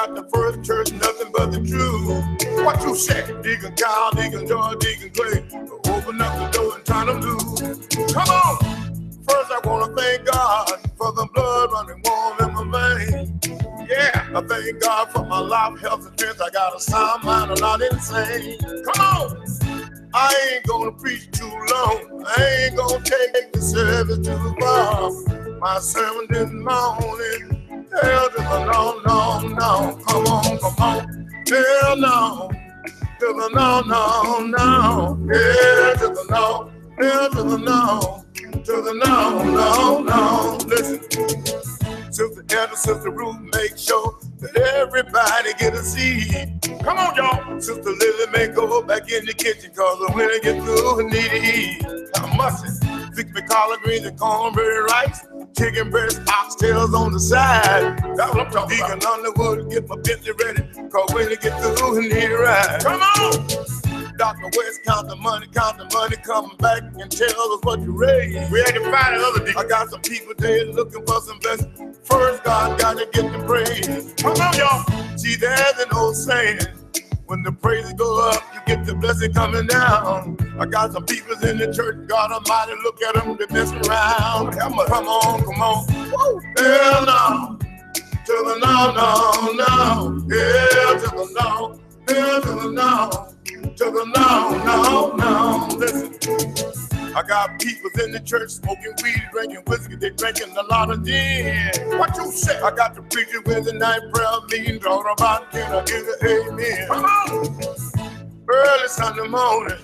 got the first church, nothing but the truth. What you say? Deacon Kyle, Deacon George, Deacon Clay, open up the door and turn them loose. Come on! First I want to thank God for the blood running warm in my veins. Yeah, I thank God for my life, health, and strength. I got a sound mind, I'm not insane. Come on! I ain't gonna preach too long. I ain't gonna take the service too far. My sermon this morning, hell to the no, no, no. Come on, come on. Hell no. To the no, no, no. Hell to the no. Hell to the no. To the no, no, no. Listen. Sister Anna, Sister Ruth, make sure that everybody get a seat. Come on, y'all. Sister Lily may go back in the kitchen, cause when I get through, I need to eat. I must fix me collard greens and cornbread rice, chicken breast, oxtails on the side. That's what I'm talking about. Deacon Underwood, get my Bentley ready, cause when I get through, I need a ride. Come on! Dr. West, count the money, coming back and tell us what you raised. We had to find another deacon. I got some people there looking for some blessings. First, God got to get the praise. Come on, y'all. See, there's an old saying, when the praises go up, you get the blessing coming down. I got some people in the church, God Almighty, look at them, they're messing around. Come on, come on. Woo. Hell no. To the no, no, no. Hell to the no. Hell to the no. To the no, no, no. Listen, I got people in the church smoking weed, drinking whiskey, they drinking a lot of gin. What you say? I got the preacher with the night prayer meeting, talking about can I get an amen? Come on! Early Sunday morning,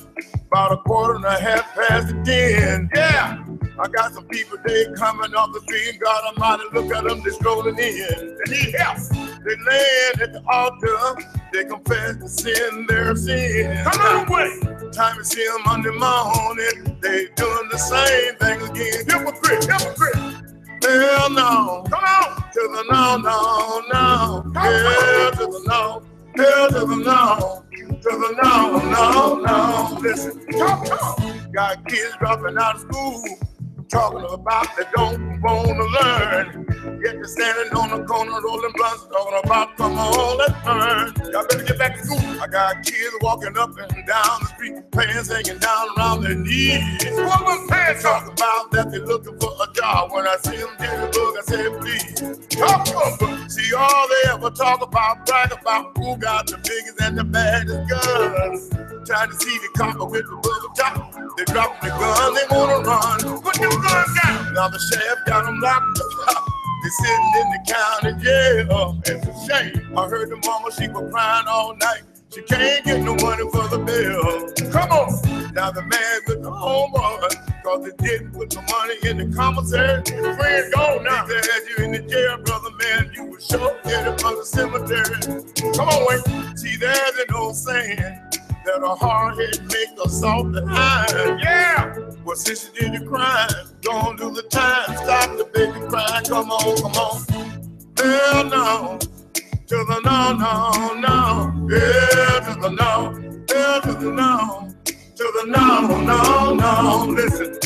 about 10:15. Yeah! I got some people, they coming off the street, God Almighty, look at them, they strolling in. They need help. They laying at the altar, they confess to sin, their sin. Come on, wait. Time to see them Monday morning, they doing the same thing again. Hypocrite, hypocrite. Hell no. Come on. To the no, no, no. Hell to the no. Hell to the no. To the no, no, no. Listen, talk. Got kids dropping out of school, talking about they don't want to learn. Yet they're standing on the corner rolling blunts, talking about come on, let's learn. Y'all better get back to school. I got kids walking up and down the street, pants hanging down around their knees. What was pants talk about that they're looking for a job? When I see them get the book, I say please. Talk to them. See, all they ever talk about, brag about who got the biggest and the baddest guns. Trying to see the copper with the bubble top. They drop the gun, they wanna run. Put them guns down. Now the sheriff got them locked up. They sitting in the county jail. It's a shame. I heard the mama, she was crying all night. She can't get no money for the bill. Come on. Now the man with the homeboy, cause they didn't put the money in the commissary. Your friend gone now. They had you in the jail, brother, man. You were sure headed for the cemetery. Come on, wait. See, there's an old saying that a hard head make a soft behind. Yeah! Well, since you did the crime, don't do the time. Stop the baby crying. Come on, come on. Hell no. To the no, no, no. Hell to the no. Hell to the no. To the no, no, no. Listen.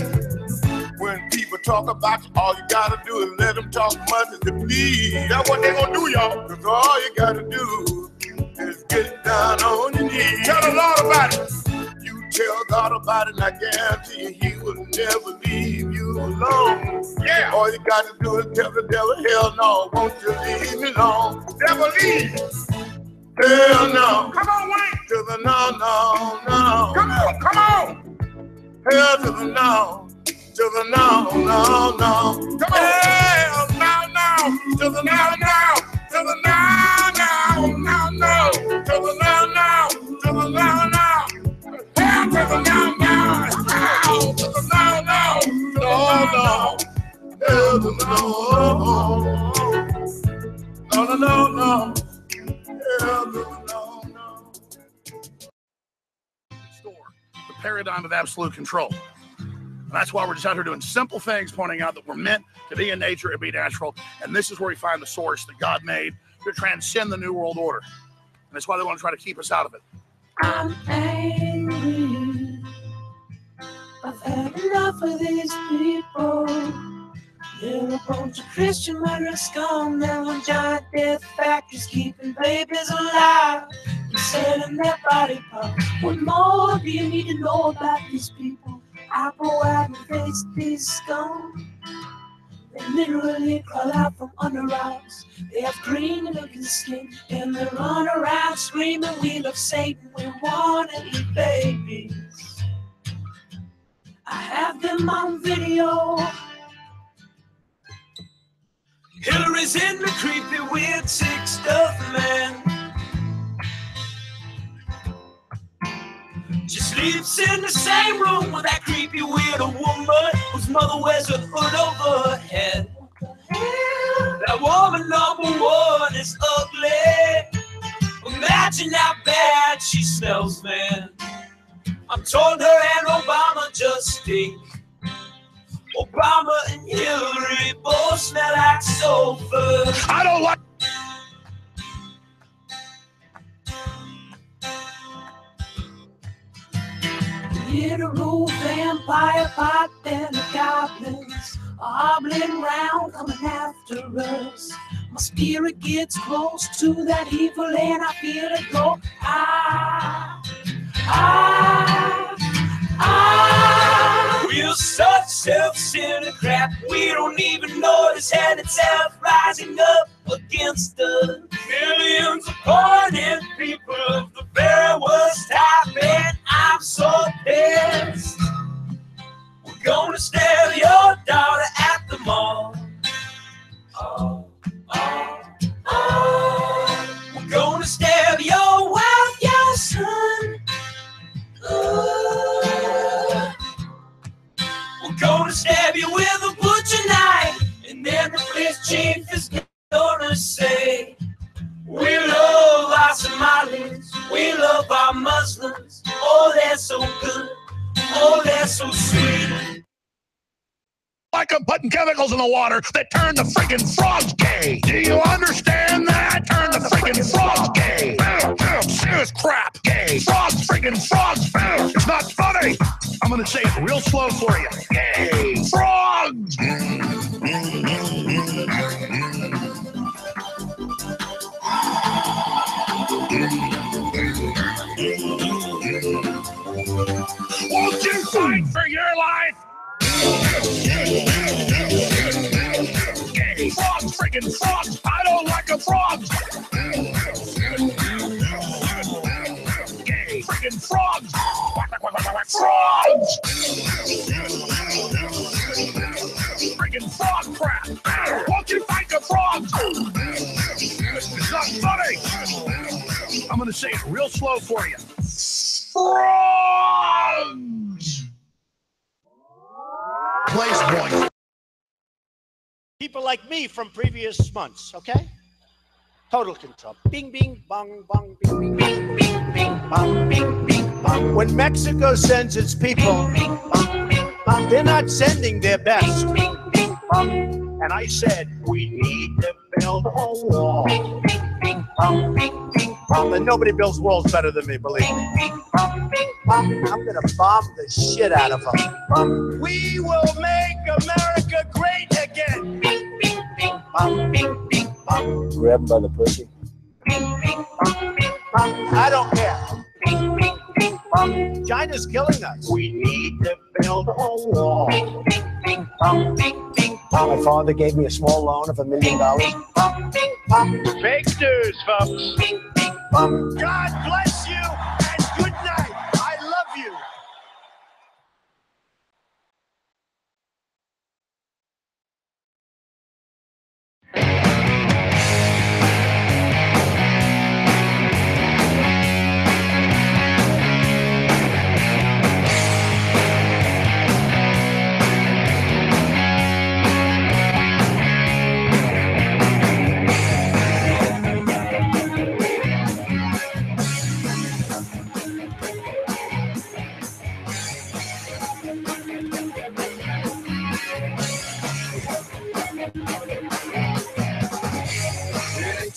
When people talk about you, all you gotta do is let them talk much as they please. That's what they gonna do, y'all. Cause all you gotta do is get down on your knees. Tell the Lord about it. You tell God about it, and I guarantee you He will never leave you alone. Yeah. All you got to do is tell the devil, hell no, won't you leave me alone? Devil leave. Hell no. Come on, Wayne. To the no, no, no. Come on, come on. Hell to the no. To the no, no, no. Come on. Hell no, no. To the no, no. To the no, no, no, no. To the no, no. To the no, no. Hell to the no, no. Hell to the no, no. No, no. Hell to the no. No, no, no, no. Hell to the no, no. Store the paradigm of absolute control. And that's why we're just out here doing simple things, pointing out that we're meant to be in nature and be natural. And this is where we find the source that God made to transcend the New World Order. And that's why they want to try to keep us out of it. I'm angry. I've had enough of these people. They're a bunch of Christian murder scum. They're on giant death factories keeping babies alive and selling their body parts. What more do you need to know about these people? I go out and face these scum. They literally crawl out from under rocks. They have green looking skin and they run around screaming, we love Satan, we want to eat babies. I have them on video. Hillary's in the creepy, weird, sick stuff, man. She sleeps in the same room with that creepy, weird woman whose mother wears a hood over her head. That woman #1 is ugly. Imagine how bad she smells, man. I'm told her and Obama just stink. Obama and Hillary both smell like sulfur. I don't like. Literal vampire pot and the goblins hobbling round coming after us. My spirit gets close to that evil and I feel it go. We're such self-centered crap. We don't even notice hell itself rising up against us. Millions of pointed people of the very worst type, and I'm so pissed. We're gonna stab your daughter at the mall. We're gonna stab your wife, your son. We're gonna stab you with a butcher knife, and then the police chief is gonna say, we love our Somalis, we love our Muslims. Oh, they're so good, oh, they're so sweet. Like I'm putting chemicals in the water that turn the freaking frogs gay. Do you understand that? Turn the freaking frogs gay. Serious crap. Gay. Frogs, freaking frogs. It's not funny. I'm gonna say it real slow for you. Gay. Frogs. Won't you fight for your life? Gay. Frogs, freaking frogs. I don't like a frog. Gay. Freaking frogs. Frogs. Freaking frog crap. Won't you fight the frogs? It's not funny. I'm going to say it real slow for you. Frogs. Place point. People like me from previous months, okay? Total control. Bing, bing, bong, bong, bing, bing, bing, bing, bing, bong, bing, bing, bong. When Mexico sends its people, they're not sending their best. And I said, we need to build a wall. And nobody builds walls better than me, believe me. I'm gonna bomb the shit out of them. We will make America great again. Grab him by the pussy. I don't care. China's killing us. We need to build a wall. My father gave me a small loan of $1 million. Fake news, folks. God bless you and good night. I love you.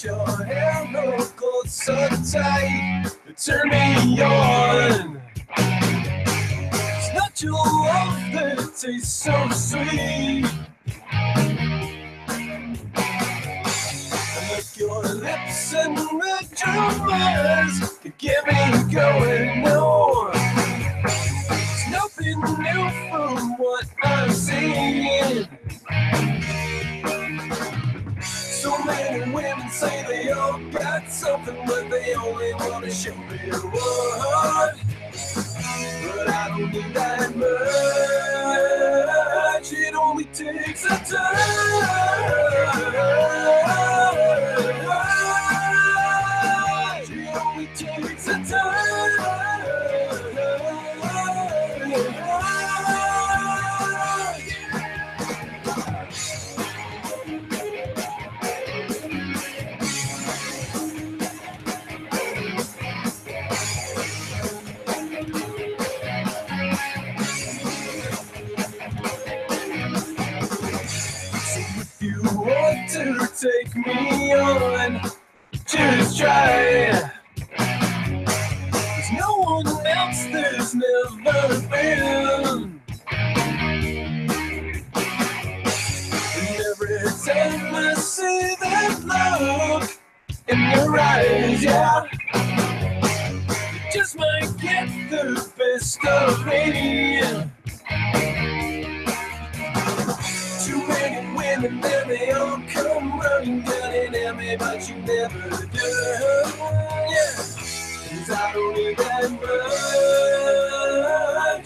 Your hair look so tight, turn me on. It's not your love that tastes so sweet. your lips and the drummers to get me going. No, it's nothing new from what I'm seeing. So many women say they all got something, but they only want to show me what. But I don't need that much. It only takes a touch. It only takes a touch. You want to take me on, just try it. There's no one else there's never been. And every time I see that look in your eyes, yeah, you just might get the best of me. Too many women, then they all come running, gunning at me, but you never do. Yeah, 'cause I don't need that much.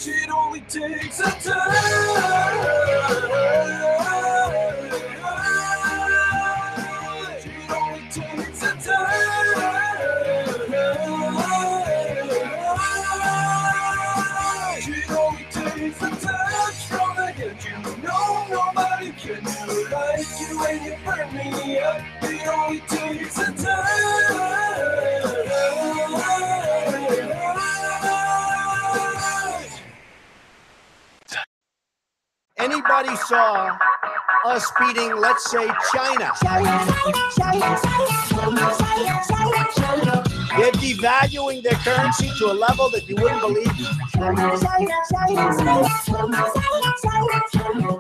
It only takes a touch. It only takes a touch. It only takes a touch from the get you. No, nobody can do like you when you burn me up. It only takes a touch. Anybody saw us beating, let's say, China? They're devaluing their currency to a level that you wouldn't believe.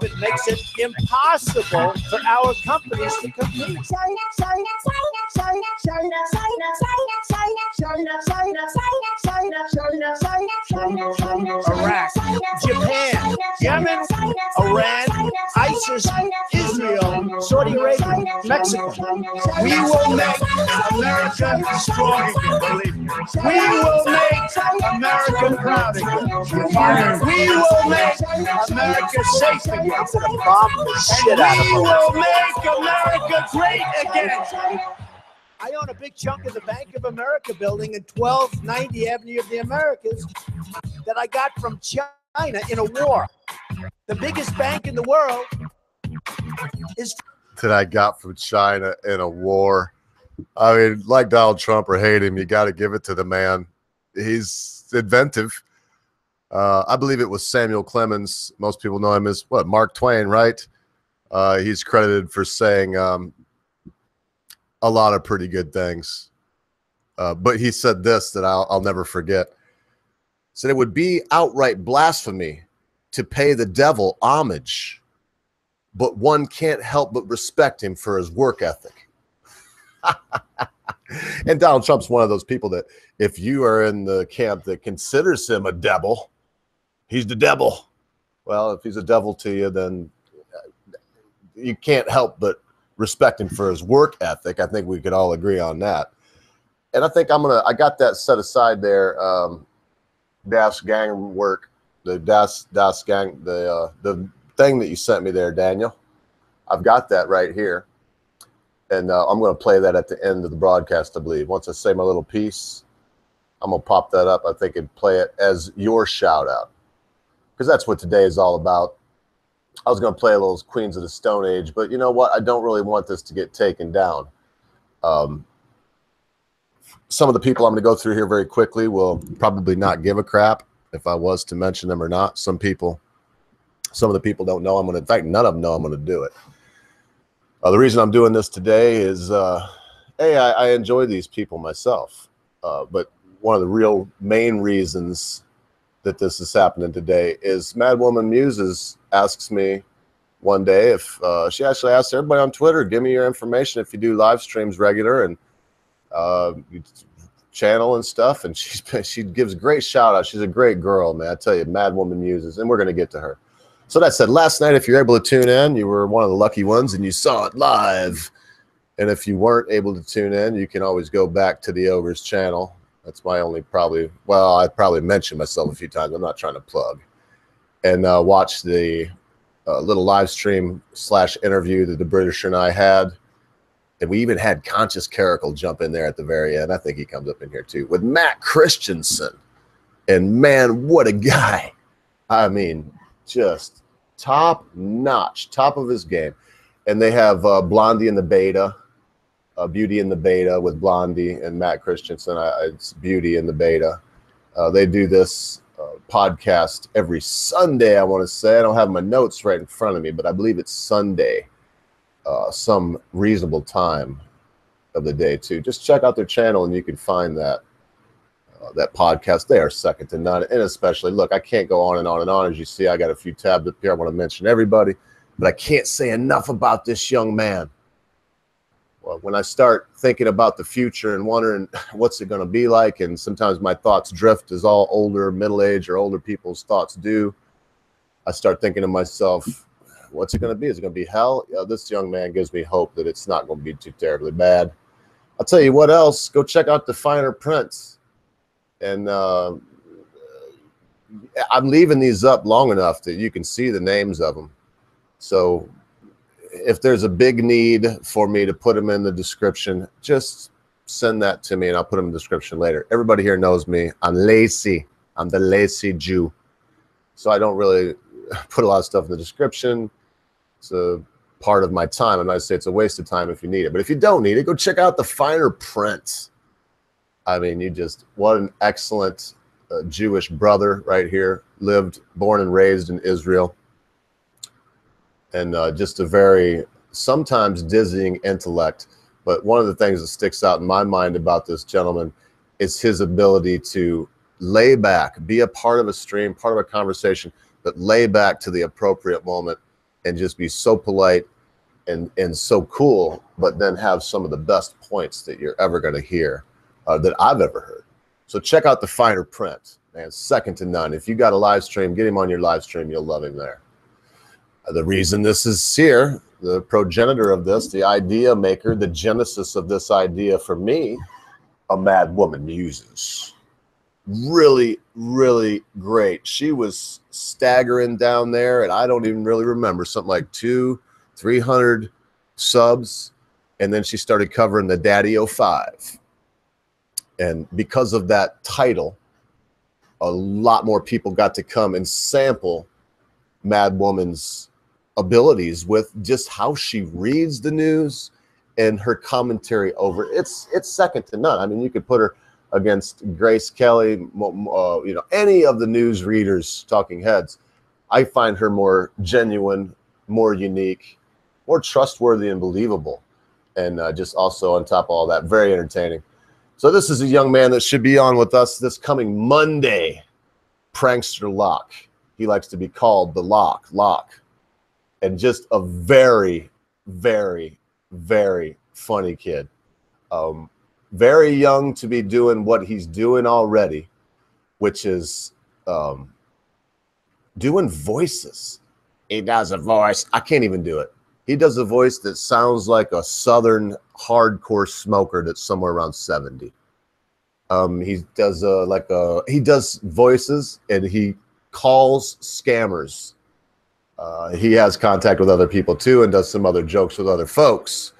It makes it impossible for our companies to compete. Iraq, Japan, Yemen, Iran, ISIS, Israel, Saudi Arabia, Mexico. We will make America strong again, believe me. We will make America proud again. We will make America safe again. I'm gonna bomb the shit out of We them. will make America great again. I own a big chunk of the Bank of America building in 1290 Avenue of the Americas that I got from China in a war. The biggest bank in the world is that I got from China in a war. I mean, like Donald Trump or hate him, you got to give it to the man. He's inventive. I believe it was Samuel Clemens. Most people know him as what, Mark Twain, right? He's credited for saying a lot of pretty good things. But he said this that I'll never forget. He said it would be outright blasphemy to pay the devil homage, but one can't help but respect him for his work ethic. And Donald Trump's one of those people that if you are in the camp that considers him a devil, he's the devil. Well, if he's a devil to you, then you can't help but respect him for his work ethic. I think we could all agree on that. And I think I got that set aside there. Das Gang work, the Das Gang, the thing that you sent me there, Daniel. I've got that right here. And I'm going to play that at the end of the broadcast, I believe. Once I say my little piece, I'm going to pop that up, I think, and play it as your shout out. Because that's what today is all about. I was going to play a little Queens of the Stone Age, but you know what? I don't really want this to get taken down. Some of the people I'm going to go through here very quickly will probably not give a crap if I was to mention them or not. Some of the people don't know I'm going to, in fact, none of them know I'm going to do it. The reason I'm doing this today is, hey, I enjoy these people myself. But one of the real main reasons that this is happening today is Madwoman Muses asks me one day if she actually asked everybody on Twitter, give me your information if you do live streams regular and channel and stuff. And she gives great shout out. She's a great girl, man. I tell you, Mad Woman Muses, and we're going to get to her. So that said, last night, if you're able to tune in, you were one of the lucky ones and you saw it live. And if you weren't able to tune in, you can always go back to the Ogre's channel. That's my only I probably mentioned myself a few times. I'm not trying to plug. And watch the little live stream / interview that the Britisher and I had. And we even had Conscious Caracal jump in there at the very end. I think he comes up in here too with Matt Christensen. And man, what a guy. I mean, just top notch, top of his game. And they have Blondie in the beta, Beauty in the beta with Blondie and Matt Christensen. It's Beauty in the beta. They do this podcast every Sunday, I want to say. I don't have my notes right in front of me, but I believe it's Sunday, some reasonable time of the day too. Just check out their channel and you can find that podcast. They are second to none. And especially, look, I can't go on and on and on. As you see, I got a few tabs up here. I want to mention everybody, but I can't say enough about this young man. Well, when I start thinking about the future and wondering what's it going to be like, and sometimes my thoughts drift as all older, middle-aged or older people's thoughts do, I start thinking to myself, what's it going to be? Is it going to be hell? This young man gives me hope that it's not going to be too terribly bad. I'll tell you what else. Go check out the finer prints. And I'm leaving these up long enough that you can see the names of them. So if there's a big need for me to put them in the description, just send that to me and I'll put them in the description later. Everybody here knows me. I'm lazy. I'm the lazy Jew. So I don't really put a lot of stuff in the description. It's a part of my time. I'm not going to say it's a waste of time if you need it. But if you don't need it, go check out the finer print. I mean, what an excellent Jewish brother right here. Born and raised in Israel. And just a very, sometimes dizzying intellect. But one of the things that sticks out in my mind about this gentleman is his ability to lay back, be a part of a stream, part of a conversation, but lay back to the appropriate moment and just be so polite and so cool, but then have some of the best points that you're ever going to hear that I've ever heard. So check out the finer print, man, second to none. If you got a live stream, get him on your live stream. You'll love him there. The reason this is here, the progenitor of this, the idea maker, the genesis of this idea for me, a Mad Woman Muses. Really, really great. She was staggering down there, and I don't even really remember, something like 200-300 subs, and then she started covering the Daddy 05. And because of that title, a lot more people got to come and sample Mad Woman's abilities with just how she reads the news and her commentary over it's second to none. I mean, you could put her against Grace Kelly, any of the news readers, talking heads. I find her more genuine, more unique, more trustworthy and believable, and just also on top of all that, very entertaining. So this is a young man that should be on with us this coming Monday. Prankster Locke. He likes to be called the Locke. And just a very, very, very funny kid. Very young to be doing what he's doing already, which is doing voices. He does a voice. I can't even do it. He does a voice that sounds like a Southern hardcore smoker that's somewhere around 70. He does voices and he calls scammers. He has contact with other people too and does some other jokes with other folks.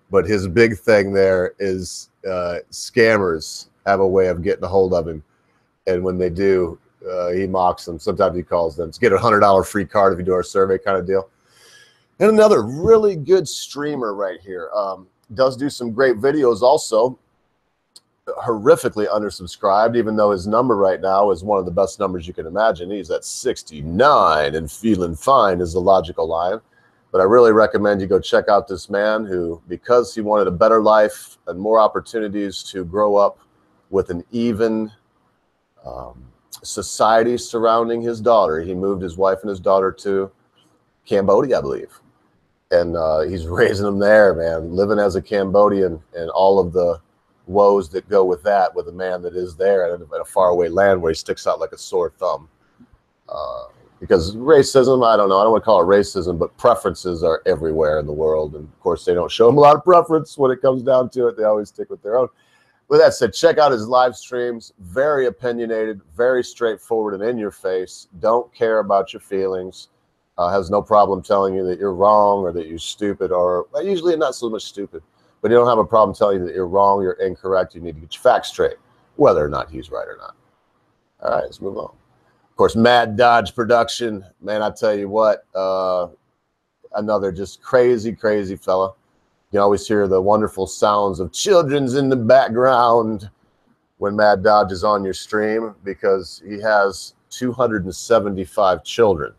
But his big thing there is scammers have a way of getting a hold of him. And when they do, he mocks them. Sometimes he calls them to get a $100 free card if you do our survey kind of deal. And another really good streamer right here. Does do some great videos also. Horrifically undersubscribed, even though his number right now is one of the best numbers you can imagine. He's at 69 and feeling fine is the logical line. But I really recommend you go check out this man who, because he wanted a better life and more opportunities to grow up with an even society surrounding his daughter. He moved his wife and his daughter to Cambodia, I believe. And he's raising them there, man, living as a Cambodian and all of the woes that go with that, with a man that is there at a faraway land where he sticks out like a sore thumb. Because racism, I don't know, I don't want to call it racism, but preferences are everywhere in the world. And of course, they don't show them a lot of preference when it comes down to it. They always stick with their own. With that said, check out his live streams. Very opinionated, very straightforward and in your face. Don't care about your feelings. Has no problem telling you that you're wrong or that you're stupid, or usually not so much stupid, but you don't have a problem telling you that you're wrong, you're incorrect, you need to get your facts straight, whether or not he's right or not. All right, let's move on. Of course, Mad Dodge production, man, I tell you what, another just crazy, crazy fella. You always hear the wonderful sounds of children's in the background when Mad Dodge is on your stream, because he has 275 children.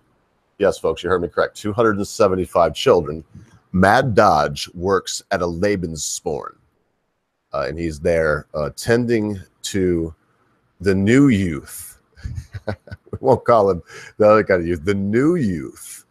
Yes, folks, you heard me correct. 275 children. Mad Dodge works at a Lebensborn, and he's there tending to the new youth. We won't call him the other kind of youth, the new youth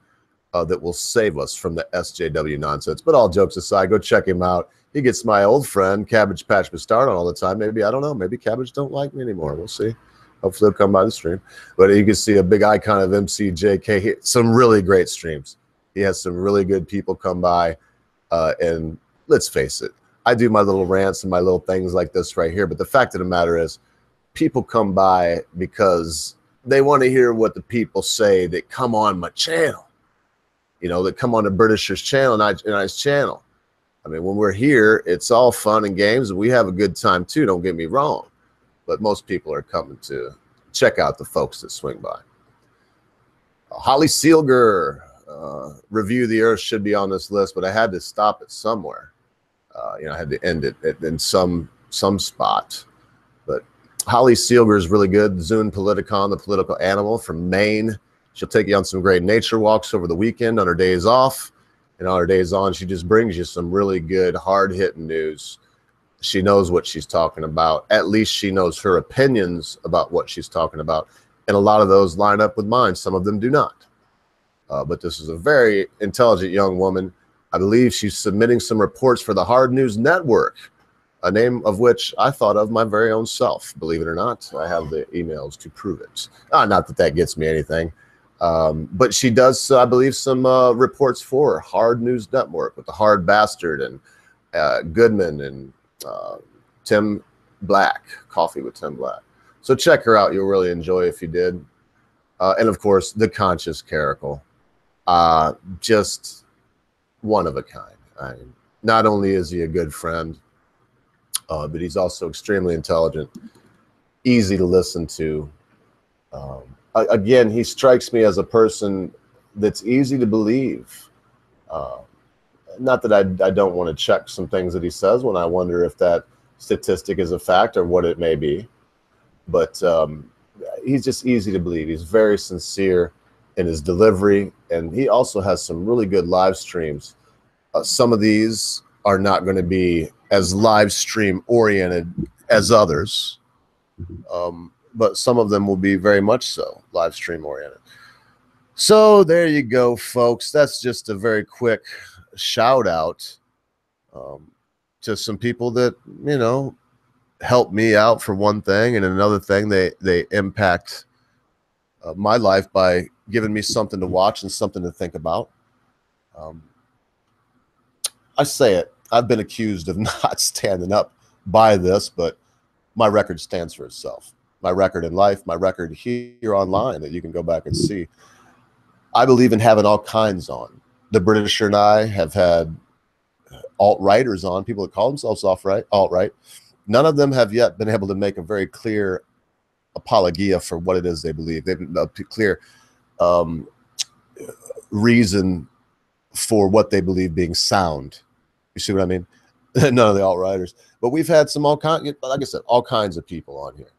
that will save us from the SJW nonsense. But all jokes aside, go check him out. He gets my old friend Cabbage Patch Bastard on all the time. Maybe, I don't know, maybe Cabbage don't like me anymore. We'll see. Hopefully he'll come by the stream. But you can see a big icon of MCJK. Some really great streams. He has some really good people come by. And let's face it, I do my little rants and my little things like this right here. But the fact of the matter is, people come by because they want to hear what the people say that come on my channel. You know, that come on the Britishers channel and I's channel. I mean, when we're here, it's all fun and games, and we have a good time too, don't get me wrong. But most people are coming to check out the folks that swing by. Holly Seelger, Review the Earth should be on this list, but I had to stop it somewhere. You know, I had to end it in some spot. But Holly Seelger is really good. Zune Politicon, the political animal from Maine. She'll take you on some great nature walks over the weekend on her days off. And on her days on, she just brings you some really good, hard-hitting news. She knows what she's talking about. At least she knows her opinions about what she's talking about. And a lot of those line up with mine. Some of them do not. But this is a very intelligent young woman. I believe she's submitting some reports for the Hard News Network, a name of which I thought of my very own self. Believe it or not, I have the emails to prove it. Not that that gets me anything. But she does, I believe, some reports for Hard News Network with the Hard Bastard and Goodman and Tim Black, Coffee with Tim Black. So check her out. You'll really enjoy if you did. And of course, the Conscious Caracal. Just one of a kind. Not only is he a good friend, but he's also extremely intelligent, easy to listen to. Again, he strikes me as a person that's easy to believe. Not that I don't want to check some things that he says when I wonder if that statistic is a fact or what it may be. But he's just easy to believe. He's very sincere in his delivery, and he also has some really good live streams. Some of these are not going to be as live stream oriented as others. But some of them will be very much so live stream oriented. So there you go, folks. That's just a very quick shout out to some people that, you know, help me out for one thing, and another thing, they impact my life by giving me something to watch and something to think about. I say it, I've been accused of not standing up by this, but my record stands for itself. My record in life, my record here online that you can go back and see. I believe in having all kinds on. The Britisher and I have had alt-righters on, people that call themselves alt-right. None of them have yet been able to make a very clear apologia for what it is they believe. They've a clear reason for what they believe being sound. You see what I mean? None of the alt-righters. But we've had some like I said, all kinds of people on here.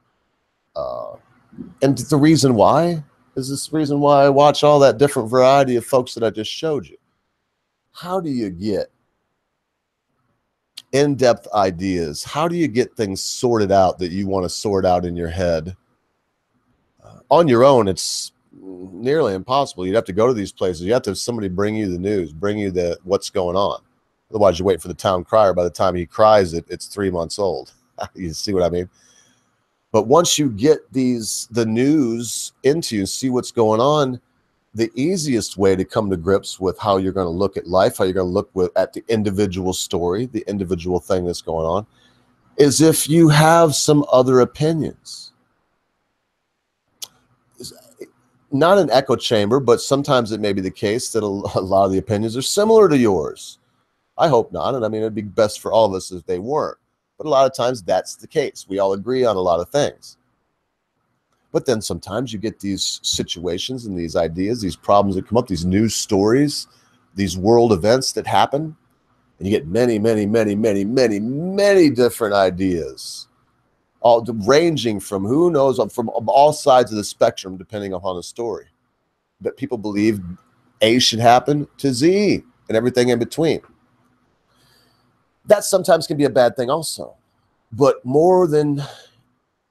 And the reason why is this reason why I watch all that different variety of folks that I just showed you. How do you get in-depth ideas? How do you get things sorted out that you want to sort out in your head? On your own, it's nearly impossible. You'd have to go to these places. You have to have somebody bring you the news, bring you the what's going on. Otherwise, you wait for the town crier. By the time he cries it, it's 3 months old. You see what I mean? But once you get the news into you, see what's going on, the easiest way to come to grips with how you're going to look at life, how you're going to look at the individual story, the individual thing that's going on, is if you have some other opinions. Not an echo chamber, but sometimes it may be the case that a lot of the opinions are similar to yours. I hope not. And I mean, it'd be best for all of us if they weren't. But a lot of times that's the case. We all agree on a lot of things. But then sometimes you get these situations and these ideas, these problems that come up, these news stories, these world events that happen, and you get many, many, many, many, many, many different ideas, all ranging from who knows, from all sides of the spectrum, depending upon the story. But people believe A should happen to Z and everything in between. That sometimes can be a bad thing also, but more than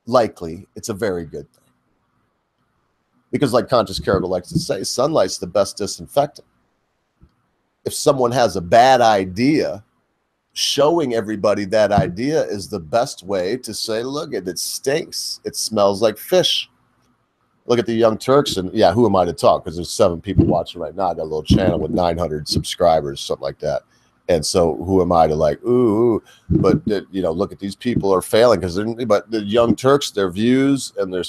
likely, it's a very good thing. Because like Conscious Carrot likes to say, sunlight's the best disinfectant. If someone has a bad idea, showing everybody that idea is the best way to say, look, it stinks. It smells like fish. Look at the Young Turks, and yeah, who am I to talk? Because there's 7 people watching right now. I got a little channel with 900 subscribers, something like that. And so who am I to like, ooh, but you know, look at these people are failing but the Young Turks, their views and their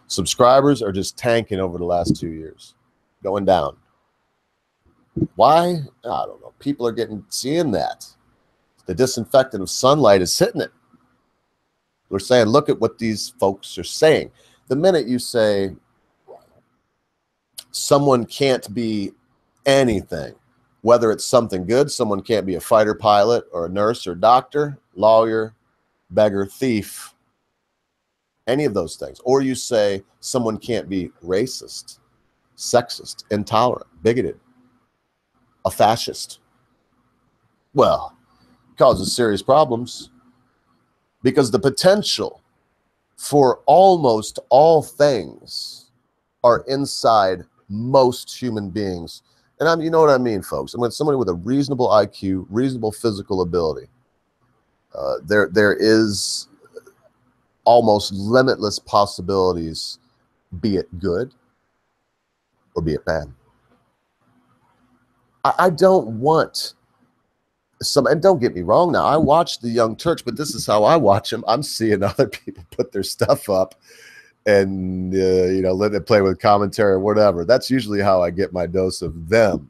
subscribers are just tanking over the last 2 years, going down. Why? I don't know. People are seeing that. The disinfectant of sunlight is hitting it. We're saying, look at what these folks are saying. The minute you say someone can't be anything, whether it's something good, someone can't be a fighter pilot or a nurse or doctor, lawyer, beggar, thief, any of those things. Or you say someone can't be racist, sexist, intolerant, bigoted, a fascist. Well, it causes serious problems because the potential for almost all things are inside most human beings. And you know what I mean, folks. I mean, somebody with a reasonable IQ, reasonable physical ability, there is almost limitless possibilities, be it good or be it bad. I don't want some, and don't get me wrong now, I watch the Young Turks, but this is how I watch them. I'm seeing other people put their stuff up and, you know, let it play with commentary or whatever. That's usually how I get my dose of them.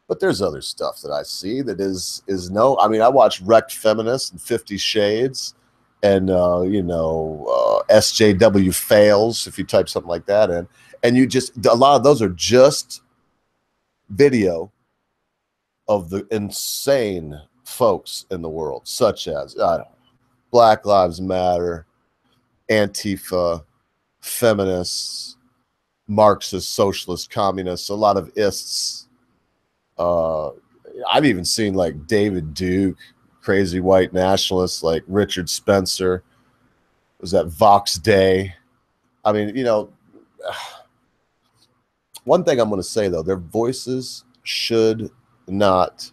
But there's other stuff that I see that is no, I mean, I watch Wrecked Feminists and 50 Shades and, you know, SJW Fails, if you type something like that in. And you just, a lot of those are just video of the insane folks in the world, such as, I don't know, Black Lives Matter, Antifa, feminists, Marxist, socialist, communists, a lot of ists. I've even seen like David Duke, crazy white nationalists like Richard Spencer. Was that Vox Day? I mean, you know, one thing I'm going to say though, their voices should not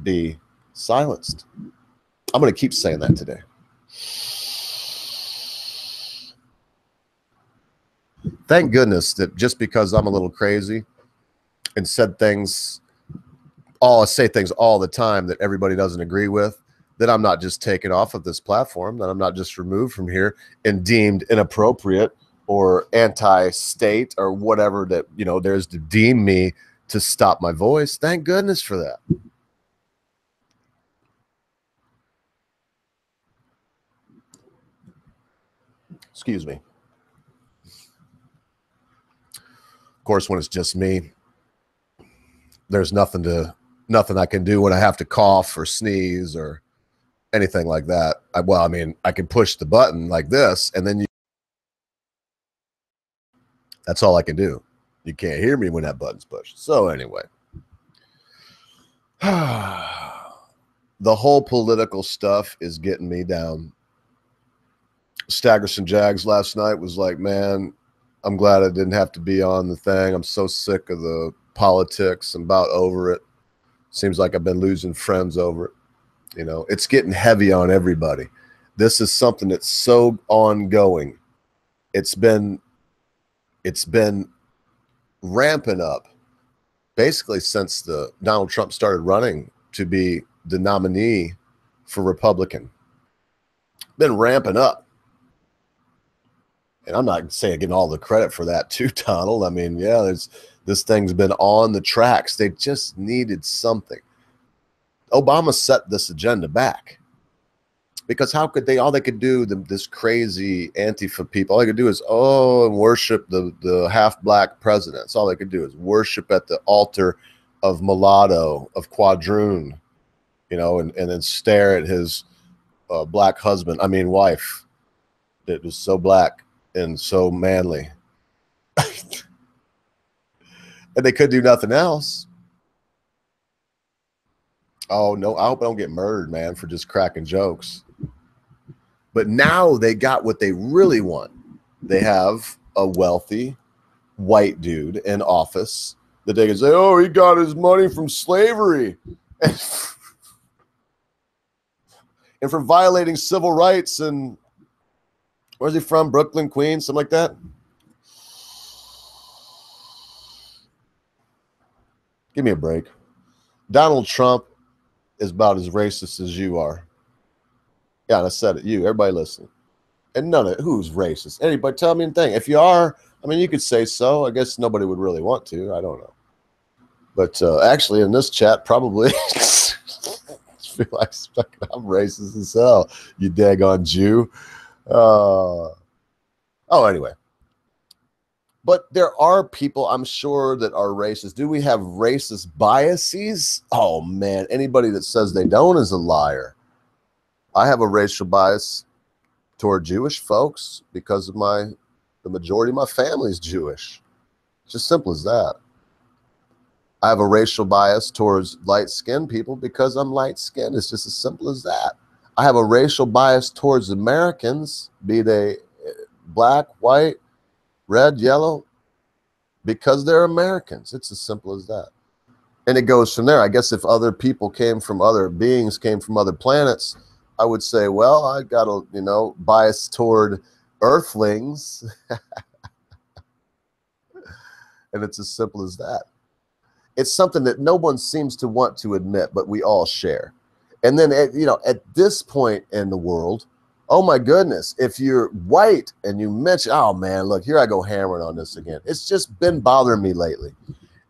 be silenced. I'm going to keep saying that today. Thank goodness that just because I'm a little crazy and say things all the time that everybody doesn't agree with, that I'm not just taken off of this platform, that I'm not just removed from here and deemed inappropriate or anti-state or whatever that, you know, there's to deem me to stop my voice. Thank goodness for that. Excuse me. Of course, when it's just me, there's nothing I can do when I have to cough or sneeze or anything like that. I mean, I can push the button like this, and then that's all I can do. You can't hear me when that button's pushed. So anyway, the whole political stuff is getting me down. Staggerson Jags last night was like, man, I'm glad I didn't have to be on the thing. I'm so sick of the politics. I'm about over it. Seems like I've been losing friends over it. You know, it's getting heavy on everybody. This is something that's so ongoing. It's been ramping up basically since the Donald Trump started running to be the nominee for Republican. Been ramping up. And I'm not saying getting all the credit for that too, Donald. I mean, yeah, this thing's been on the tracks. They just needed something. Obama set this agenda back. Because how could all they could do, this crazy Antifa people, all they could do is, and worship the half-black president. That's all they could do is worship at the altar of mulatto, of quadroon, you know, and then stare at his black wife that was so black and so manly. And they could do nothing else. Oh, no, I hope I don't get murdered, man, for just cracking jokes. But now they got what they really want. They have a wealthy white dude in office that they can say, oh, he got his money from slavery. And for violating civil rights. And where's he from? Brooklyn, Queens, something like that? Give me a break. Donald Trump is about as racist as you are. Yeah, I said it. You, everybody listening. And none of it. Who's racist? Anybody tell me anything. If you are, I mean, you could say so. I guess nobody would really want to. I don't know. But actually, in this chat, probably feel like I'm racist as hell. You daggone Jew. Anyway. But there are people, I'm sure, that are racist. Do we have racist biases? Oh, man. Anybody that says they don't is a liar. I have a racial bias toward Jewish folks because of the majority of my family is Jewish. It's just simple as that. I have a racial bias towards light-skinned people because I'm light-skinned. It's just as simple as that. I have a racial bias towards Americans, be they black, white, red, yellow, because they're Americans. It's as simple as that. And it goes from there. I guess if other people came from other beings, came from other planets, I would say, well, I got a, bias toward earthlings. And it's as simple as that. It's something that no one seems to want to admit, but we all share. And then, at this point in the world, oh my goodness, if you're white and you mention, oh man, look, here I go hammering on this again. It's just been bothering me lately.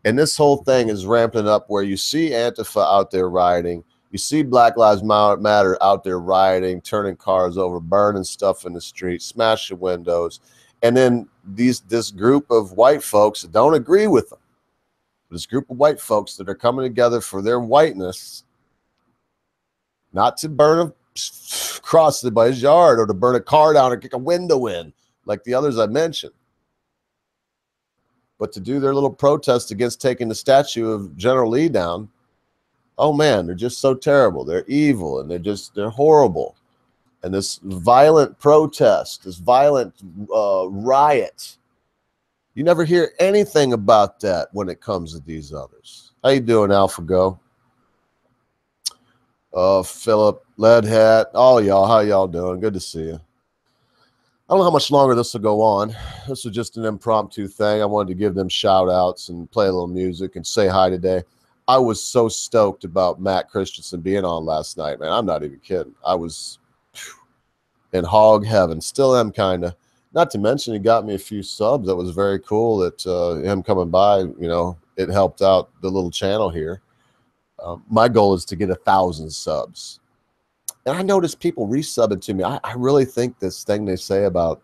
And this whole thing is ramping up where you see Antifa out there rioting. You see Black Lives Matter out there rioting, turning cars over, burning stuff in the street, smashing windows. And then this group of white folks that don't agree with them. This group of white folks that are coming together for their whiteness, not to burn a cross somebody's yard or to burn a car down or kick a window in, like the others I mentioned, but to do their little protest against taking the statue of General Lee down. Oh man, they're just so terrible. They're evil and they're horrible. And this violent protest, this violent riot, you never hear anything about that when it comes to these others. How you doing, AlphaGo? Philip, Lead Hat, all y'all, how y'all doing? Good to see you. I don't know how much longer this will go on. This was just an impromptu thing. I wanted to give them shout outs and play a little music and say hi today. I was so stoked about Matt Christensen being on last night, man. I'm not even kidding. I was in hog heaven. Still am, kind of. Not to mention he got me a few subs. That was very cool that him coming by, it helped out the little channel here. My goal is to get 1,000 subs. And I noticed people resubbing to me. I really think this thing they say about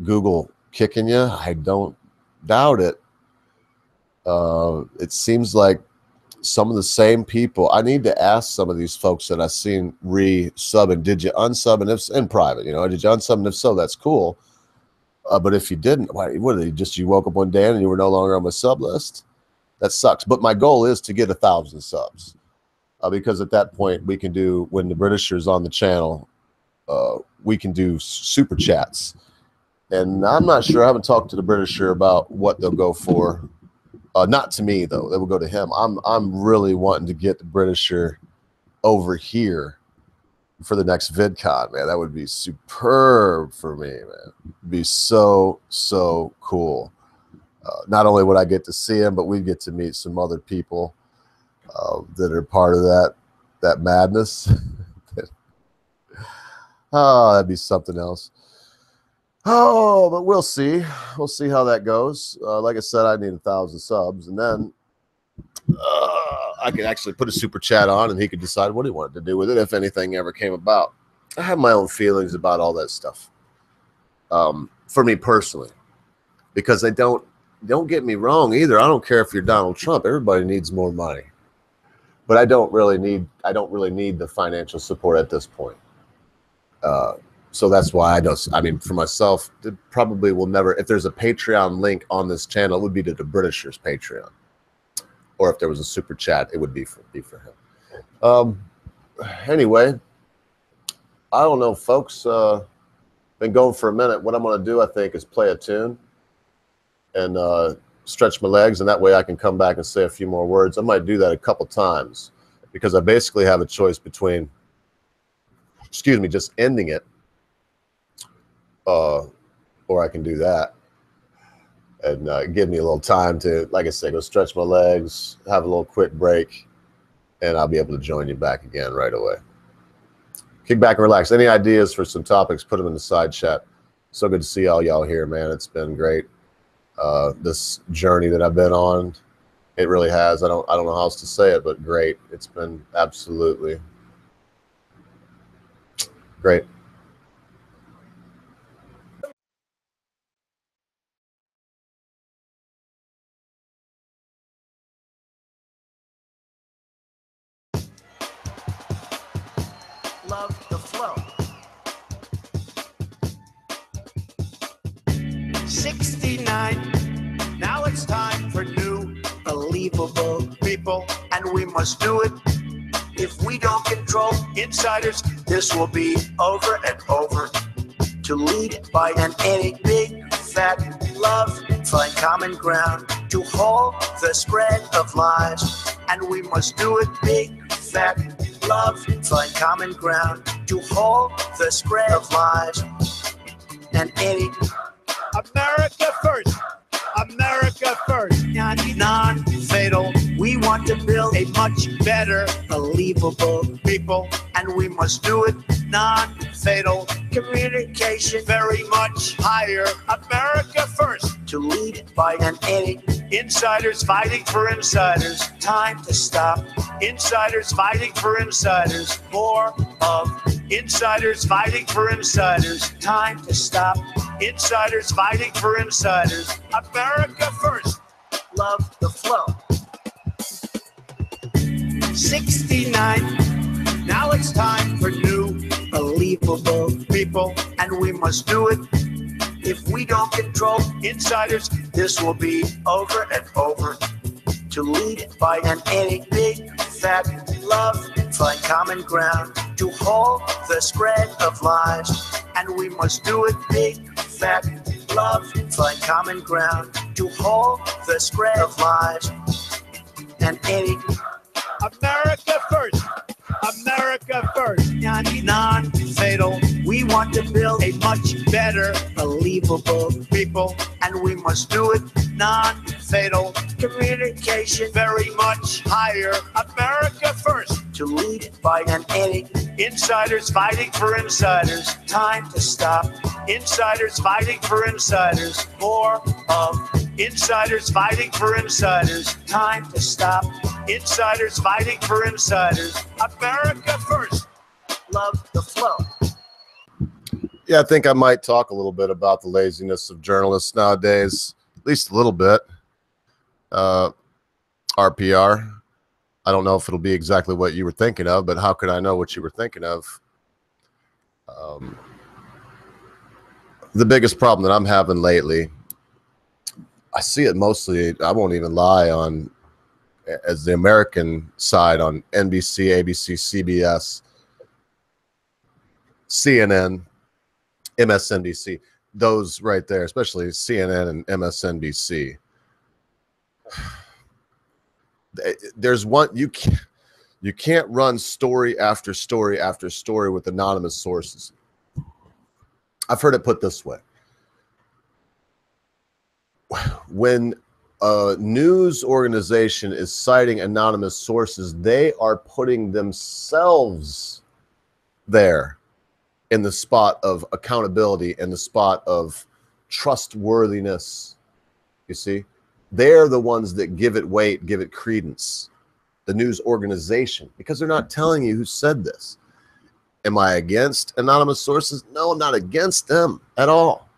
Google kicking you, I don't doubt it. It seems like some of the same people. I need to ask some of these folks that I've seen resub, and did you unsub? And if in private, did you unsub? And if so, that's cool. But if you didn't, what did you woke up one day and you were no longer on my sub list? That sucks. But my goal is to get 1,000 subs. Because at that point we can do, when the Britishers on the channel, we can do super chats. And I'm not sure. I haven't talked to the Britisher about what they'll go for. Not to me though. They will go to him. I'm really wanting to get the Britisher over here for the next VidCon, man. That would be superb for me, man. It'd be so cool. Not only would I get to see him, but we get to meet some other people that are part of that madness. Oh, that'd be something else. Oh, but we'll see. We'll see how that goes. Like I said, I need 1,000 subs, and then I could actually put a super chat on, and he could decide what he wanted to do with it if anything ever came about. I have my own feelings about all that stuff. For me personally, because I don't get me wrong either. I don't care if you're Donald Trump. Everybody needs more money, but I don't really need the financial support at this point. So that's why I don't. I mean, for myself, it probably will never. If there's a Patreon link on this channel, it would be to the Britisher's Patreon, or if there was a super chat, it would be for him. Anyway, I don't know, folks. Been going for a minute. What I'm going to do, I think, is play a tune and stretch my legs, and that way I can come back and say a few more words. I might do that a couple times because I basically have a choice between, excuse me, just ending it, or I can do that and give me a little time to, like I said, go stretch my legs, have a little quick break, and I'll be able to join you back again right away. Kick back and relax. Any ideas for some topics, put them in the side chat. So good to see all y'all here, man. It's been great. This journey that I've been on, it really has. I don't know how else to say it, but great. It's been absolutely great. Love the flow. 69. Now it's time for new, believable people, and we must do it. If we don't control insiders, this will be over and over. To lead by an any big fat love, find common ground to halt the spread of lies, and we must do it big fat love, find common ground to halt the spread of lies, and any America first. America first, non-fatal. We want to build a much better, believable people, and we must do it non-fatal. Communication very much higher. America first. To lead by an any insiders fighting for insiders. Time to stop. Insiders fighting for insiders. More of insiders fighting for insiders. Time to stop. Insiders fighting for insiders. America first. Love the flow. 69. Now it's time for new, believable people, and we must do it. If we don't control insiders, this will be over and over. To lead by an any big fat love, find common ground to halt the spread of lies, and we must do it big fat love, find common ground to halt the spread of lies, and any America first. America first. Non-fatal. We want to build a much better, believable people, and we must do it non-fatal. Communication very much higher. America first. To lead by an any insiders fighting for insiders. Time to stop. Insiders fighting for insiders. More of insiders fighting for insiders. Time to stop. Insiders fighting for insiders. America first. Love the flow. Yeah, I think I might talk a little bit about the laziness of journalists nowadays, at least a little bit. RPR. I don't know if it'll be exactly what you were thinking of, but how could I know what you were thinking of? The biggest problem that I'm having lately, I see it mostly, I won't even lie, on as the American side on NBC, ABC, CBS, CNN, MSNBC. those right there, especially CNN and MSNBC. There's one you can't run story after story after story with anonymous sources. I've heard it put this way. When a news organization is citing anonymous sources, they are putting themselves there in the spot of accountability and the spot of trustworthiness. You see, they're the ones that give it weight, give it credence, the news organization, because they're not telling you who said this. Am I against anonymous sources? No, I'm not against them at all.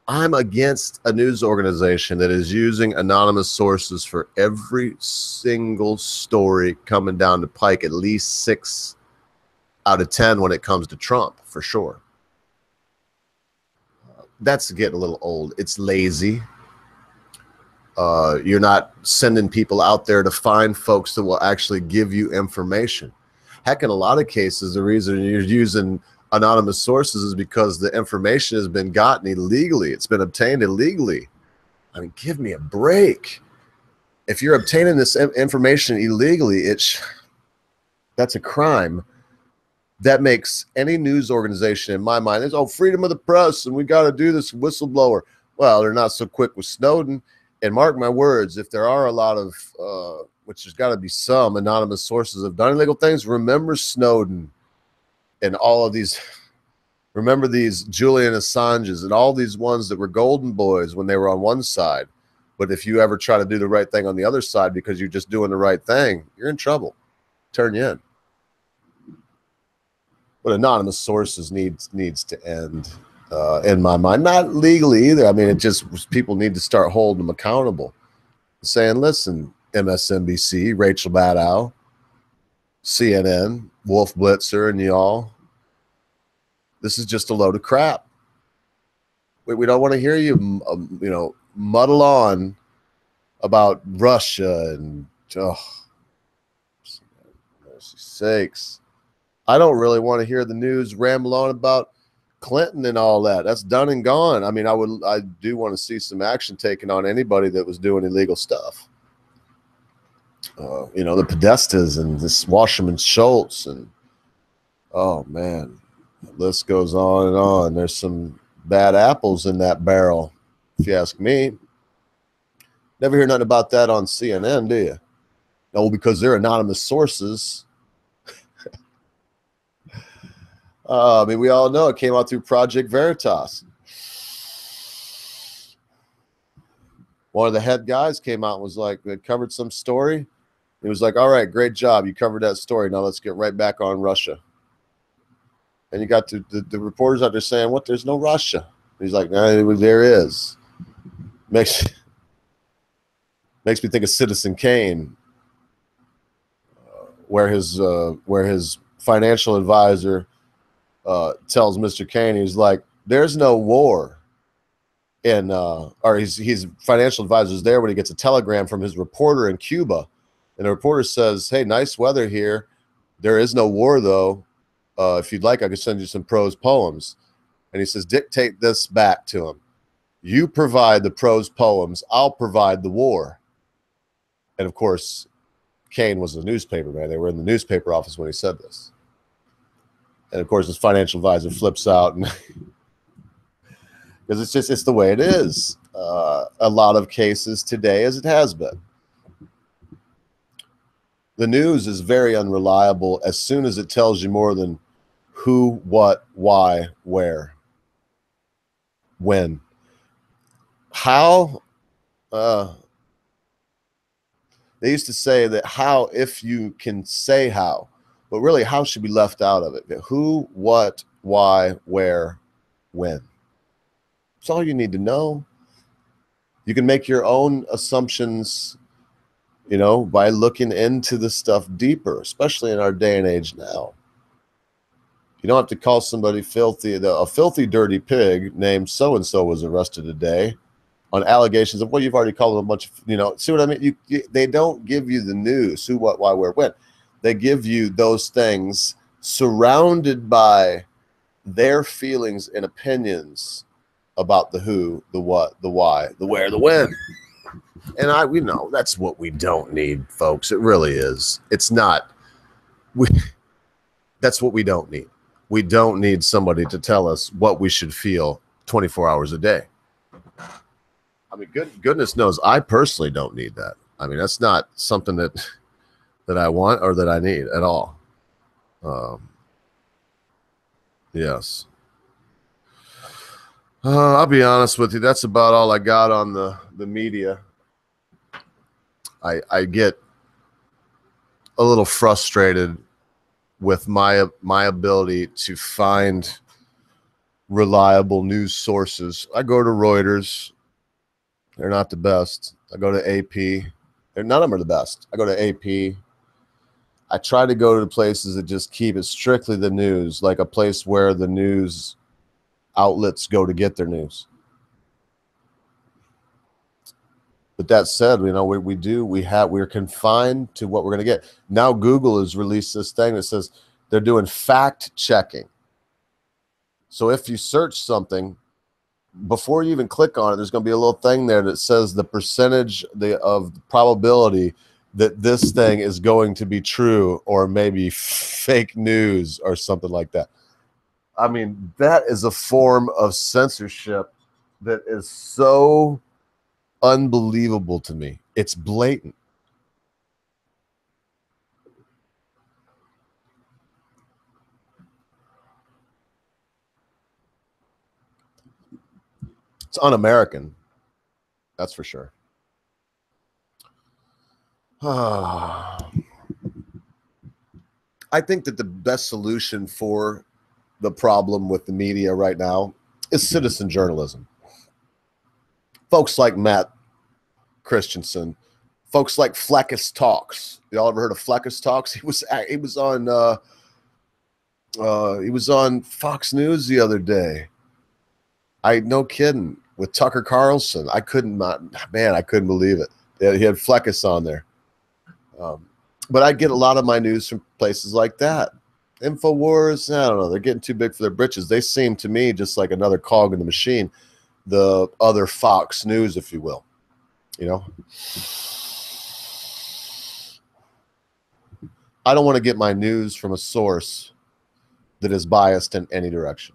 I'm against a news organization that is using anonymous sources for every single story coming down the pike, at least 6 out of 10 when it comes to Trump, for sure. That's getting a little old. It's lazy. You're not sending people out there to find folks that will actually give you information. Heck, in a lot of cases, the reason you're using anonymous sources is because the information has been gotten illegally. It's been obtained illegally. I mean, give me a break. If you're obtaining this information illegally, that's a crime. That makes any news organization, in my mind, is, oh, freedom of the press, and we got to do this whistleblower. Well, they're not so quick with Snowden. And mark my words, if there are a lot of, which there's got to be some anonymous sources have done illegal things, remember Snowden and all of these, remember these Julian Assanges and all these ones that were golden boys when they were on one side. But if you ever try to do the right thing on the other side because you're just doing the right thing, you're in trouble. Turn you in. But anonymous sources needs to end, in my mind. Not legally either. I mean, it just, people need to start holding them accountable. Saying, listen, MSNBC, Rachel Maddow, CNN, Wolf Blitzer, and y'all, this is just a load of crap. We don't want to hear you, muddle on about Russia and, oh, mercy sakes. I don't really want to hear the news ramble on about Clinton and all that. That's done and gone. I mean, I do want to see some action taken on anybody that was doing illegal stuff. The Podestas and this Wasserman Schultz and, oh man, the list goes on and on. There's some bad apples in that barrel, if you ask me. Never hear nothing about that on CNN, do you? No, because they're anonymous sources. I mean, we all know it came out through Project Veritas. One of the head guys came out and was like, they covered some story. He was like, all right, great job. You covered that story. Now let's get right back on Russia. And you got the reporters out there saying, what? There's no Russia. He's like, no, there is. Makes me think of Citizen Kane, where his financial advisor tells Mr. Kane, he's like, there's no war in, or his financial advisor's there when he gets a telegram from his reporter in Cuba. And the reporter says, hey, nice weather here. There is no war, though. If you'd like, I could send you some prose poems. And he says, dictate this back to him. You provide the prose poems. I'll provide the war. And, of course, Kane was a newspaper man. They were in the newspaper office when he said this. And of course, his financial advisor flips out, and because it's the way it is. A lot of cases today, as it has been. The news is very unreliable as soon as it tells you more than who, what, why, where, when, how. They used to say that how, if you can say how. But really, how should be left out of it? Who, what, why, where, when. That's all you need to know. You can make your own assumptions, by looking into the stuff deeper, especially in our day and age now. You don't have to call somebody filthy. A filthy, dirty pig named so-and-so was arrested today on allegations of, well, you've already called them a bunch of, see what I mean? They don't give you the news, who, what, why, where, when. They give you those things surrounded by their feelings and opinions about the who, the what, the why, the where, the when. And we know that's what we don't need, folks. It really is. It's not. That's what we don't need. We don't need somebody to tell us what we should feel 24 hours a day. I mean, goodness knows, I personally don't need that. I mean, that's not something that I want or that I need at all. Yes. I'll be honest with you. That's about all I got on the media. I get a little frustrated with my ability to find reliable news sources. I go to Reuters. They're not the best. I go to AP. None of them are the best. I go to AP. I try to go to places that just keep it strictly the news, like a place where the news outlets go to get their news. But that said, you know, we're confined to what we're going to get. Now Google has released this thing that says they're doing fact checking. So if you search something, before you even click on it, there's going to be a little thing there that says the percentage of probability that this thing is going to be true or maybe fake news or something like that. I mean, that is a form of censorship that is so unbelievable to me. It's blatant. It's un-American. That's for sure. I think that the best solution for the problem with the media right now is citizen journalism. Folks like Matt Christensen, folks like Fleckus Talks. Y'all ever heard of Fleckus Talks? He was on Fox News the other day. No kidding, with Tucker Carlson. I couldn't believe it. He had Fleckus on there. But I get a lot of my news from places like that. InfoWars, I don't know. They're getting too big for their britches. They seem to me just like another cog in the machine. The other Fox News, if you will. You know? I don't want to get my news from a source that is biased in any direction.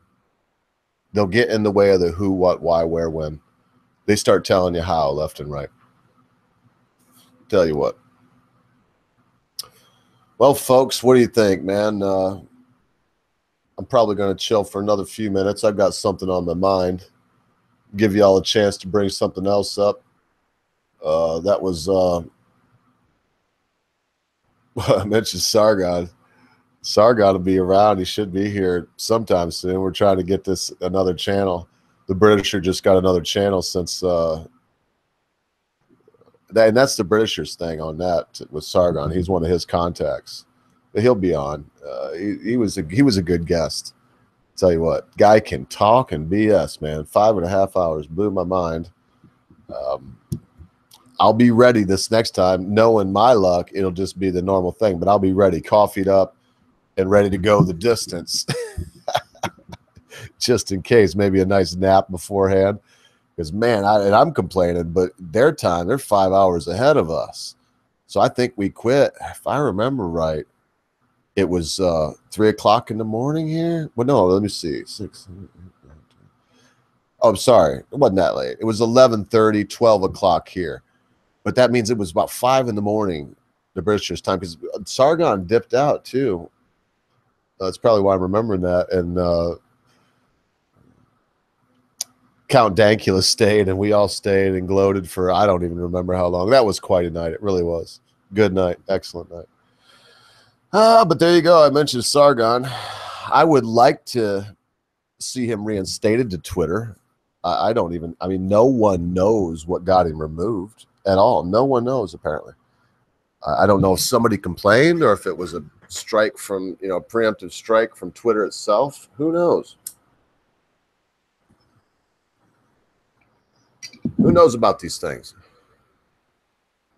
They'll get in the way of the who, what, why, where, when. They start telling you how left and right. Tell you what. Well, folks, what do you think, man? I'm probably going to chill for another few minutes. I've got something on my mind. Give you all a chance to bring something else up. That was I mentioned Sargon. Sargon will be around. He should be here sometime soon. We're trying to get this another channel. The Britisher just got another channel since and that's the Britishers thing on that with Sargon. He's one of his contacts. But he'll be on. He was a good guest. Tell you what, guy can talk and BS, man. 5.5 hours blew my mind. I'll be ready this next time. Knowing my luck, it'll just be the normal thing. But I'll be ready, coffeeed up, and ready to go the distance. Just in case, maybe a nice nap beforehand. Because, man, I'm complaining, but their time, they're 5 hours ahead of us. So I think we quit. If I remember right, it was 3 o'clock in the morning here. Well, no, let me see. 6, 7, 8, 9, 10. Oh, I'm sorry. It wasn't that late. It was 11:30, 12 o'clock here. But that means it was about 5 in the morning, the Britishers' time, because Sargon dipped out, too. That's probably why I'm remembering that. And Count Dankula stayed, and we all stayed and gloated for I don't even remember how long. That was quite a night. It really was. Good night. Excellent night. But there you go. I mentioned Sargon. I would like to see him reinstated to Twitter. I mean, no one knows what got him removed at all. No one knows, apparently. I don't know if somebody complained or if it was a strike from, preemptive strike from Twitter itself. Who knows? Who knows about these things?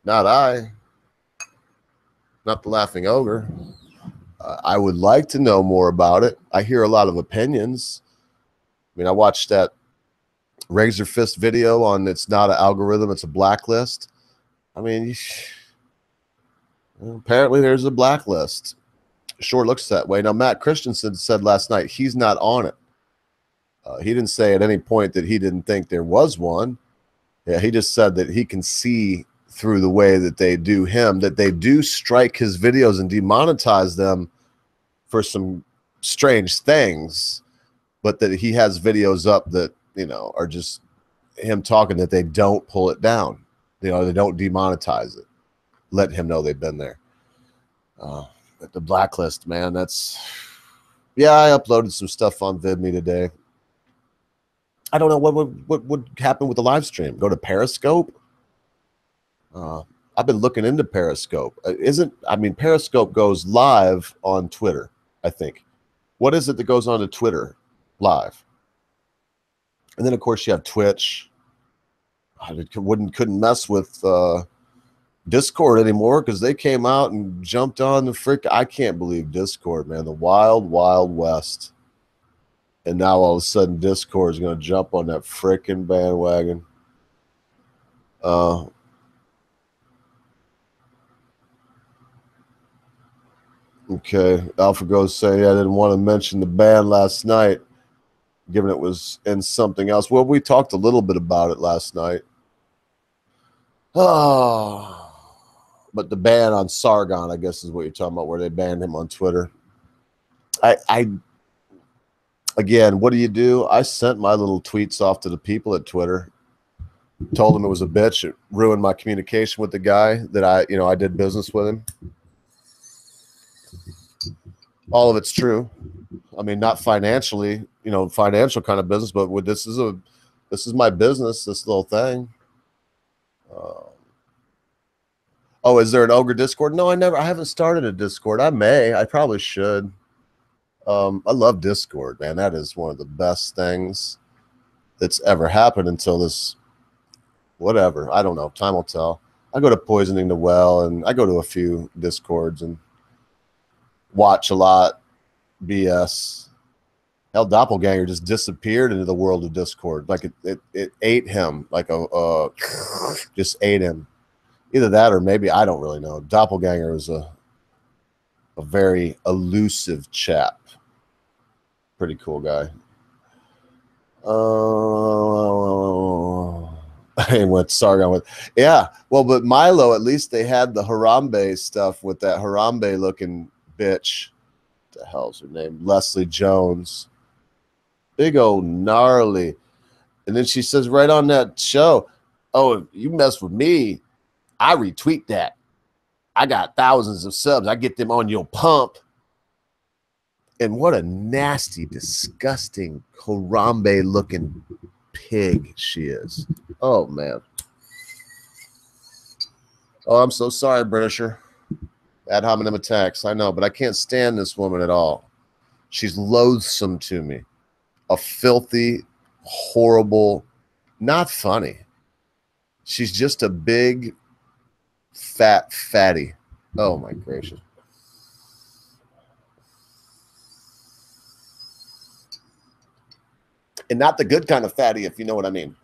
Not I. Not the Laughing Ogre. I would like to know more about it. I hear a lot of opinions. I mean, I watched that Razor Fist video on it's not an algorithm, it's a blacklist. I mean, apparently there's a blacklist. Sure looks that way. Now, Matt Christensen said last night he's not on it. He didn't say at any point that he didn't think there was one. Yeah, he just said that he can see through the way that they do him, that they do strike his videos and demonetize them for some strange things, but that he has videos up that, you know, are just him talking, that they don't pull it down. You know, they don't demonetize it. Let him know they've been there. But the blacklist, man, that's... Yeah, I uploaded some stuff on VidMe today. I don't know what would happen with the live stream. Go to Periscope? I've been looking into Periscope. Periscope goes live on Twitter, I think. What is it that goes on to Twitter live? And then, of course, you have Twitch. I couldn't mess with Discord anymore because they came out and jumped on the frick. I can't believe Discord, man. The wild, wild west. And now all of a sudden Discord is going to jump on that frickin' bandwagon. Okay, AlphaGo saying I didn't want to mention the band last night, given it was in something else. Well, we talked a little bit about it last night. Oh, but the ban on Sargon, I guess, is what you're talking about, where they banned him on Twitter. Again, what do? I sent my little tweets off to the people at Twitter, told them it was a bitch. It ruined my communication with the guy that I did business with him. All of it's true. I mean, not financially, financial kind of business, but this is my business, this little thing. Oh, is there an Ogre Discord? No, I haven't started a Discord. I probably should. I love Discord, man. That is one of the best things that's ever happened until this, whatever. I don't know. Time will tell. I go to Poisoning the Well, and I go to a few Discords and watch a lot BS. Hell, Doppelganger just disappeared into the world of Discord. Like it ate him, like just ate him. Either that or maybe, I don't really know. Doppelganger was a very elusive chap. Pretty cool guy. I went Sargon with, yeah. Well, but Milo, at least they had the Harambe stuff with that Harambe looking bitch. What the hell's her name? Leslie Jones. Big old gnarly. And then she says right on that show, oh, if you mess with me, I retweet that. I got thousands of subs. I get them on your pump. And what a nasty, disgusting, Harambe-looking pig she is. Oh, man. Oh, I'm so sorry, Britisher. Ad hominem attacks. I know, but I can't stand this woman at all. She's loathsome to me. A filthy, horrible, not funny. She's just a big, fat fatty. Oh, my gracious. And not the good kind of fatty, if you know what I mean.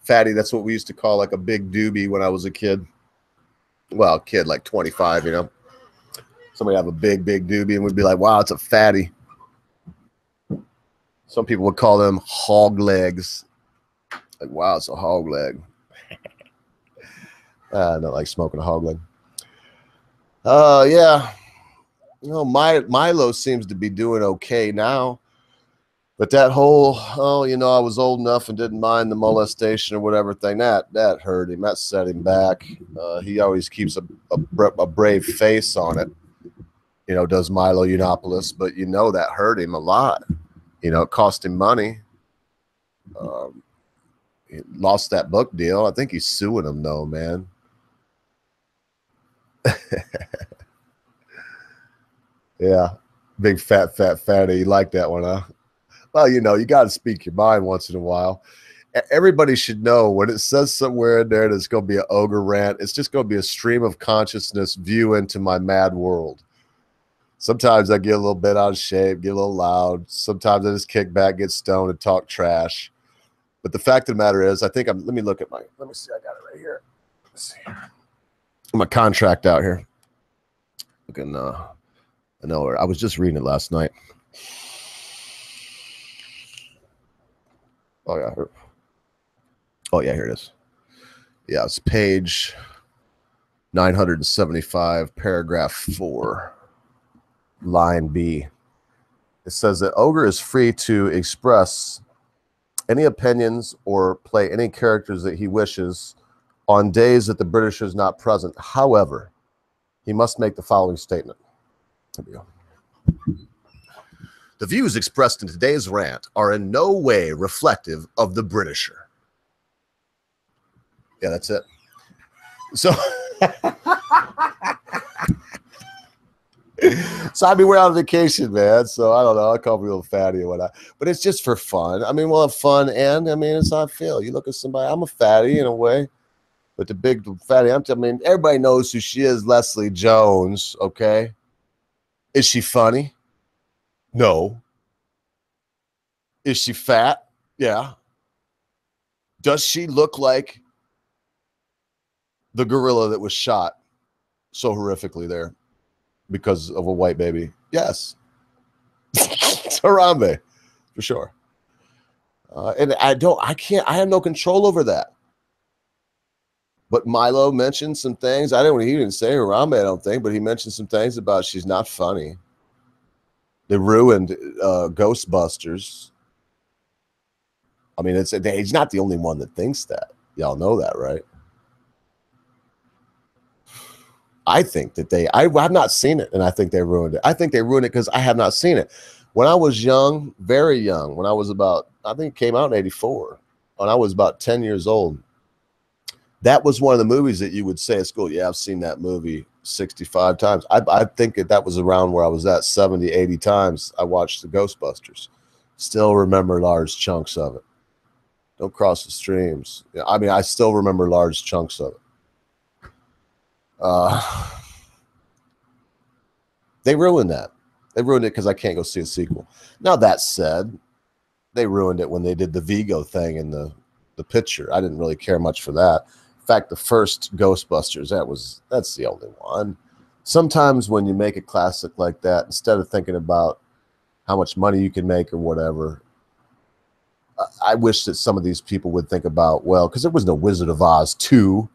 Fatty, that's what we used to call like a big doobie when I was a kid. Well, kid, like 25, Somebody have a big, big doobie and we'd be like, wow, it's a fatty. Some people would call them hog legs. Like, wow, it's a hog leg. I don't like smoking a hog leg. Yeah. Milo seems to be doing okay now. But that whole, I was old enough and didn't mind the molestation or whatever thing, that hurt him. That set him back. He always keeps a brave face on it. Does Milo Yiannopoulos, but that hurt him a lot. It cost him money. He lost that book deal. I think he's suing him though, man. Yeah, big fatty. You like that one, huh? Well, you got to speak your mind once in a while. everybody should know when it says somewhere in there that it's going to be an ogre rant, it's just going to be a stream of consciousness view into my mad world. Sometimes I get a little bit out of shape, get a little loud. Sometimes I just kick back, get stoned, and talk trash. But the fact of the matter is, I think let me look at let me see, I got it right here. Let's see. My contract out here. Looking, I know, I was just reading it last night. Oh, yeah. Oh, yeah, here it is. Yeah, it's page 975, paragraph 4, line B. It says that Ogre is free to express any opinions or play any characters that he wishes on days that the British is not present. However, he must make the following statement. There we go. The views expressed in today's rant are in no way reflective of the Britisher. Yeah, that's it. So, so I mean, we're on vacation, man. So I don't know. I'll call me a little fatty or whatnot. But it's just for fun. I mean, we'll have fun. And I mean, it's how I feel. You look at somebody, I'm a fatty in a way. But the big fatty, I mean, everybody knows who she is, Leslie Jones, okay? Is she funny? No. Is she fat? Yeah. Does she look like the gorilla that was shot so horrifically there because of a white baby? Yes. It's Harambe, for sure. And I have no control over that. But Milo mentioned some things. He didn't say Harambe, I don't think, but he mentioned some things about she's not funny. They ruined Ghostbusters. I mean, he's not the only one that thinks that. Y'all know that, right? I think that I've not seen it, and I think they ruined it. I think they ruined it because I have not seen it. When I was young, very young, when I was about, I think it came out in 84, when I was about 10 years old, that was one of the movies that you would say at school, yeah, I've seen that movie 65 times. I think that was around where I was at 70, 80 times. I watched the Ghostbusters. Still remember large chunks of it. Don't cross the streams. I mean, I still remember large chunks of it. They ruined that. They ruined it because I can't go see a sequel. Now, that said, they ruined it when they did the Vigo thing in the picture. I didn't really care much for that. In fact, the first Ghostbusters, that's the only one. Sometimes when you make a classic like that, instead of thinking about how much money you can make or whatever, I wish that some of these people would think about, well, because there was no Wizard of Oz 2,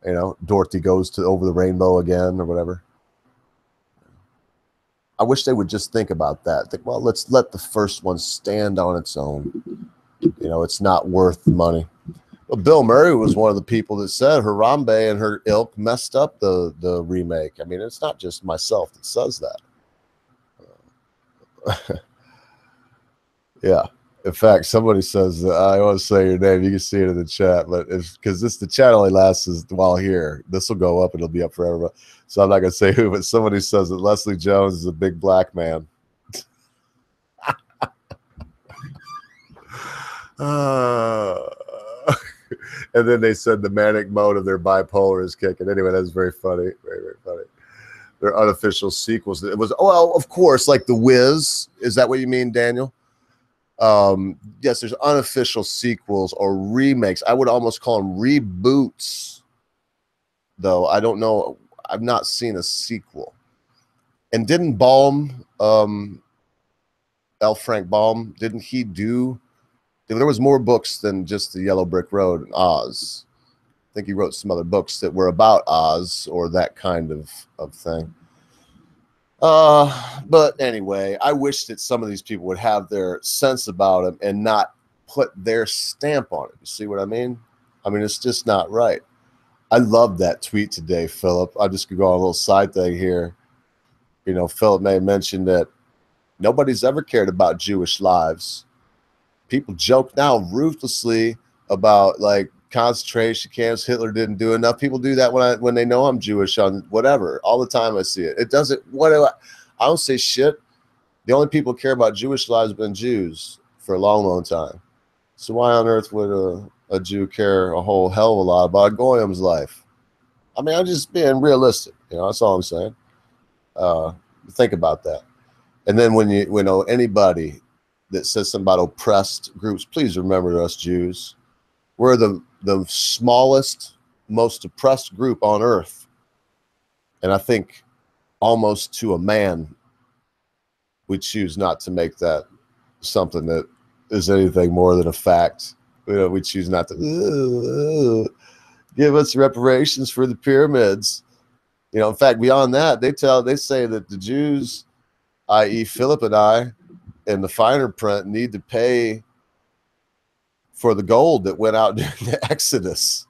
you know, Dorothy goes over the rainbow again or whatever. I wish they would just think about that. Think, well, let's let the first one stand on its own. You know, it's not worth the money. Well, Bill Murray was one of the people that said Harambe and her ilk messed up the remake. I mean, it's not just myself that says that. Yeah. In fact, somebody says, I want to say your name. You can see it in the chat, but because the chat only lasts while here. This will go up and it'll be up forever. So I'm not going to say who, but somebody says that Leslie Jones is a big black man. And then they said the manic mode of their bipolar is kicking. Anyway, that's very funny. Very, very funny. They're unofficial sequels. It was, well, of course, like The Wiz. Is that what you mean, Daniel? Yes, there's unofficial sequels or remakes. I would almost call them reboots, though. I don't know. I've not seen a sequel. And didn't Baum, L. Frank Baum, didn't he do? There was more books than just the Yellow Brick Road and Oz. I think he wrote some other books that were about Oz or that kind of thing. But anyway, I wish that some of these people would have their sense about him and not put their stamp on it. You see what I mean? I mean, it's just not right. I love that tweet today, Philip. I'm just going to go on a little side thing here. You know, Philip may have mentioned that nobody's ever cared about Jewish lives. People joke now ruthlessly about like concentration camps. Hitler didn't do enough. People do that when they know I'm Jewish on whatever. All the time I see it. It doesn't. I don't say shit. The only people who care about Jewish lives have been Jews for a long, long time. So why on earth would a Jew care a whole hell of a lot about Goyim's life? I mean, I'm just being realistic. You know, that's all I'm saying. Think about that. And then when you know anybody that says something about oppressed groups, please remember us Jews. We're the smallest, most oppressed group on earth. And I think almost to a man, we choose not to make that something that is anything more than a fact. You know, we choose not to give us reparations for the pyramids. You know, in fact, beyond that, they say that the Jews, i.e. Philip and I, in the finer print, need to pay for the gold that went out during the Exodus.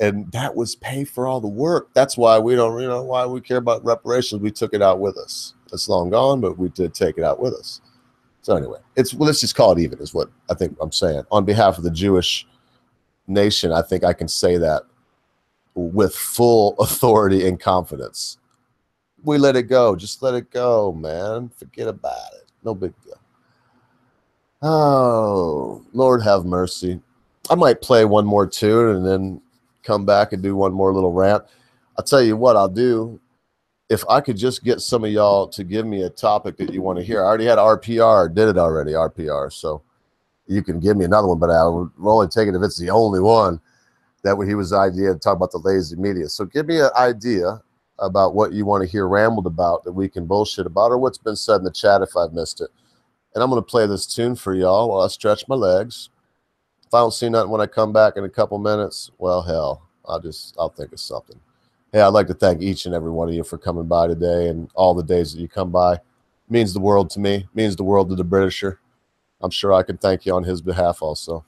And that was pay for all the work. That's why we don't, you know, why we care about reparations. We took it out with us. It's long gone, but we did take it out with us. So anyway, let's just call it even, is what I think I'm saying. On behalf of the Jewish nation, I think I can say that with full authority and confidence. We let it go. Just let it go, man. Forget about it. No big deal. Oh, Lord have mercy. I might play one more tune and then come back and do one more little rant. I'll tell you what I'll do. If I could just get some of y'all to give me a topic that you want to hear. I already had RPR, did it already, RPR. So you can give me another one, but I will only take it if it's the only one. That he was the idea to talk about the lazy media. So give me an idea about what you want to hear rambled about that we can bullshit about, or what's been said in the chat if I've missed it. And I'm going to play this tune for y'all while I stretch my legs. If I don't see nothing when I come back in a couple minutes, well, hell, I'll think of something. Hey, I'd like to thank each and every one of you for coming by today and all the days that you come by. It means the world to me. It means the world to the Britisher. I'm sure I can thank you on his behalf also.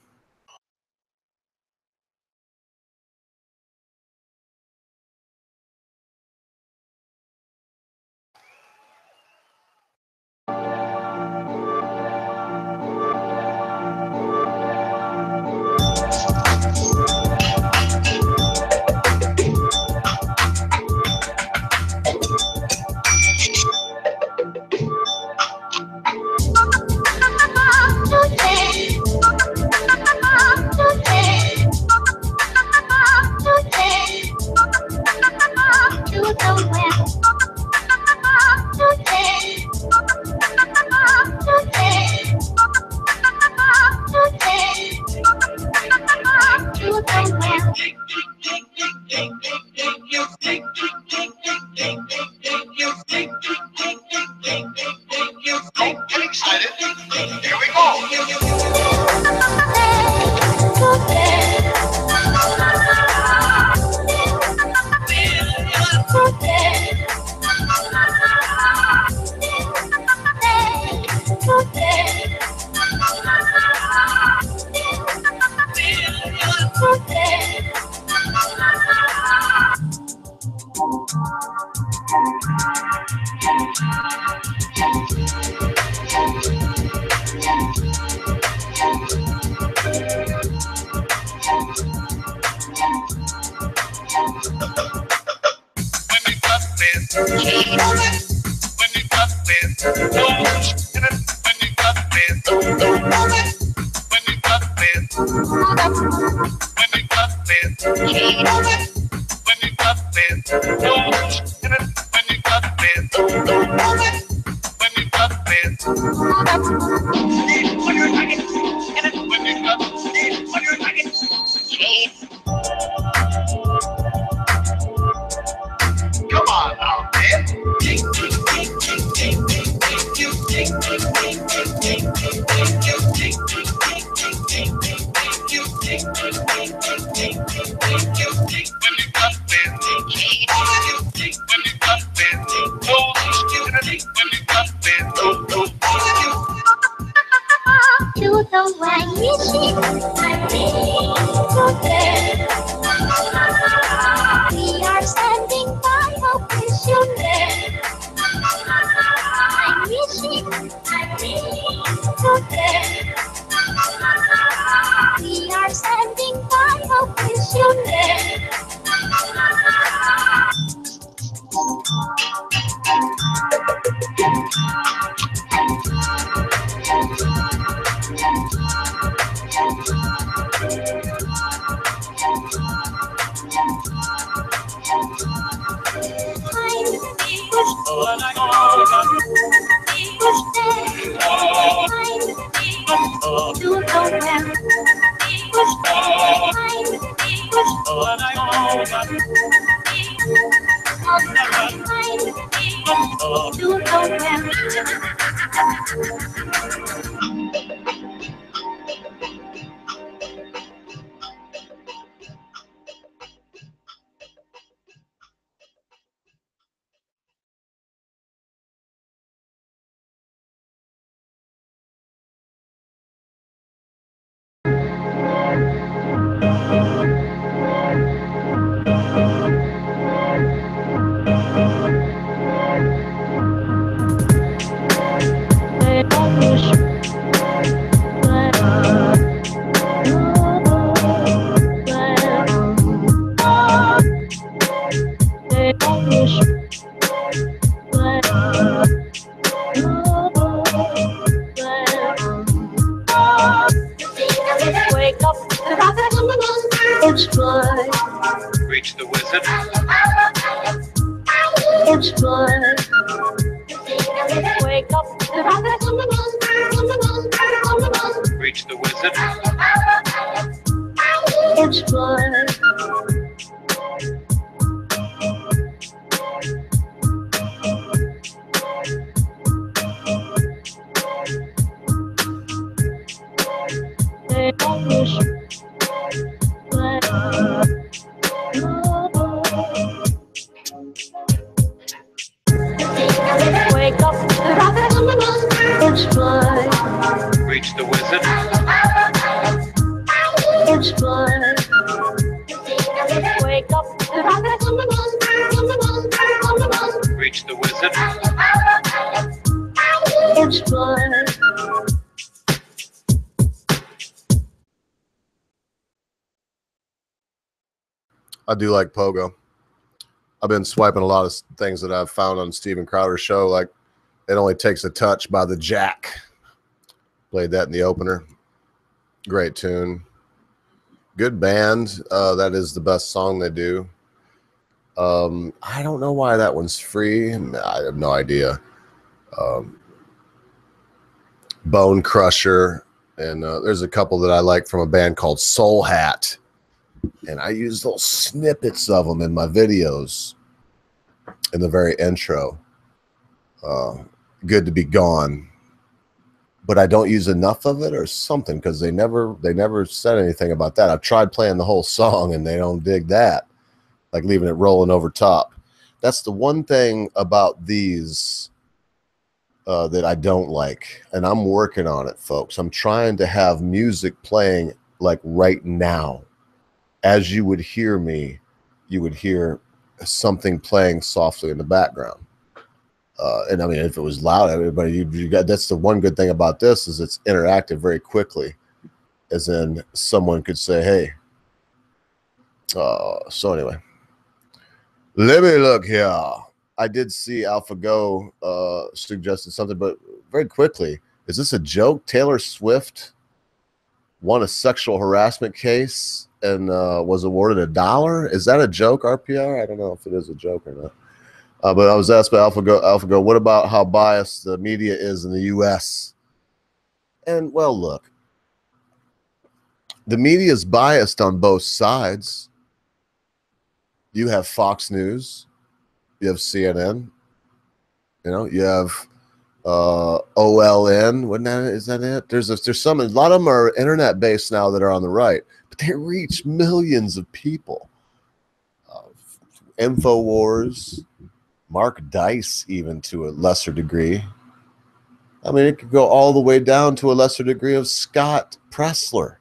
Reach the wizard. It's fun. Wake up. Reach the wizard. It's fun. Wake up. It's fun. Reach the wizard. It's fun. Wake up. Reach the wizard. It's fun. I do like Pogo. I've been swiping a lot of things that I've found on Steven Crowder's show, like It Only Takes a Touch by the Jack. Played that in the opener. Great tune. Good band. That is the best song they do. I don't know why that one's free. I have no idea. Bone Crusher. And there's a couple that I like from a band called Soul Hat. And I use little snippets of them in my videos in the very intro. Good to Be Gone. But I don't use enough of it or something, because they never said anything about that. I've tried playing the whole song and they don't dig that, like leaving it rolling over top. That's the one thing about these that I don't like, and I'm working on it, folks. I'm trying to have music playing like right now. As you would hear me, you would hear something playing softly in the background. And I mean, if it was loud, everybody, you got, that's the one good thing about this, is it's interactive very quickly, as in someone could say, hey. So anyway, let me look here. I did see AlphaGo suggested something, but very quickly, is this a joke? Taylor Swift won a sexual harassment case and was awarded $1. Is that a joke, RPR? I don't know if it is a joke or not. But I was asked by AlphaGo, what about how biased the media is in the U.S.? And, well, look, the media is biased on both sides. You have Fox News. You have CNN. You know, you have OLN. Is that it? There's some, a lot of them are internet-based now that are on the right, but they reach millions of people. InfoWars. Mark Dice, even to a lesser degree. I mean, it could go all the way down to a lesser degree of Scott Pressler.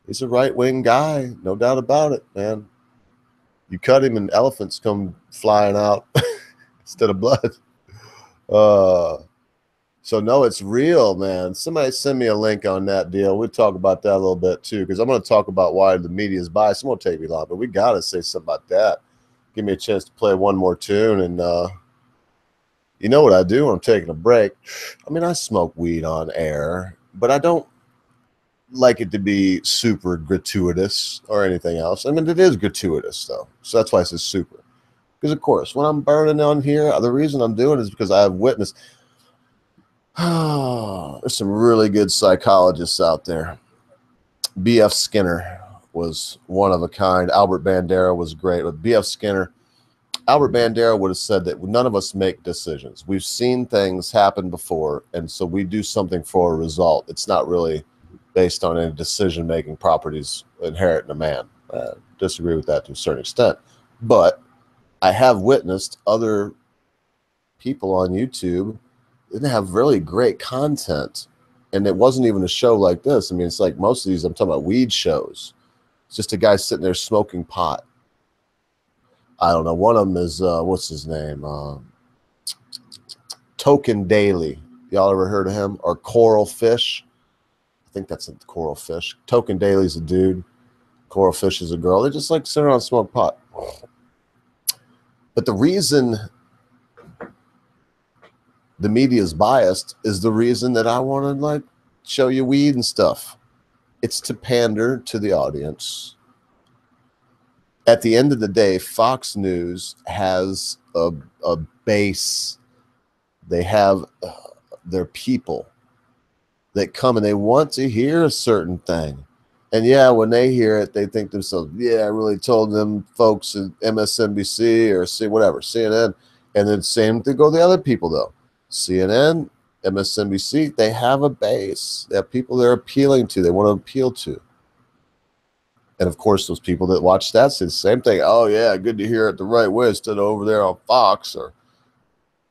He's a right-wing guy, no doubt about it, man. You cut him and elephants come flying out instead of blood. So, no, it's real, man. Somebody send me a link on that deal. We'll talk about that a little bit, too, because I'm going to talk about why the media is biased. It won't take me long, but we got to say something about that. Give me a chance to play one more tune, and you know what I do when I'm taking a break? I mean, I smoke weed on air, but I don't like it to be super gratuitous or anything else. I mean, it is gratuitous, though, so that's why I say super. Because, of course, when I'm burning on here, the reason I'm doing it is because I have witnessed. There's some really good psychologists out there. B.F. Skinner was one of a kind. Albert Bandera was great. But B.F. Skinner, Albert Bandera would have said that none of us make decisions. We've seen things happen before, and so we do something for a result. It's not really based on any decision-making properties inherent in a man. Disagree with that to a certain extent. But I have witnessed other people on YouTube that have really great content, and it wasn't even a show like this. I mean, it's like most of these, I'm talking about weed shows. It's just a guy sitting there smoking pot. I don't know. One of them is, what's his name? Token Daily. Y'all ever heard of him? Or Coral Fish? I think that's a Coral Fish. Token Daily's a dude. Coral Fish is a girl. They just like sit around and smoke pot. But the reason the media is biased is the reason that I want to like show you weed and stuff. It's to pander to the audience. At the end of the day, Fox News has a base. They have their people that come and they want to hear a certain thing. And yeah, when they hear it, they think to themselves, yeah, I really told them folks at MSNBC or CNN. And then same to go to the other people, though. CNN, MSNBC, they have a base. They have people they're appealing to. They want to appeal to. And, of course, those people that watch that say the same thing. Oh, yeah, good to hear it the right way instead of over there on Fox or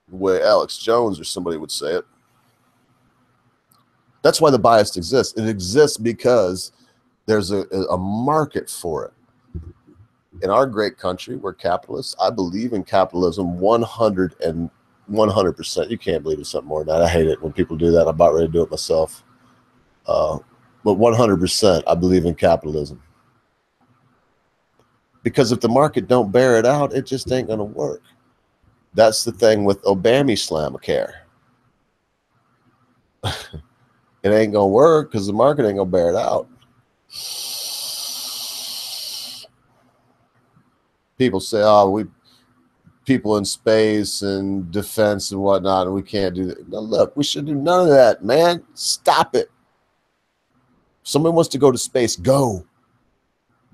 the way Alex Jones or somebody would say it. That's why the bias exists. It exists because there's a market for it. In our great country, we're capitalists. I believe in capitalism 100%. You can't believe it's something more than that. I hate it when people do that. I'm about ready to do it myself. But 100%, I believe in capitalism. Because if the market don't bear it out, it just ain't going to work. That's the thing with Obamacare. It ain't going to work because the market ain't going to bear it out. People say, oh, people in space and defense and whatnot, and we can't do that. No, look, we should do none of that, man. Stop it. If somebody wants to go to space, go.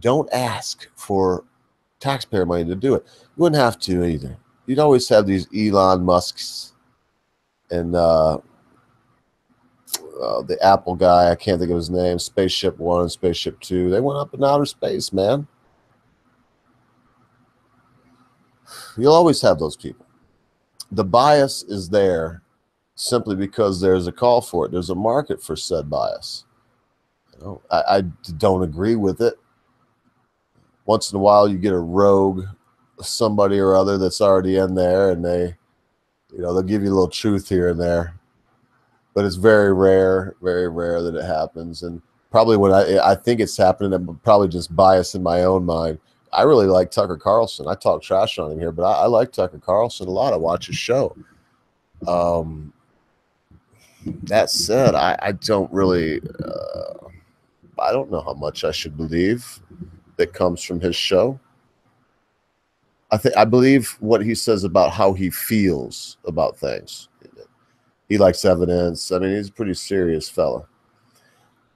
Don't ask for taxpayer money to do it. You wouldn't have to either. You'd always have these Elon Musks and the Apple guy, I can't think of his name, Spaceship One, Spaceship Two. They went up in outer space, man. You'll always have those people. The bias is there simply because there's a call for it. There's a market for said bias. You know, I don't agree with it. Once in a while, you get a rogue, somebody or other that's already in there, and they'll give you a little truth here and there. But it's very rare that it happens. And probably when I think it's happening, I'm probably just biased in my own mind. I really like Tucker Carlson. I talk trash on him here, but I like Tucker Carlson a lot. I watch his show. That said, I don't really, I don't know how much I should believe that comes from his show. I believe what he says about how he feels about things. He likes evidence. I mean, he's a pretty serious fella.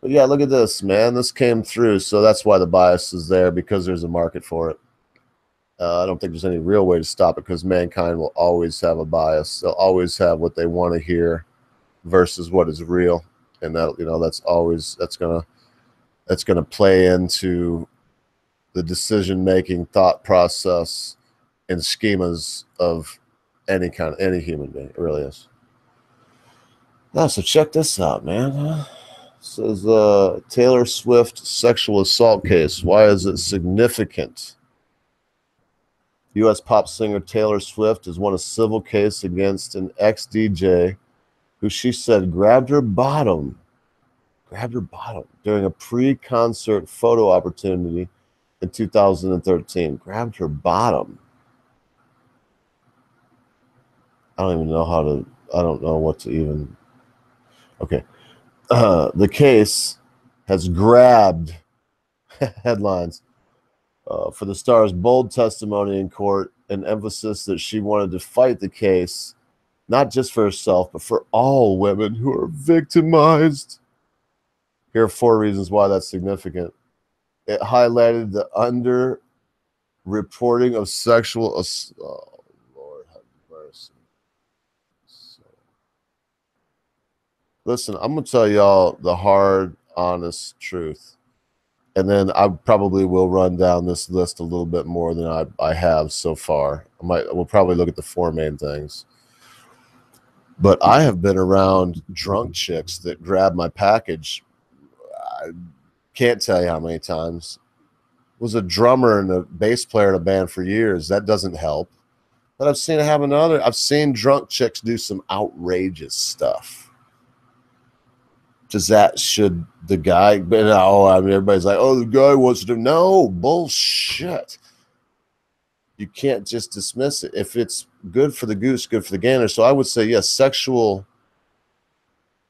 But yeah, look at this, man. This came through, so that's why the bias is there, because there's a market for it. I don't think there's any real way to stop it, because mankind will always have a bias. They'll always have what they want to hear versus what is real, and that that's gonna play into the decision-making thought process and schemas of any human being. It really is. Now, so check this out, man. It says Taylor Swift sexual assault case. Why is it significant? U.S. pop singer Taylor Swift has won a civil case against an ex-DJ who she said grabbed her bottom during a pre-concert photo opportunity in 2013. Grabbed her bottom. I don't know what to even. Okay. The case has grabbed headlines for the star's bold testimony in court and emphasis that she wanted to fight the case not just for herself, but for all women who are victimized. Here are 4 reasons why that's significant. It highlighted the under-reporting of sexual assault. Oh, Lord have mercy. So, listen, I'm going to tell y'all the hard, honest truth. And then I probably will run down this list a little bit more than I have so far. We'll probably look at the 4 main things. But I have been around drunk chicks that grab my package. I can't tell you how many times. Was a drummer and a bass player in a band for years. That doesn't help. But I've seen it happen to other. I've seen drunk chicks do some outrageous stuff. Should the guy, but everybody's like, oh, the guy wants to do, no, bullshit. You can't just dismiss it. If it's good for the goose, good for the gander. So I would say, yes, sexual,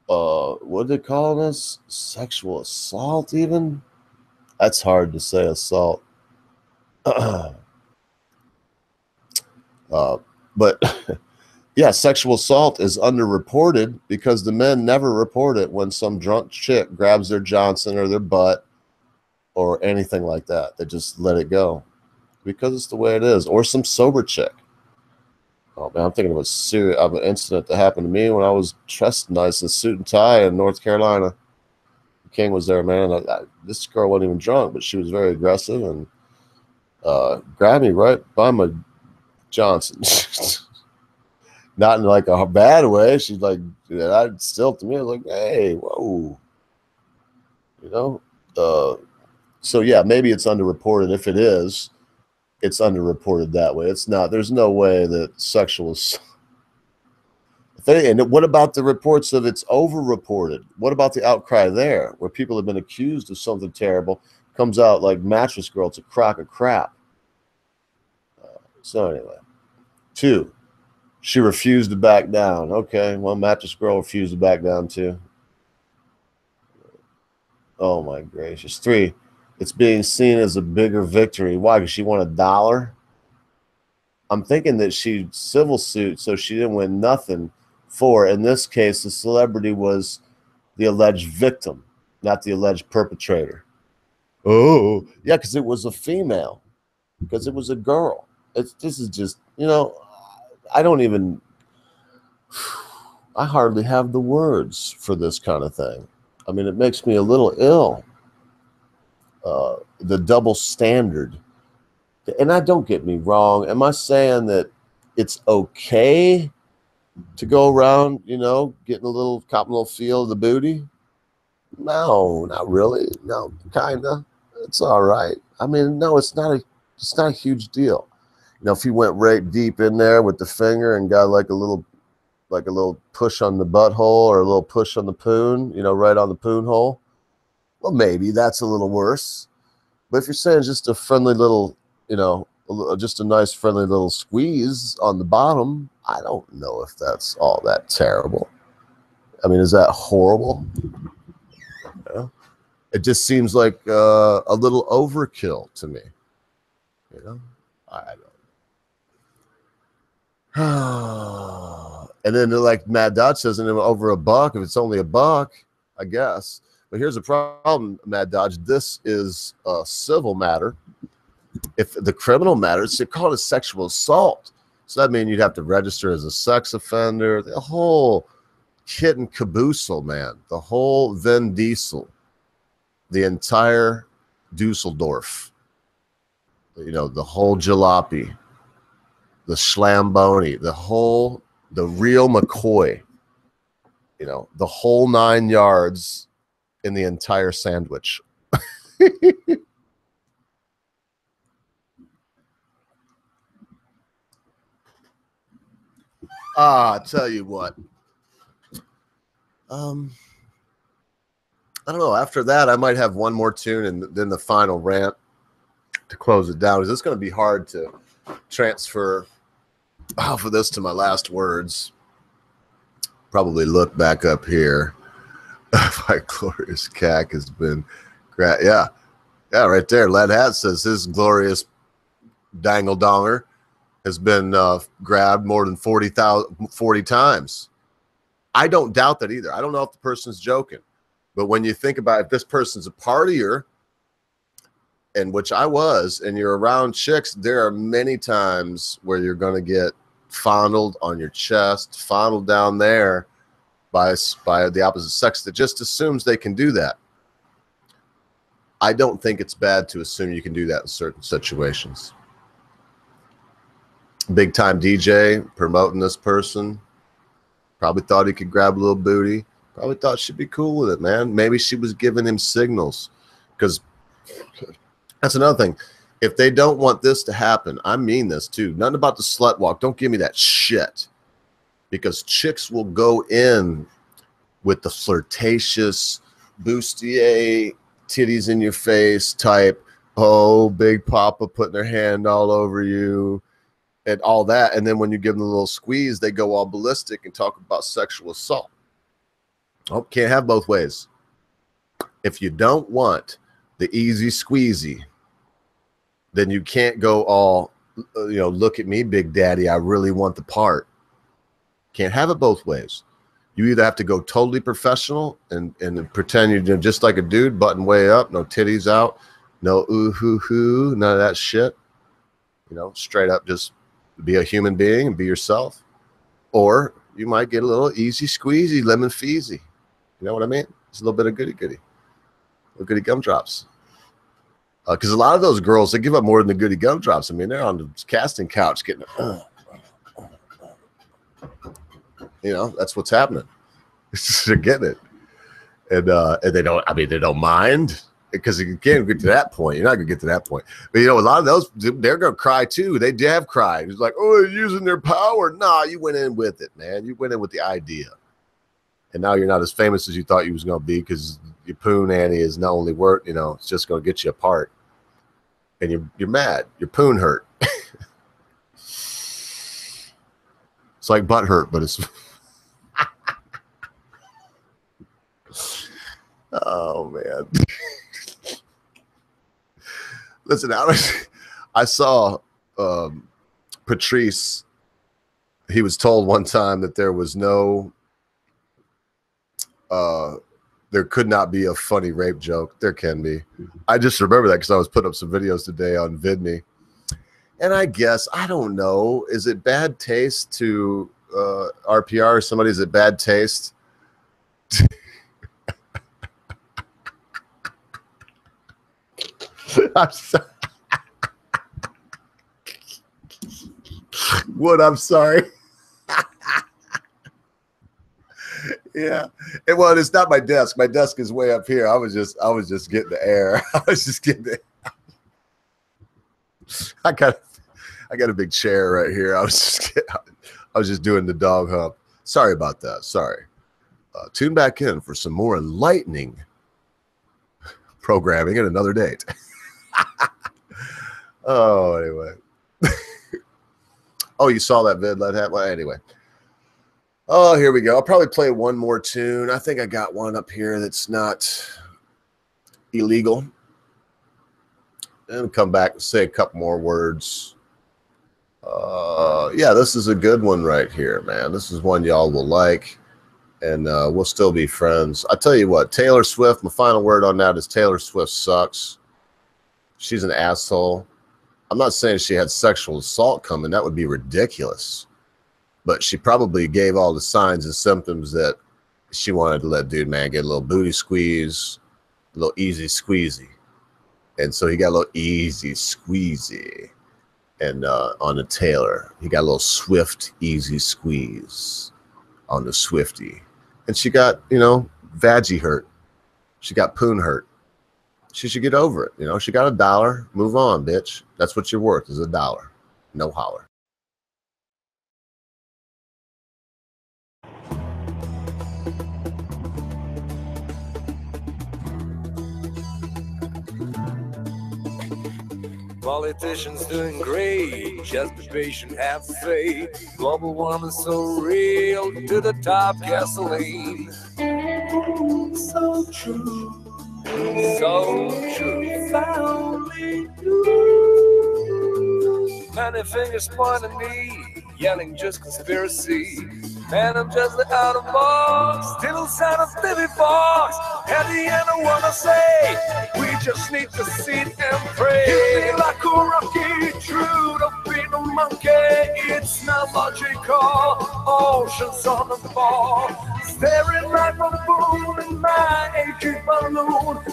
what do they call this? Sexual assault, even? That's hard to say, assault. But yeah, sexual assault is underreported because the men never report it when some drunk chick grabs their Johnson or their butt or anything like that. They just let it go because it's the way it is. Or some sober chick. Oh man, I'm thinking of an incident that happened to me when I was dressed nice in suit and tie in North Carolina. King was there, man. This girl wasn't even drunk, but she was very aggressive and grabbed me right by my Johnson. Not in like a bad way. She's like, I'd still to me, I was like, hey, whoa. You know? So yeah, maybe it's underreported. If it is, it's underreported that way. It's not. There's no way that sexual assault. And what about the reports of it's overreported? What about the outcry there, where people have been accused of something terrible, comes out like Mattress Girl, it's a crock of crap. So anyway, 2, she refused to back down. Okay, well, Mattress Girl refused to back down too. Oh my gracious. 3, it's being seen as a bigger victory. Why? Because she won $1. I'm thinking that she civil suit, so she didn't win nothing. 4, in this case, the celebrity was the alleged victim, not the alleged perpetrator. Oh, yeah, because it was a female, because it was a girl. This is just, I hardly have the words for this kind of thing. I mean, it makes me a little ill. The double standard. And don't get me wrong. Am I saying that it's okay to go around, copping a little feel of the booty? No, not really. No, kind of. It's all right. I mean, no, it's not a huge deal. If you went right deep in there with the finger and got like a little push on the butthole or a little push on the poon, right on the poon hole, well, maybe that's a little worse. But if you're saying just a friendly little, just a nice friendly little squeeze on the bottom, I don't know if that's all that terrible. I mean, is that horrible? It just seems like a little overkill to me. I don't. And then like Mad Dodge says, and over $1, if it's only $1, I guess. But here's the problem, Mad Dodge. This is a civil matter. If the criminal matter, they call it sexual assault. So that means you'd have to register as a sex offender. The whole kit and caboodle, man. The whole Vin Diesel. The entire Dusseldorf. The whole jalopy. The Schlamboni. The real McCoy. The whole 9 yards in the entire sandwich. I tell you what. I don't know. After that, I might have one more tune and then the final rant to close it down. It's going to be hard to transfer off of this to my last words. Probably look back up here. My glorious cack has been great. Yeah, right there. Lead Hat says his glorious dangle donger has been grabbed more than 40 times. I don't doubt that either. I don't know if the person's joking. But when you think about if this person's a partier, and which I was, and you're around chicks, there are many times where you're going to get fondled on your chest, fondled down there by the opposite sex that just assumes they can do that. I don't think it's bad to assume you can do that in certain situations. Big time DJ promoting this person. Probably thought he could grab a little booty. Probably thought she'd be cool with it, man. Maybe she was giving him signals. Because that's another thing. If they don't want this to happen, I mean this too. Nothing about the slut walk. Don't give me that shit. Because chicks will go in with the flirtatious, bustier, titties in your face type, oh, Big Papa putting their hand all over you and all that. And then when you give them a little squeeze, they go all ballistic and talk about sexual assault. Oh, can't have both ways. If you don't want the easy squeezy, then you can't go all, look at me, Big Daddy, I really want the part. Can't have it both ways. You either have to go totally professional and pretend you're just like a dude, button way up, no titties out, no ooh hoo hoo, none of that shit. Straight up just be a human being and be yourself. Or you might get a little easy squeezy, lemon feezy. You know what I mean? It's a little bit of goody goody. Little goody gumdrops. Because a lot of those girls, they give up more than the goody gumdrops. I mean, they're on the casting couch getting that's what's happening. They're getting it. And they don't mind, because you can't get to that point. You're not going to get to that point. But, a lot of those, they're going to cry too. They have cried. It's like, oh, they're using their power. Nah, you went in with it, man. You went in with the idea. And now you're not as famous as you thought you was going to be, because your poon Annie is not only worth, it's just going to get you apart. And you're mad. Your poon hurt. It's like butt hurt, but it's... Oh, man. Listen, I saw Patrice. He was told one time that there was no... there could not be a funny rape joke. There can be. I just remember that because I was putting up some videos today on VidMe. And I guess, I don't know, is it bad taste to RPR or somebody? Is it bad taste? I'm sorry. What? I'm sorry. Yeah. Well, it's not my desk. My desk is way up here. I was just getting the air. I was just getting it. I got a big chair right here. I was just doing the dog hump. Sorry about that. Sorry. Tune back in for some more enlightening programming at another date. Oh, anyway. Oh, you saw that vid? Well, anyway. Oh, here we go. I'll probably play one more tune. I think I got one up here that's not illegal. And come back and say a couple more words. Yeah, this is a good one right here, man. This is one y'all will like, and we'll still be friends. I tell you what, Taylor Swift, my final word on that is Taylor Swift sucks. She's an asshole. I'm not saying she had sexual assault coming. That would be ridiculous. But she probably gave all the signs and symptoms that she wanted to let dude man get a little booty squeeze, a little easy squeezy. And so he got a little easy squeezy. And on the Taylor, he got a little swift, easy squeeze on the Swifty. And she got, vaggie hurt. She got poon hurt. She should get over it. She got $1. Move on, bitch. That's what you're worth, is $1. No holler. Politicians doing great, just be patient, have faith. Global warming so real, to the top gasoline. So true, so true. Found me you. Funny fingers pointing me, yelling just conspiracy. Man, I'm just out of box, still sound of Billy Fox. At the end I wanna say, we just need to sit and pray. Hit me like a rocky, true to be a monkey. It's not logical, oceans on the ball. Staring like a fool in my aching balloon over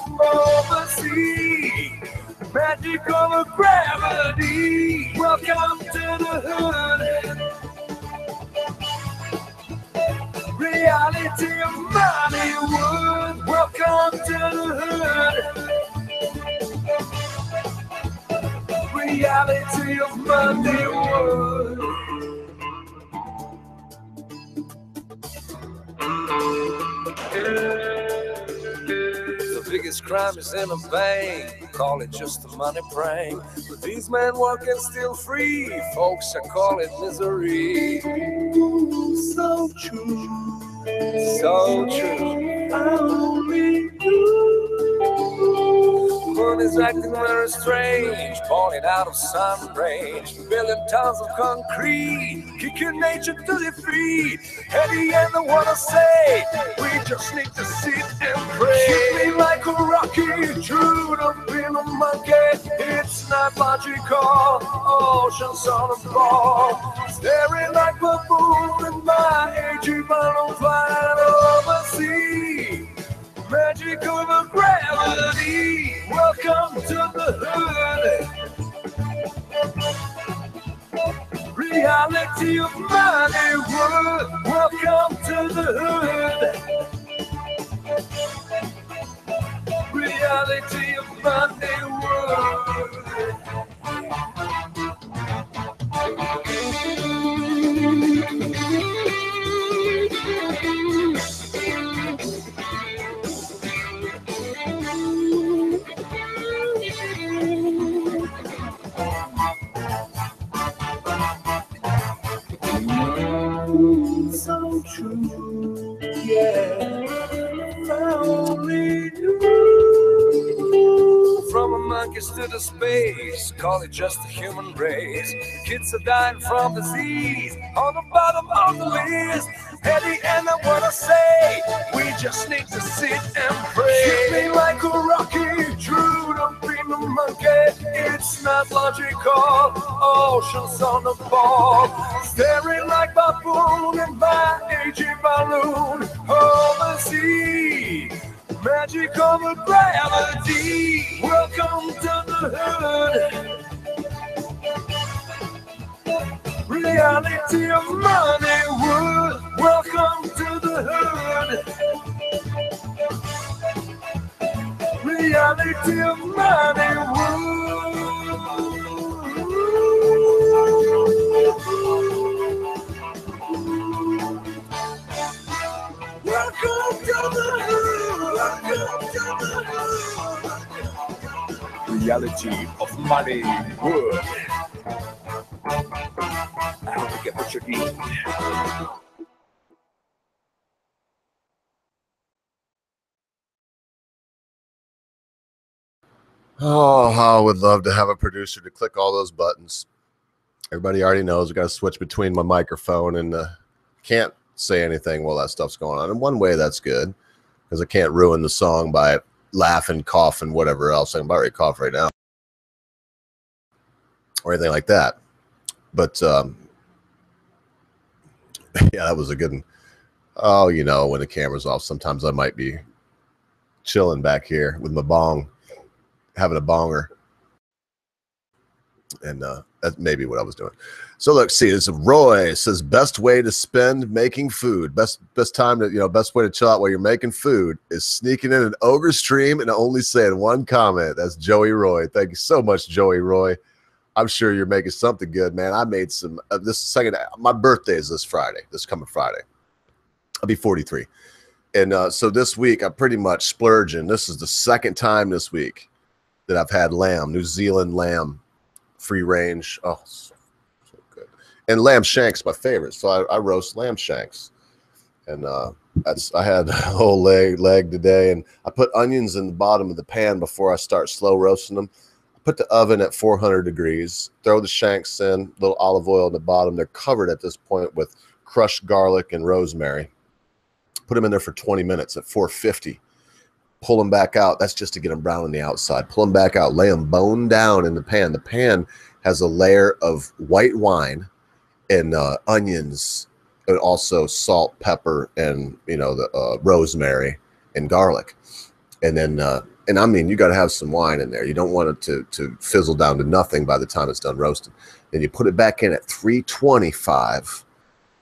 the sea. Magic over gravity. Welcome to the hood. Reality of Hollywood. Welcome to the hood. Reality of Hollywood. The biggest crime is in a bank. Call it just a money prank. But these men working still free. Folks, I call it misery. So true. So true. Only you. Moon is acting very strange, falling out of sun range, building tons of concrete, kicking nature to defeat. At the end I wanna say, we just need to sit and pray. Hit me like a rocky, true to being a monkey. It's not logical, oceans on the ball. Staring like a fool in my aging balloon flying over sea. Magic over gravity. Welcome to the hood. Reality of Hollywood. Welcome to the hood. Reality of Hollywood. So true, yeah. Only you. From a monkeys to the space, call it just a human race. Kids are dying from disease, on the bottom of the list. At the end I wanna say, we just need to sit and pray. Hit me like a rocky, true to being a monkey. It's not logical, oceans on the ball. Staring like baboon in my aging balloon over the sea. Magic over gravity. Welcome to the hood. Reality of Hollywood. Welcome to the hood. Reality of Hollywood. Welcome to the hood. Welcome to the hood. Reality of Hollywood. I hope you get what you need. Oh, how I would love to have a producer to click all those buttons. Everybody already knows we got to switch between my microphone and can't say anything while that stuff's going on. In one way, that's good because I can't ruin the song by laughing, coughing, whatever else. I'm about ready to cough right now or anything like that. But yeah, that was a good one. Oh, you know, when the camera's off, sometimes I might be chilling back here with my bong, having a bonger. And that's maybe what I was doing. So look, see, this is Roy. It says best way to spend making food. Best time to, best way to chill out while you're making food is sneaking in an Ogre stream and only saying one comment. That's Joey Roy. Thank you so much, Joey Roy. I'm sure you're making something good, man. I made some my birthday is this coming Friday. I'll be 43. And so this week I'm pretty much splurging. This is the second time this week that I've had lamb, New Zealand lamb, free range. Oh, so good. And lamb shanks, my favorite. So I roast lamb shanks. And I had a whole leg today, and I put onions in the bottom of the pan before I start slow roasting them. I put the oven at 400 degrees, throw the shanks in, little olive oil in the bottom. They're covered at this point with crushed garlic and rosemary. Put them in there for 20 minutes at 450. Pull them back out. That's just to get them brown on the outside. Pull them back out. Lay them bone down in the pan. The pan has a layer of white wine and onions, and also salt, pepper, and the rosemary and garlic. And then, and I mean, you got to have some wine in there. You don't want it to fizzle down to nothing by the time it's done roasting. Then you put it back in at 325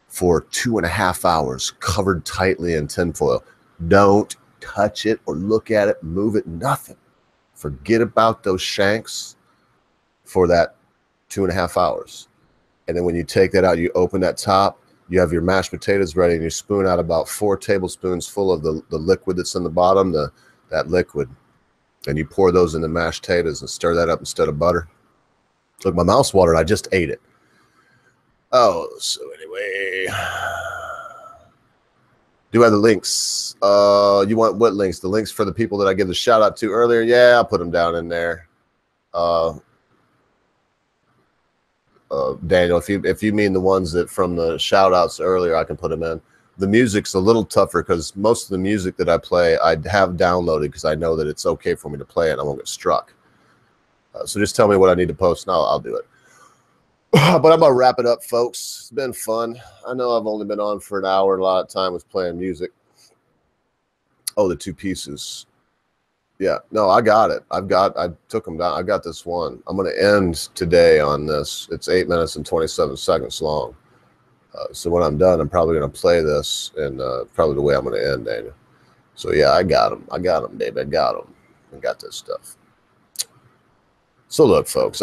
for 2.5 hours, covered tightly in tinfoil. Don't touch it or look at it, move it, nothing. Forget about those shanks for that 2.5 hours. And then when you take that out, you open that top, you have your mashed potatoes ready, and you spoon out about 4 tablespoons full of the liquid that's in the bottom, that liquid. And you pour those in the mashed potatoes and stir that up instead of butter. Look, my mouth's watered. I just ate it. Oh, so anyway. Do have the links. You want what links? The links for the people that I give the shout out to earlier? Yeah, I'll put them down in there. Daniel, if you mean the ones that from the shout outs earlier, I can put them in. The music's a little tougher because most of the music that I play, I have downloaded because I know that it's okay for me to play it and I won't get struck. So just tell me what I need to post and I'll do it. But I'm going to wrap it up, folks. It's been fun. I know I've only been on for an hour and a lot of time was playing music. Oh, the 2 pieces. Yeah, no, I got it. I took them down. I got this one. I'm going to end today on this. It's 8 minutes and 27 seconds long. So when I'm done, I'm probably going to play this, and probably the way I'm going to end, Daniel. So yeah, I got them. I got them, baby. I got them. I got this stuff. So look, folks,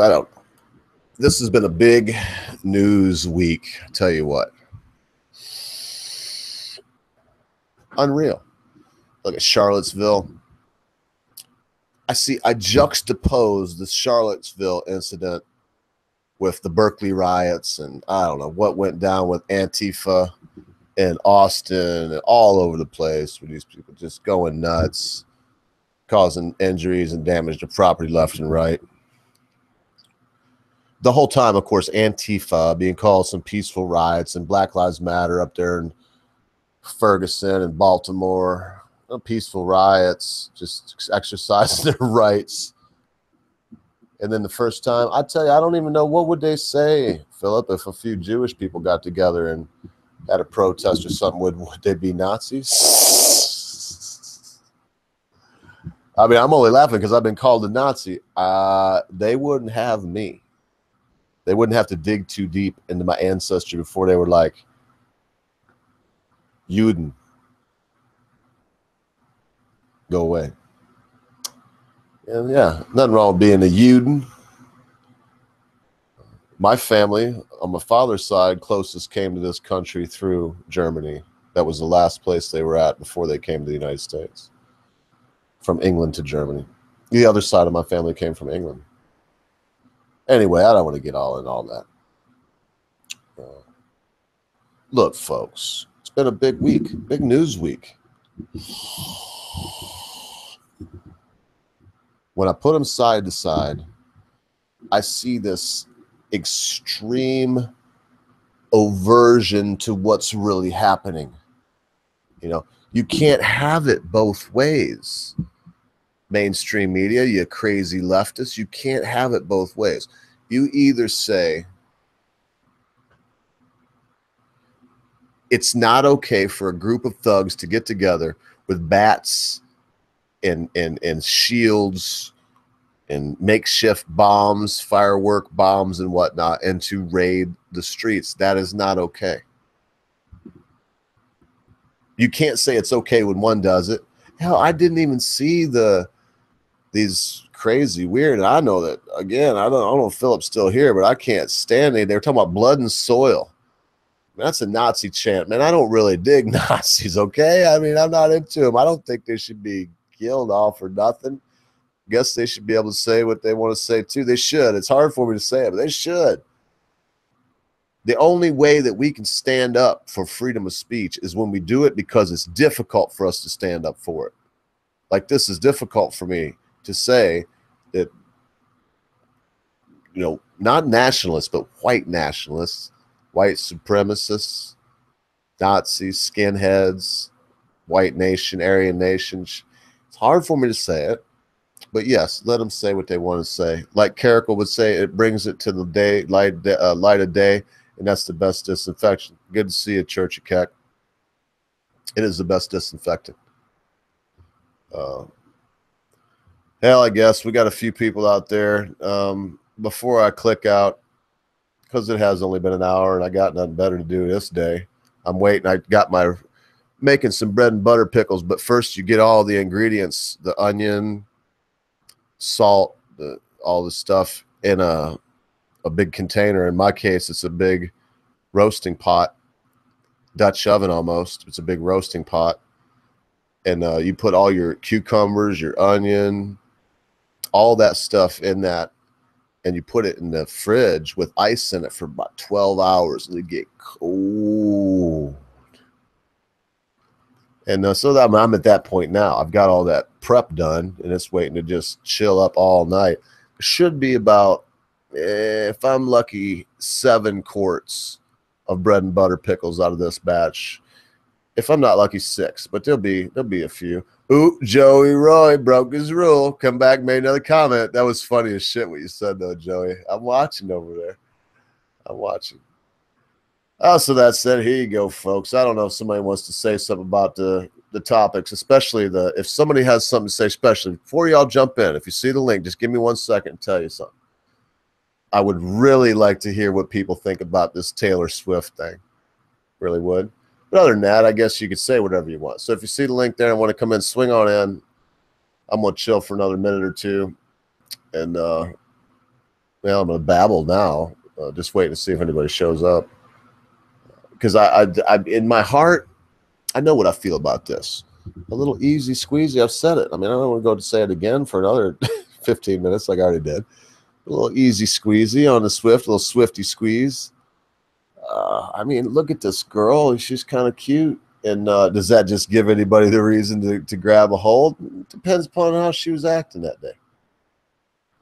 this has been a big news week. I tell you what. Unreal. Look at Charlottesville. I juxtapose the Charlottesville incident with the Berkeley riots, and I don't know what went down with Antifa in Austin and all over the place with these people just going nuts, causing injuries and damage to property left and right. The whole time, of course, Antifa being called some peaceful riots, and Black Lives Matter up there in Ferguson and Baltimore, peaceful riots, just exercising their rights. And then the first time, I tell you, I don't even know, what would they say, Philip, if a few Jewish people got together and had a protest or something? Would they be Nazis? I mean, I'm only laughing because I've been called a Nazi. They wouldn't have me. They wouldn't have to dig too deep into my ancestry before they were like, Juden, go away. And yeah, nothing wrong with being a Juden. My family, on my father's side, closest came to this country through Germany. That was the last place they were at before they came to the United States. From England to Germany. The other side of my family came from England. Anyway, I don't want to get all in all that. Look, folks, it's been a big week, big news week. When I put them side to side, I see this extreme aversion to what's really happening. You know, you can't have it both ways. Mainstream media, you crazy leftists, you can't have it both ways. You either say it's not okay for a group of thugs to get together with bats and shields and makeshift bombs, firework bombs and whatnot, and to raid the streets. That is not okay. You can't say it's okay when one does it. Hell, I didn't even see these crazy weird. And I know that, again, I don't know if Philip's still here, but I can't stand it. They were talking about blood and soil. That's a Nazi chant, man. I don't really dig Nazis, okay? I mean, I'm not into them. I don't think they should be killed off for nothing. Guess they should be able to say what they want to say, too. They should. It's hard for me to say it, but they should. The only way that we can stand up for freedom of speech is when we do it because it's difficult for us to stand up for it. Like, this is difficult for me to say that not nationalists, but white nationalists, white supremacists, Nazis, skinheads, white nation, Aryan nation. It's hard for me to say it, but yes, let them say what they want to say. Like Carrickle would say, it brings it to the light of day, and that's the best disinfection. Good to see you, Church of Keck. It is the best disinfectant. Hell, I guess we got a few people out there. Before I click out, because it has only been an hour and I got nothing better to do this day, I'm waiting. I got my making some bread and butter pickles, but first you get all the ingredients, the onion, salt, all the stuff in a big container. In my case, it's a big roasting pot, Dutch oven almost. It's a big roasting pot. And you put all your cucumbers, your onion, all that stuff in that, and you put it in the fridge with ice in it for about 12 hours, and it get cold. And so that I'm at that point now. I've got all that prep done, and it's waiting to just chill up all night. It should be about, if I'm lucky, 7 quarts of bread and butter pickles out of this batch. If I'm not lucky, 6, but there'll be a few. Ooh, Joey Roy broke his rule. Come back, made another comment. That was funny as shit what you said, though, Joey. I'm watching over there. I'm watching. Oh, so that said, here you go, folks. I don't know if somebody wants to say something about the topics, especially if somebody has something to say, especially before y'all jump in. If you see the link, just give me 1 second and tell you something. I would really like to hear what people think about this Taylor Swift thing. Really would. But other than that, I guess you could say whatever you want. So if you see the link there and want to come in, swing on in. I'm going to chill for another minute or two. And, I'm going to babble now. Just waiting to see if anybody shows up. Because I in my heart, I know what I feel about this. A little easy squeezy. I've said it. I mean, I don't want to go to say it again for another 15 minutes like I already did. A little easy squeezy on the Swift, a little Swifty squeeze. I mean, look at this girl. She's kind of cute. And does that just give anybody the reason to grab a hold? It depends upon how she was acting that day.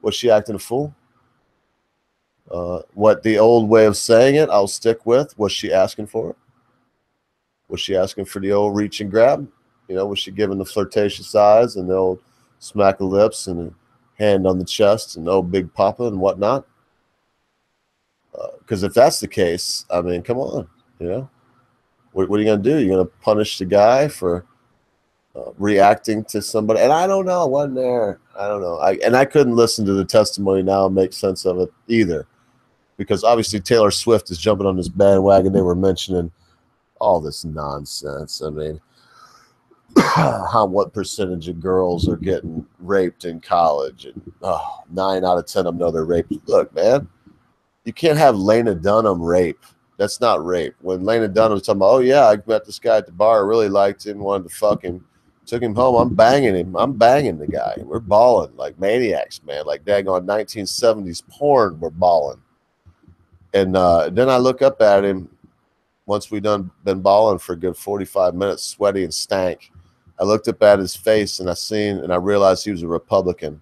Was she acting a fool? What the old way of saying it, I'll stick with. Was she asking for it? Was she asking for the old reach and grab? Was she giving the flirtatious eyes and the old smack of lips and a hand on the chest and old big papa and whatnot? Because if that's the case, I mean, come on, what are you going to do? You're going to punish the guy for reacting to somebody? And I don't know. I wasn't there. I don't know. I couldn't listen to the testimony now and make sense of it either. Because obviously Taylor Swift is jumping on this bandwagon. They were mentioning all this nonsense. I mean, what percentage of girls are getting raped in college? And 9 out of 10 of them know they're raped. Look, man, you can't have Lena Dunham rape. That's not rape. When Lena Dunham was talking about, oh, yeah, I met this guy at the bar, really liked him, wanted to fuck him, took him home. I'm banging him. I'm banging the guy. We're balling like maniacs, man. Like daggone 1970s porn, we're balling. And then I look up at him once we been balling for a good 45 minutes, sweaty and stank. I looked up at his face and I realized he was a Republican.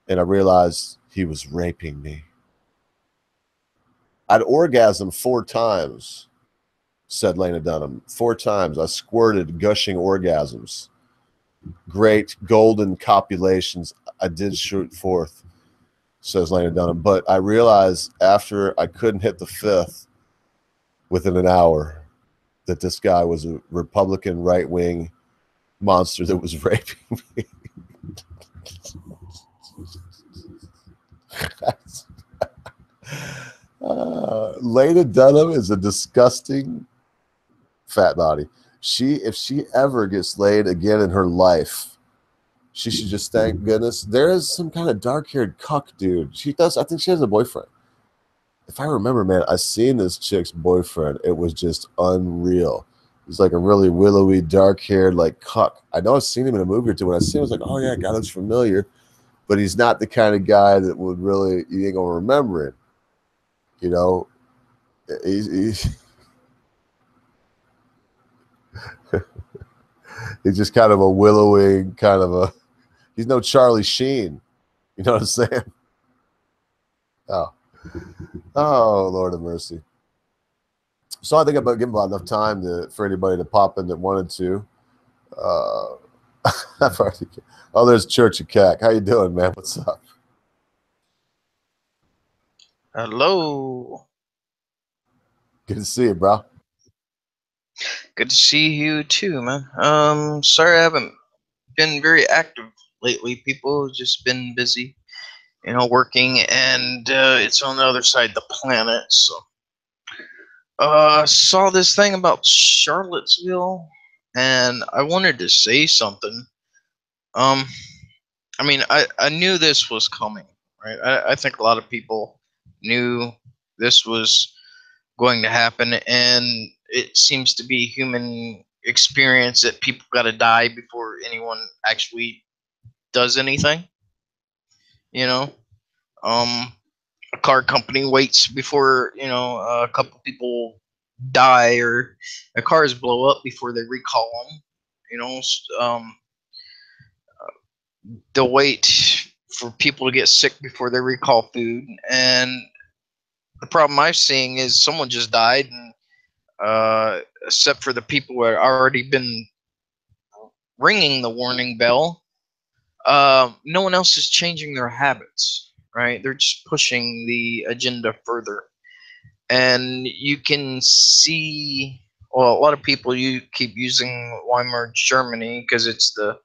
And I realized he was raping me. I'd orgasmed 4 times, said Lena Dunham. 4 times. I squirted gushing orgasms. Great golden copulations I did shoot forth, says Lena Dunham. But I realized after I couldn't hit the 5th within an hour that this guy was a Republican right-wing monster that was raping me. Lena Dunham is a disgusting fat body. If she ever gets laid again in her life, she should just thank goodness. There is some kind of dark-haired cuck dude. I think she has a boyfriend. If I remember, man, I seen this chick's boyfriend. It was just unreal. He's like a really willowy, dark-haired, like cuck. I know I've seen him in a movie or two. When I see him, I was like, oh yeah, God looks familiar. But he's not the kind of guy that would really, you ain't gonna remember him. He's he's just kind of a willowing he's no Charlie Sheen. You know what I'm saying? Oh, oh, Lord of mercy. So I think about giving about enough time for anybody to pop in that wanted to. I've already, oh, there's Church of Cack. How you doing, man? What's up? Hello. Good to see you, bro. Good to see you too, man. Sorry I haven't been very active lately. People have just been busy, working, and it's on the other side of the planet. So, saw this thing about Charlottesville, and I wanted to say something. Um, I mean, I knew this was coming, right? I think a lot of people knew this was going to happen, and it seems to be human experience that people got to die before anyone actually does anything. You know, a car company waits before a couple people die or a cars blow up before they recall them. You know, they'll wait for people to get sick before they recall food, and the problem I'm seeing is someone just died, and except for the people who had already been ringing the warning bell, no one else is changing their habits, right? They're just pushing the agenda further. And you can see, well, a lot of people you keep using Weimar Germany because it's the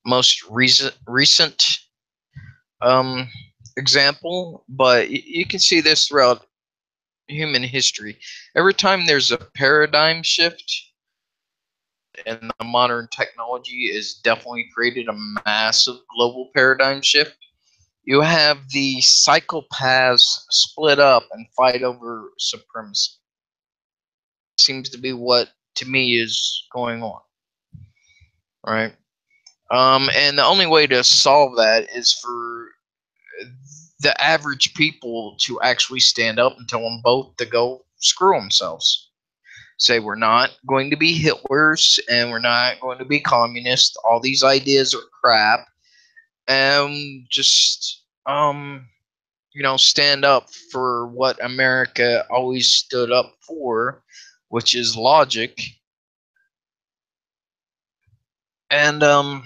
most recent example, but you can see this throughout human history. Every time there's a paradigm shift, and the modern technology is definitely created a massive global paradigm shift. You have the psychopaths split up and fight over supremacy. Seems to be what to me is going on, right? And the only way to solve that is for the average people to actually stand up and tell them both to go screw themselves. Say we're not going to be Hitlers and we're not going to be communists. All these ideas are crap. And just stand up for what America always stood up for, which is logic. And they'll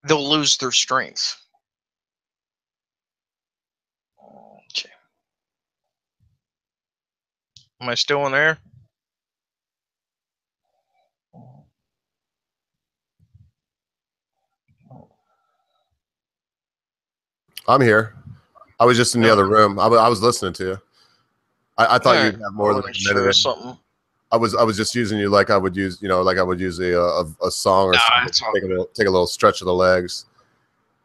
lose their strength. Okay. Am I still in there? I'm here. I was just in the other room. I was listening to you. I thought All you'd right. have more than a minute. Something. I was just using you like I would use, like I would use a song or something. Take a little stretch of the legs.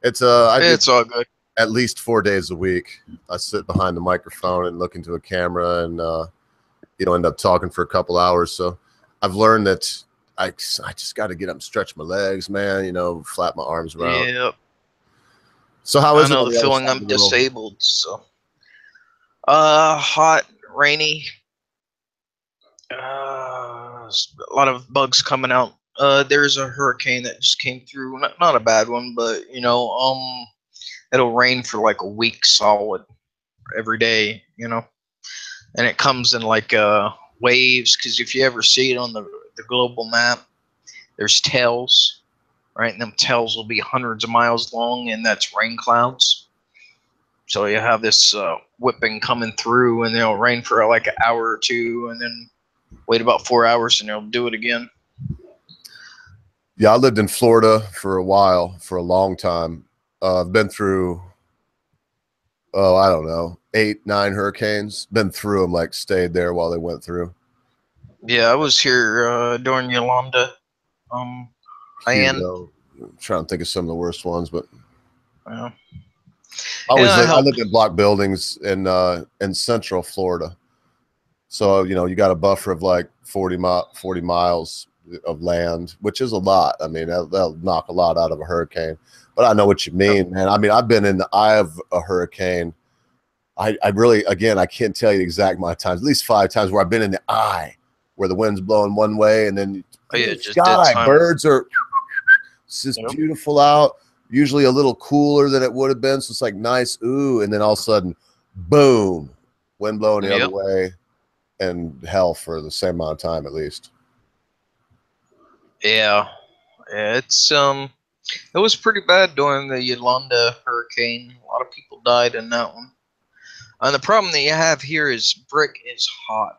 It's it's all good. At least 4 days a week. I sit behind the microphone and look into a camera and end up talking for a couple hours. So I've learned that I just got to get up and stretch my legs, man. Flap my arms around. Yep. So how is I know it? the feeling. I'm disabled. So hot, rainy. A lot of bugs coming out. There's a hurricane that just came through. Not a bad one, but it'll rain for like a week solid every day. And it comes in like waves. Because if you ever see it on the global map, there's tails, right? And them tails will be hundreds of miles long, and that's rain clouds. So you have this whipping coming through, and it'll rain for like an hour or two, and then wait about 4 hours, and it'll do it again. Yeah, I lived in Florida for a while, for a long time. I've been through, I don't know, 8, 9 hurricanes. Been through them, like stayed there while they went through. Yeah, I was here during Yolanda. I'm trying to think of some of the worst ones, but yeah. I lived in block buildings in Central Florida. So, you got a buffer of like 40 miles of land, which is a lot. I mean, that'll knock a lot out of a hurricane. But I know what you mean, man. I mean, I've been in the eye of a hurricane. I really, again, I can't tell you the exact amount of times, at least 5 times where I've been in the eye, where the wind's blowing one way, and then just sky, birds are, it's just beautiful out. usually a little cooler than it would have been. So it's like nice, ooh, and then all of a sudden, boom, wind blowing the other way, and hell for the same amount of time at least. Yeah, it's it was pretty bad during the Yolanda hurricane. A lot of people died in that one. And the problem that you have here is brick is hot.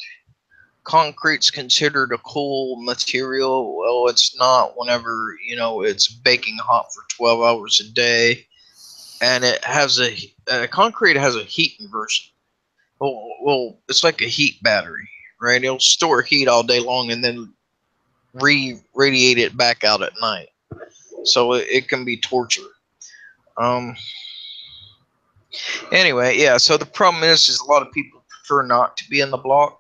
Concrete's considered a cool material. Well, it's not whenever, you know, it's baking hot for 12 hours a day. And it has concrete has a heat inversion. Well, it's like a heat battery, right? It'll store heat all day long and then radiate it back out at night. So it can be torture. Anyway, yeah, so the problem is a lot of people prefer not to be in the block,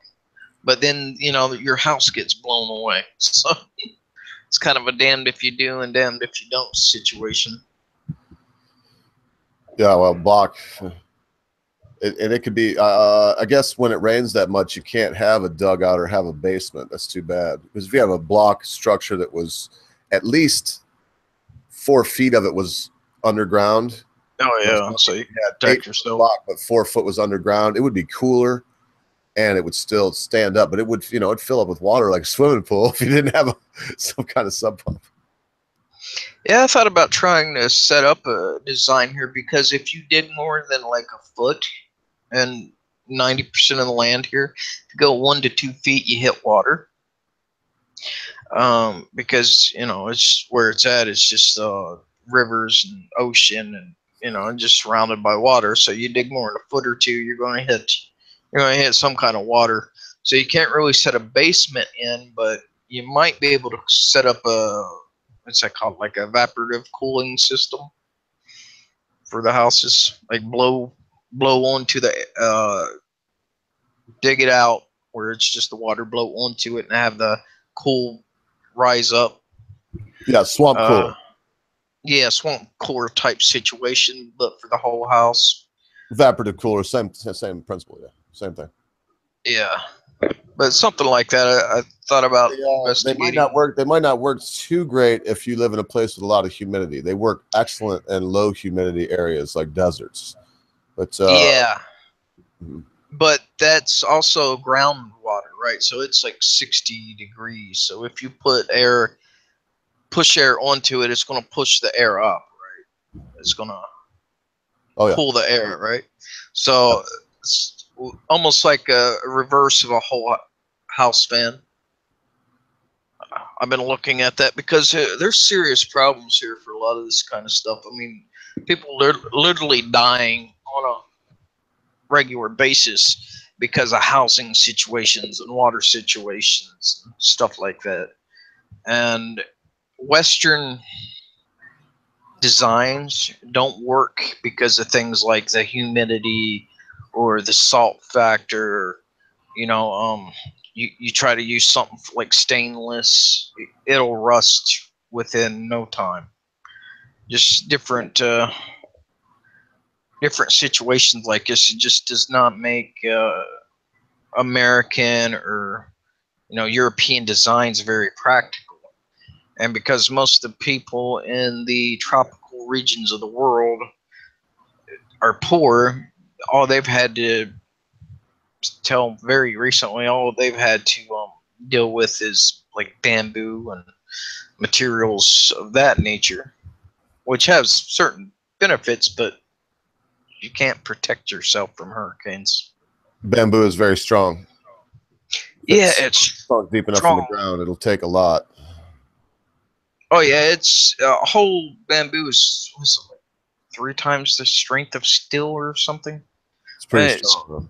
but then, you know, your house gets blown away. So it's kind of a damned if you do and damned if you don't situation. Yeah, well, block, and it could be, I guess when it rains that much, you can't have a dugout or have a basement. That's too bad. Because if you have a block structure that was at least 4 feet of it was underground. Oh, yeah. So you had protect yourself. Block, but 4 foot was underground. It would be cooler, and it would still stand up, but it would, you know, it'd fill up with water like a swimming pool if you didn't have some kind of sub pump. Yeah, I thought about trying to set up a design here, because if you dig more than like a foot, and 90% of the land here, if you go 1 to 2 feet, you hit water. Because, you know, it's where it's at. It's just rivers and ocean, and, you know, just surrounded by water. So you dig more than a foot or two, you're going to hit some kind of water. So you can't really set a basement in, but you might be able to set up what's that called, like a evaporative cooling system for the houses, like blow onto the dig it out where it's just the water blow onto it and have the cool rise up. Yeah, swamp cooler. Yeah, swamp cooler type situation, but for the whole house. Evaporative cooler, same principle. Yeah, same thing. Yeah, but something like that. I thought about they might not work. They might not work too great if you live in a place with a lot of humidity. They work excellent in low humidity areas like deserts. But yeah, but that's also groundwater, right? So it's like 60 degrees. So if you push air onto it, it's going to push the air up, right? It's going to pull the air, right? So it's almost like a reverse of a whole house fan. I've been looking at that because there's serious problems here for a lot of this kind of stuff. I mean, people literally dying on a regular basis because of housing situations and water situations and stuff like that. And Western designs don't work because of things like the humidity or the salt factor. You know, you try to use something like stainless, it'll rust within no time. Just different situations like this. It just does not make American or, you know, European designs very practical. And because most of the people in the tropical regions of the world are poor, all they've had to till very recently, all they've had to deal with is like bamboo and materials of that nature, which has certain benefits, but you can't protect yourself from hurricanes. Bamboo is very strong. Yeah, it's strong deep enough in the ground. It'll take a lot. Oh yeah, it's whole bamboo is like 3 times the strength of steel or something. It's pretty strong.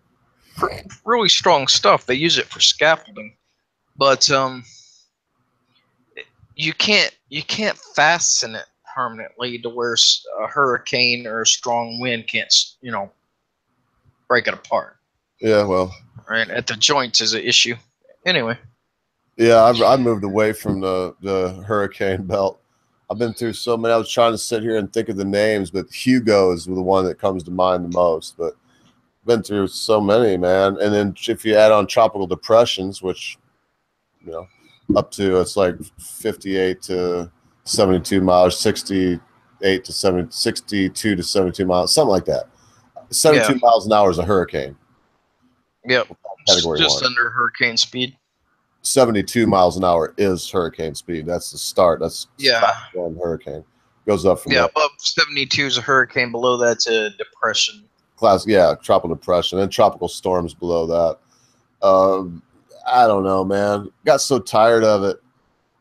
Really strong stuff. They use it for scaffolding, but you can't fasten it permanently to where a hurricane or a strong wind can't, you know, break it apart. Yeah, well, right at the joints is an issue. Anyway. Yeah, I moved away from the hurricane belt. I've been through so many. I was trying to sit here and think of the names, but Hugo is the one that comes to mind the most. But been through so many, man. And then if you add on tropical depressions, which, you know, up to, it's like 58 to 72 miles, 60 68 to 70, 62 to 72 miles, something like that. 72 miles an hour is a hurricane. Yep. Category just 1. under hurricane speed. 72 miles an hour is hurricane speed. That's the start. That's top one hurricane. Goes up from there. Above 72 is a hurricane. Below that's a depression. Tropical depression, and tropical storms below that. I don't know, man. Got so tired of it.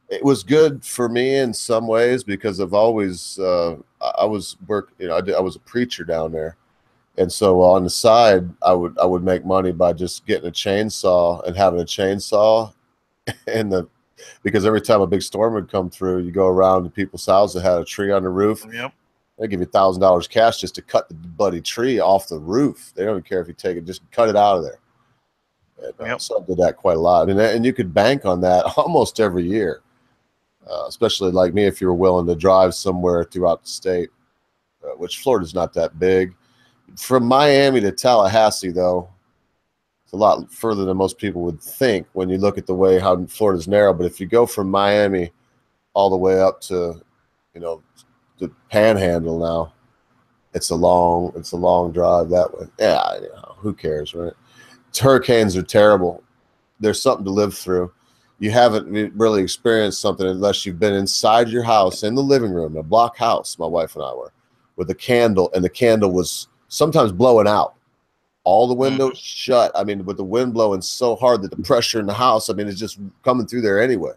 It was good for me in some ways because I've always I was I was a preacher down there, and so on the side I would make money by just getting a chainsaw and having a chainsaw, and because every time a big storm would come through, you go around to people's houses that had a tree on the roof. Yep. They give you $1,000 cash just to cut the bloody tree off the roof. They don't even care if you take it; just cut it out of there. And, so I did that quite a lot, and you could bank on that almost every year, especially like me if you were willing to drive somewhere throughout the state, which Florida's not that big. From Miami to Tallahassee, though, it's a lot further than most people would think when you look at the way how Florida's narrow. But if you go from Miami all the way up to, the Panhandle now, it's a long drive that way. Yeah, who cares, right? Hurricanes are terrible. There's something to live through. You haven't really experienced something unless you've been inside your house in the living room, a block house. My wife and I were with a candle, and the candle was sometimes blowing out. All the windows shut. I mean, with the wind blowing so hard that the pressure in the house, I mean, it's just coming through there anyway,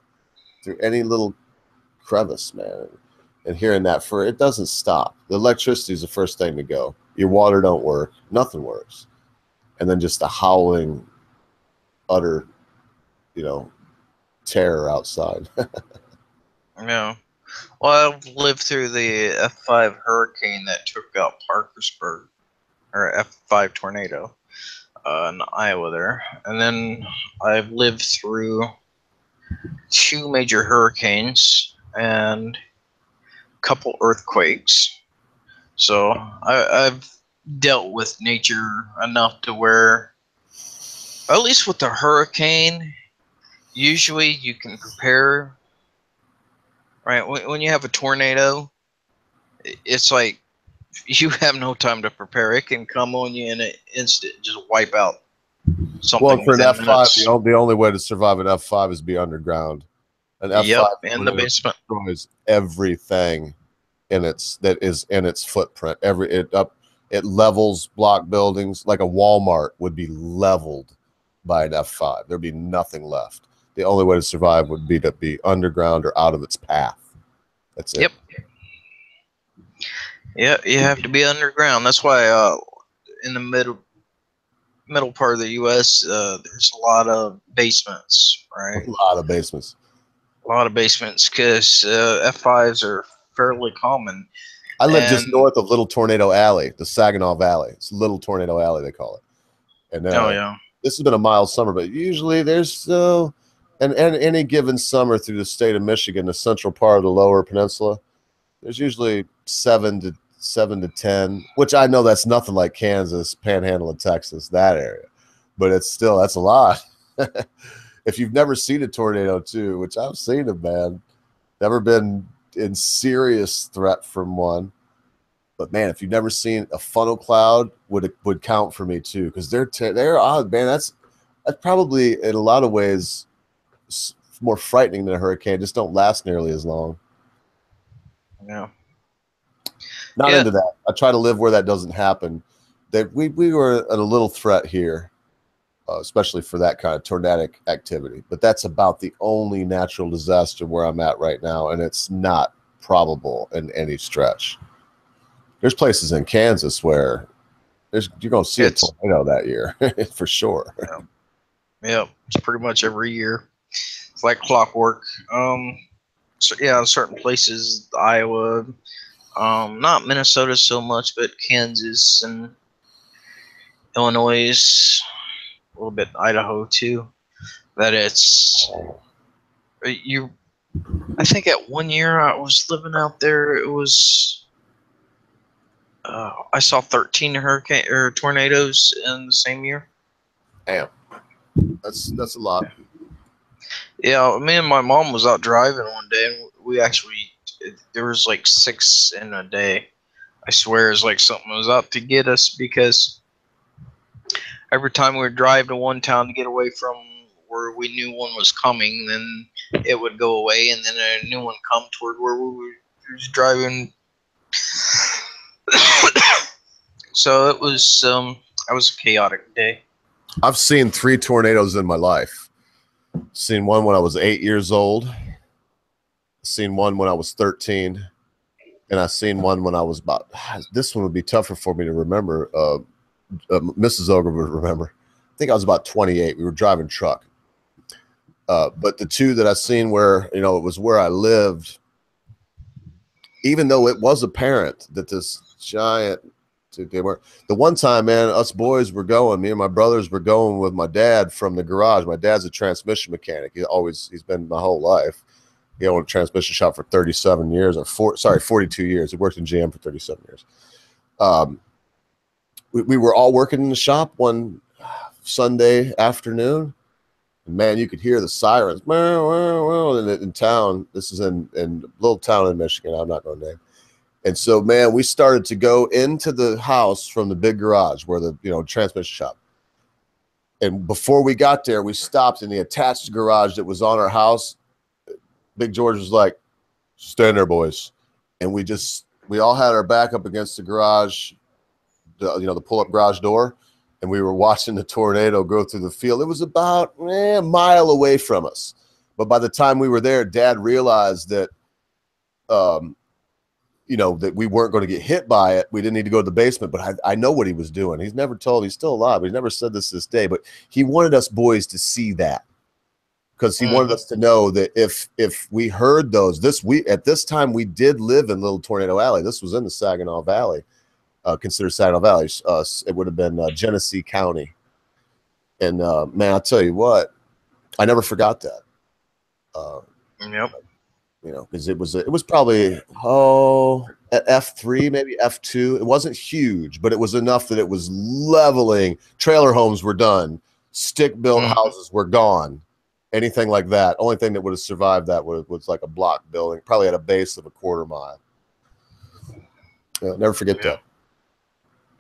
through any little crevice, man. And hearing that it doesn't stop. The electricity is the first thing to go. Your water don't work. Nothing works. And then just the howling, utter, terror outside. Yeah. Well, I've lived through the F5 hurricane that took out Parkersburg, or F5 tornado in Iowa there. And then I've lived through 2 major hurricanes and a couple earthquakes. So I've dealt with nature enough to where, at least with the hurricane, usually you can prepare. Right, when you have a tornado, it's like you have no time to prepare. It can come on you in an instant, just wipe out something. Well, for an F5, the only way to survive an F5 is be underground. An F5 in the basement destroys everything that is in its footprint. It levels block buildings. Like a Walmart would be leveled by an F5. There'd be nothing left. The only way to survive would be to be underground or out of its path. That's it. Yep. Yeah, you have to be underground. That's why in the middle part of the U.S., there's a lot of basements, right? A lot of basements because F5s are fairly common. I live just north of Little Tornado Alley, the Saginaw Valley. It's Little Tornado Alley, they call it. And this has been a mild summer, but usually there's and any given summer through the state of Michigan, the central part of the Lower Peninsula, there's usually 7 to 10, which I know that's nothing like Kansas, Panhandle of Texas, that area, but that's a lot. If you've never seen a tornado too, which I've seen them, man, never been in serious threat from one, but man, if you've never seen a funnel cloud, would count for me too, because they're odd, man. That's probably in a lot of ways more frightening than a hurricane. Just don't last nearly as long. Yeah. Not into that. I try to live where that doesn't happen. We were at a little threat here, especially for that kind of tornadic activity. But that's about the only natural disaster where I'm at right now, and it's not probable in any stretch. There's places in Kansas where you're going to see a tornado that year for sure. Yeah, it's pretty much every year. It's like clockwork. Certain places, Iowa, not Minnesota so much, but Kansas and Illinois, a little bit Idaho too. That I think at one year I was living out there. It was I saw 13 tornadoes in the same year. Damn, that's a lot. Yeah, me and my mom was out driving one day, and we actually there was like 6 in a day. I swear it's like something was out to get us, because every time we would drive to one town to get away from where we knew one was coming, then it would go away, and then a new one come toward where we were driving. So it was a chaotic day. I've seen 3 tornadoes in my life. Seen one when I was 8 years old. Seen one when I was 13. And I seen one when I was about, this one would be tougher for me to remember. Mrs. Ogre would remember. I think I was about 28. We were driving truck. But the 2 that I seen where, you know, it was where I lived, even though it was apparent that this giant, they were, the one time, man, us boys were going, me and my brothers were going with my dad from the garage. My dad's a transmission mechanic. He's been my whole life. He owned a transmission shop for 37 years, or 42 years. He worked in GM for 37 years. We were all working in the shop one Sunday afternoon. And man, you could hear the sirens in town. This is in a little town in Michigan. I'm not going to name. And so, man, we started to go into the house from the big garage where the transmission shop. And before we got there, we stopped in the attached garage that was on our house. Big George was like, "Stand there, boys," and we all had our back up against the garage, the pull-up garage door, and we were watching the tornado go through the field. It was about a mile away from us, but by the time we were there, Dad realized that, that we weren't going to get hit by it. We didn't need to go to the basement, but I know what he was doing. He's never told. He's still alive. He's never said this day, but he wanted us boys to see that. Because he wanted us to know that if we heard those, at this time we did live in Little Tornado Alley. This was in the Saginaw Valley, considered Saginaw Valley. It would have been Genesee County. And man, I'll tell you what, I never forgot that. Yep. Because it was probably at F3, maybe F2. It wasn't huge, but it was enough that it was leveling. Trailer homes were done. Stick-built houses were gone. Anything like that. Only thing that would have survived that was like a block building, probably at a base of a quarter mile. Never forget that.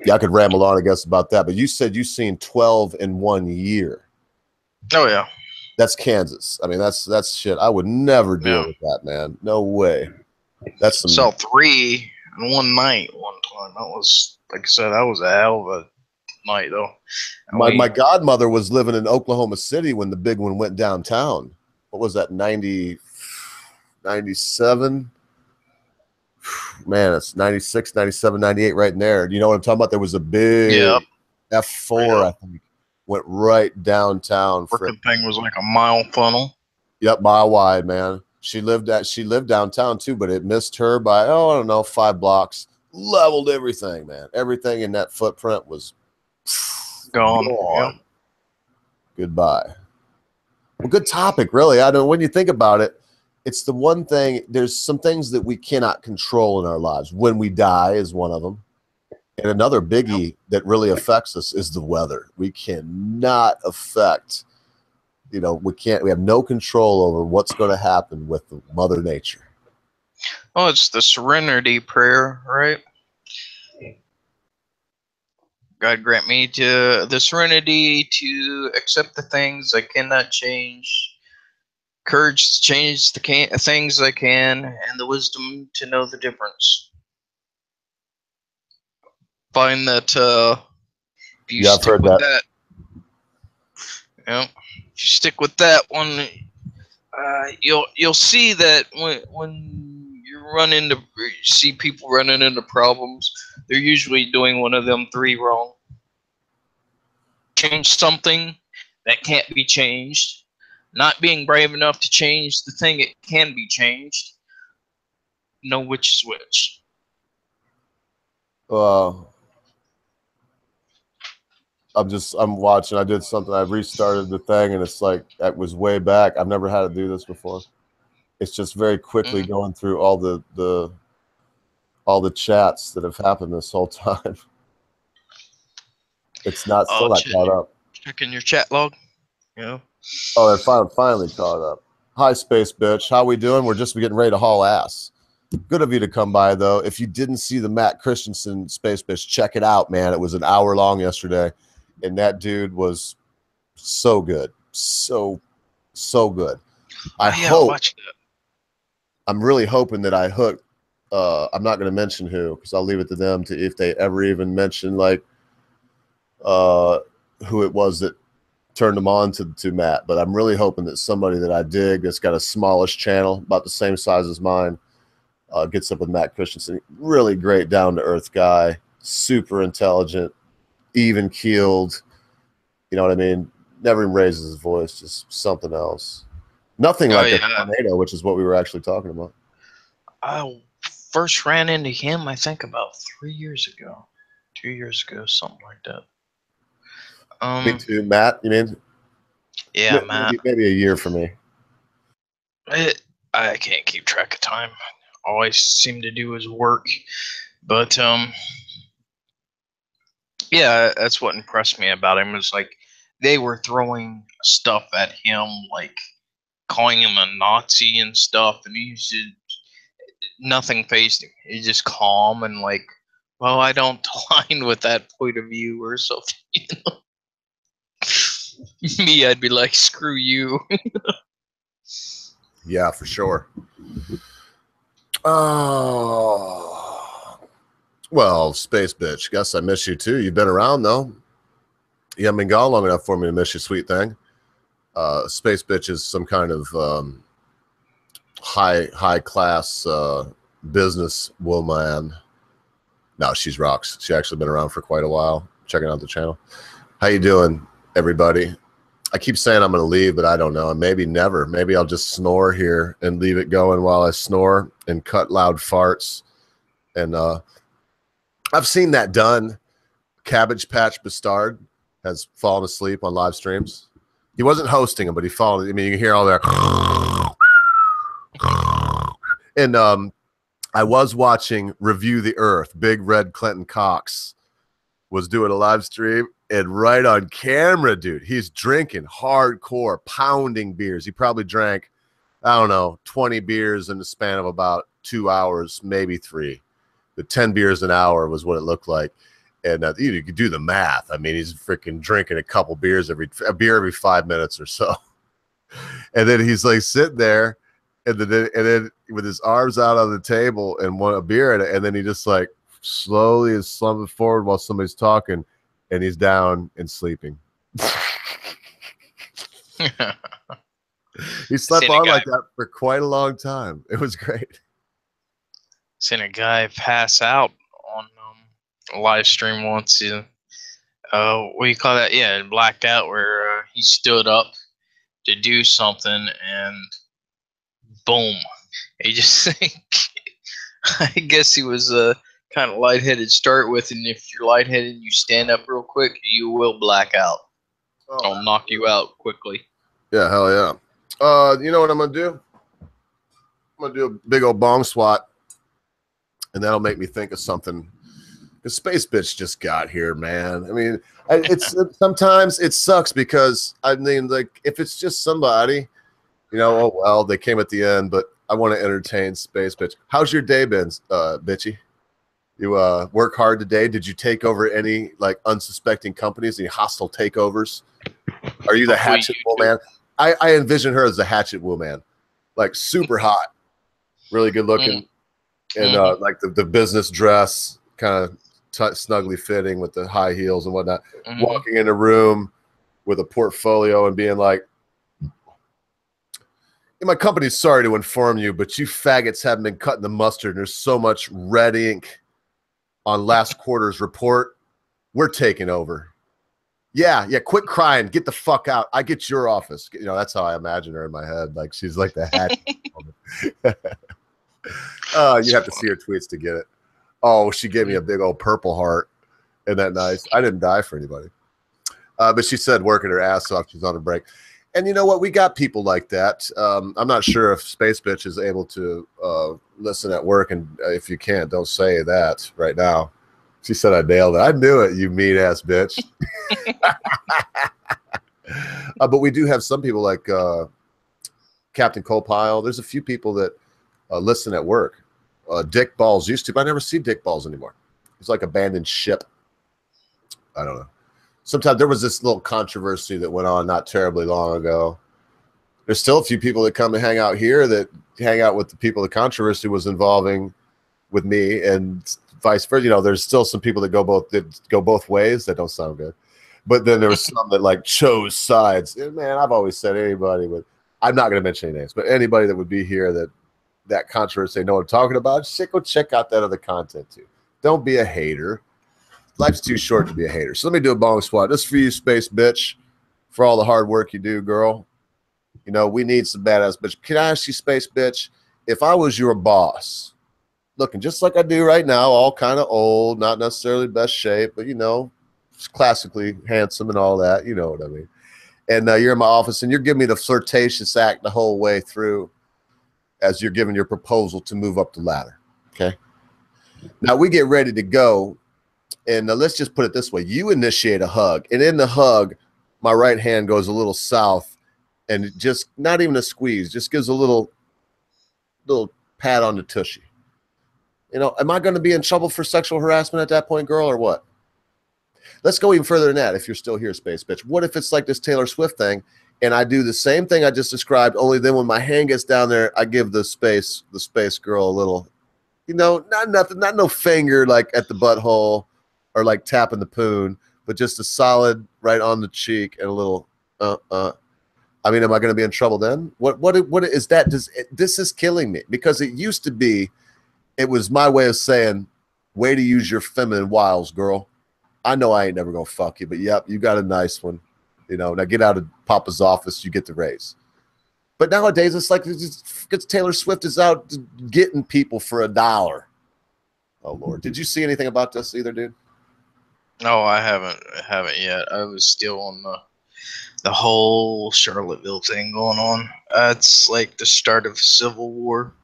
Yeah, I could ramble on, I guess, about that. But you said you've seen 12 in 1 year. Oh yeah. That's Kansas. I mean, that's shit. I would never deal with that, man. No way. That's some. Saw 3 in one night one time. That was, like I said, that was a hell of a night though. My godmother was living in Oklahoma City when the big one went downtown. What was that, 97? Man, it's 96, 97, 98 right in there. You know what I'm talking about? There was a big F4, I think, went right downtown. The thing was like a mile funnel. Yep, mile wide, man. She lived downtown too, but it missed her by, I don't know, 5 blocks. Leveled everything, man. Everything in that footprint was gone. Yep. Goodbye. Well, good topic, really. I don't. When you think about it, it's the one thing. There's some things that we cannot control in our lives. When we die is one of them, and another biggie that really affects us is the weather. We cannot affect. We can't. We have no control over what's going to happen with Mother Nature. Oh, it's the serenity prayer, right? God grant me the serenity to accept the things I cannot change, courage to change the things I can, and the wisdom to know the difference. Find that if you stick with that, if you stick with that one, you'll see that when you see people running into problems, they're usually doing one of them 3 wrong. Change something that can't be changed. Not being brave enough to change the thing that can be changed. Know which is which. I'm watching. I did something. I restarted the thing, and it's like, that was way back. I've never had to do this before. It's just very quickly going through all the chats that have happened this whole time. It's still not caught up. Checking your chat log. Yeah. Oh, they're finally caught up. Hi, space bitch. How we doing? We're just getting ready to haul ass. Good of you to come by, though. If you didn't see the Matt Christensen Space Bitch, check it out, man. It was an hour long yesterday, and that dude was so good. So good. I hope. Watch that. I'm really hoping that I hooked. I'm not going to mention who, because I'll leave it to them to if they ever even mention like who it was that turned them on to Matt. But I'm really hoping that somebody that I dig that's got a smallish channel, about the same size as mine, gets up with Matt Christensen. Really great, down to earth guy, super intelligent, even keeled. You know what I mean? Never even raises his voice, just something else. Nothing like a tornado, which is what we were actually talking about. I first ran into him, I think, about 3 years ago, 2 years ago, something like that. Me too, Matt. You mean? Yeah, Matt. Maybe a year for me. I can't keep track of time. All I seem to do is work. But yeah, that's what impressed me about him. Was like they were throwing stuff at him, like calling him a Nazi and stuff, and he's just nothing fazed him. He's just calm and like, well, I don't align with that point of view or something. You know? Me, I'd be like, screw you. Yeah, for sure. Oh, well, Space Bitch, guess I miss you too. You've been around though. You haven't been gone long enough for me to miss you, sweet thing. Space Bitch is some kind of high class business woman. No, she's rocks. She actually been around for quite a while. Checking out the channel. How you doing, everybody? I keep saying I'm going to leave, but I don't know. And maybe never. Maybe I'll just snore here and leave it going while I snore and cut loud farts. And I've seen that done. Cabbage Patch Bastard has fallen asleep on live streams. He wasn't hosting them, but he fallen. I mean, you can hear all that. And I was watching Review the Earth. Big Red Clinton Cox was doing a live stream, and right on camera, dude, he's drinking hardcore, pounding beers. He probably drank, I don't know, 20 beers in the span of about 2 hours, maybe 3. The 10 beers an hour was what it looked like. And you could do the math. I mean, he's freaking drinking a beer every 5 minutes or so. And then he's like sitting there, and then with his arms out on the table and a beer in it, and then he just like slowly is slumping forward while somebody's talking, and he's down and sleeping. He slept on like that for quite a long time. It was great. Seen a guy pass out on a live stream once. What do you call that? Yeah, blacked out, where he stood up to do something and boom. He just I guess he was kind of lightheaded to start with, and if you're lightheaded and you stand up real quick, you will black out. I'll knock you out quickly. Yeah, hell yeah. You know what I'm gonna do? I'm gonna do a big old bong swat, and that'll make me think of something. The Space Bitch just got here, man. I mean, it's sometimes it sucks because I mean, like, if it's just somebody, you know, oh well, they came at the end, but I want to entertain Space Bitch. How's your day been, bitchy? You work hard today? Did you take over any like unsuspecting companies, any hostile takeovers? Are you the Hatchet Woman? I envision her as the Hatchet Woman, like super hot, really good looking, and like the business dress, kind of snugly fitting with the high heels and whatnot. Walking in a room with a portfolio and being like, my company's sorry to inform you, but you faggots haven't been cutting the mustard, and there's so much red ink on last quarter's report. We're taking over. Yeah, quit crying. Get the fuck out. I get your office. You know, that's how I imagine her in my head. Like, she's like the hat. You have to see her tweets to get it. Oh, she gave me a big old purple heart. Isn't that nice? I didn't die for anybody. But she said working her ass off. She's on a break. And you know what? We got people like that. I'm not sure if Space Bitch is able to listen at work. And if you can't, don't say that right now. She said I nailed it. I knew it, you mean-ass bitch. But we do have some people like Captain Cole Pile. There's a few people that listen at work. Dick Balls used to, but I never see Dick Balls anymore. He's like abandoned ship. I don't know. Sometimes there was this little controversy that went on not terribly long ago. There's still a few people that come and hang out here that hang out with the people the controversy was involving with me, and vice versa. You know, there's still some people that go both ways. That don't sound good. But then there was some that like chose sides. And man, I've always said anybody with, I'm not going to mention any names, but anybody that would be here that controversy, they know what I'm talking about, just go check out that other content too. Don't be a hater. Life's too short to be a hater. So let me do a bong squat. This for you, space bitch, for all the hard work you do, girl. You know, we need some badass bitch. Can I ask you, space bitch, if I was your boss, looking just like I do right now, all kind of old, not necessarily best shape, but, you know, classically handsome and all that, you know what I mean? And you're in my office and you're giving me the flirtatious act the whole way through as you're giving your proposal to move up the ladder, okay? Now we get ready to go. And let's just put it this way. You initiate a hug. And in the hug, my right hand goes a little south and just not even a squeeze, just gives a little pat on the tushy. You know, am I going to be in trouble for sexual harassment at that point, girl, or what? Let's go even further than that if you're still here, space bitch. What if it's like this Taylor Swift thing and I do the same thing I just described, only then when my hand gets down there, I give the space girl a little, you know, not nothing, not no finger like at the butthole, or like tapping the poon, but just a solid right on the cheek and a little I mean, am I going to be in trouble then? What is that? This is killing me, because it used to be, it was my way of saying, way to use your feminine wiles, girl. I know I ain't never going to fuck you, but yep, you got a nice one. You know, now get out of Papa's office, you get the raise. But nowadays it's like it's Taylor Swift is out getting people for $1. Oh Lord, did you see anything about this either, dude? No, I haven't yet. I was still on the whole Charlottesville thing going on. It's like the start of Civil War.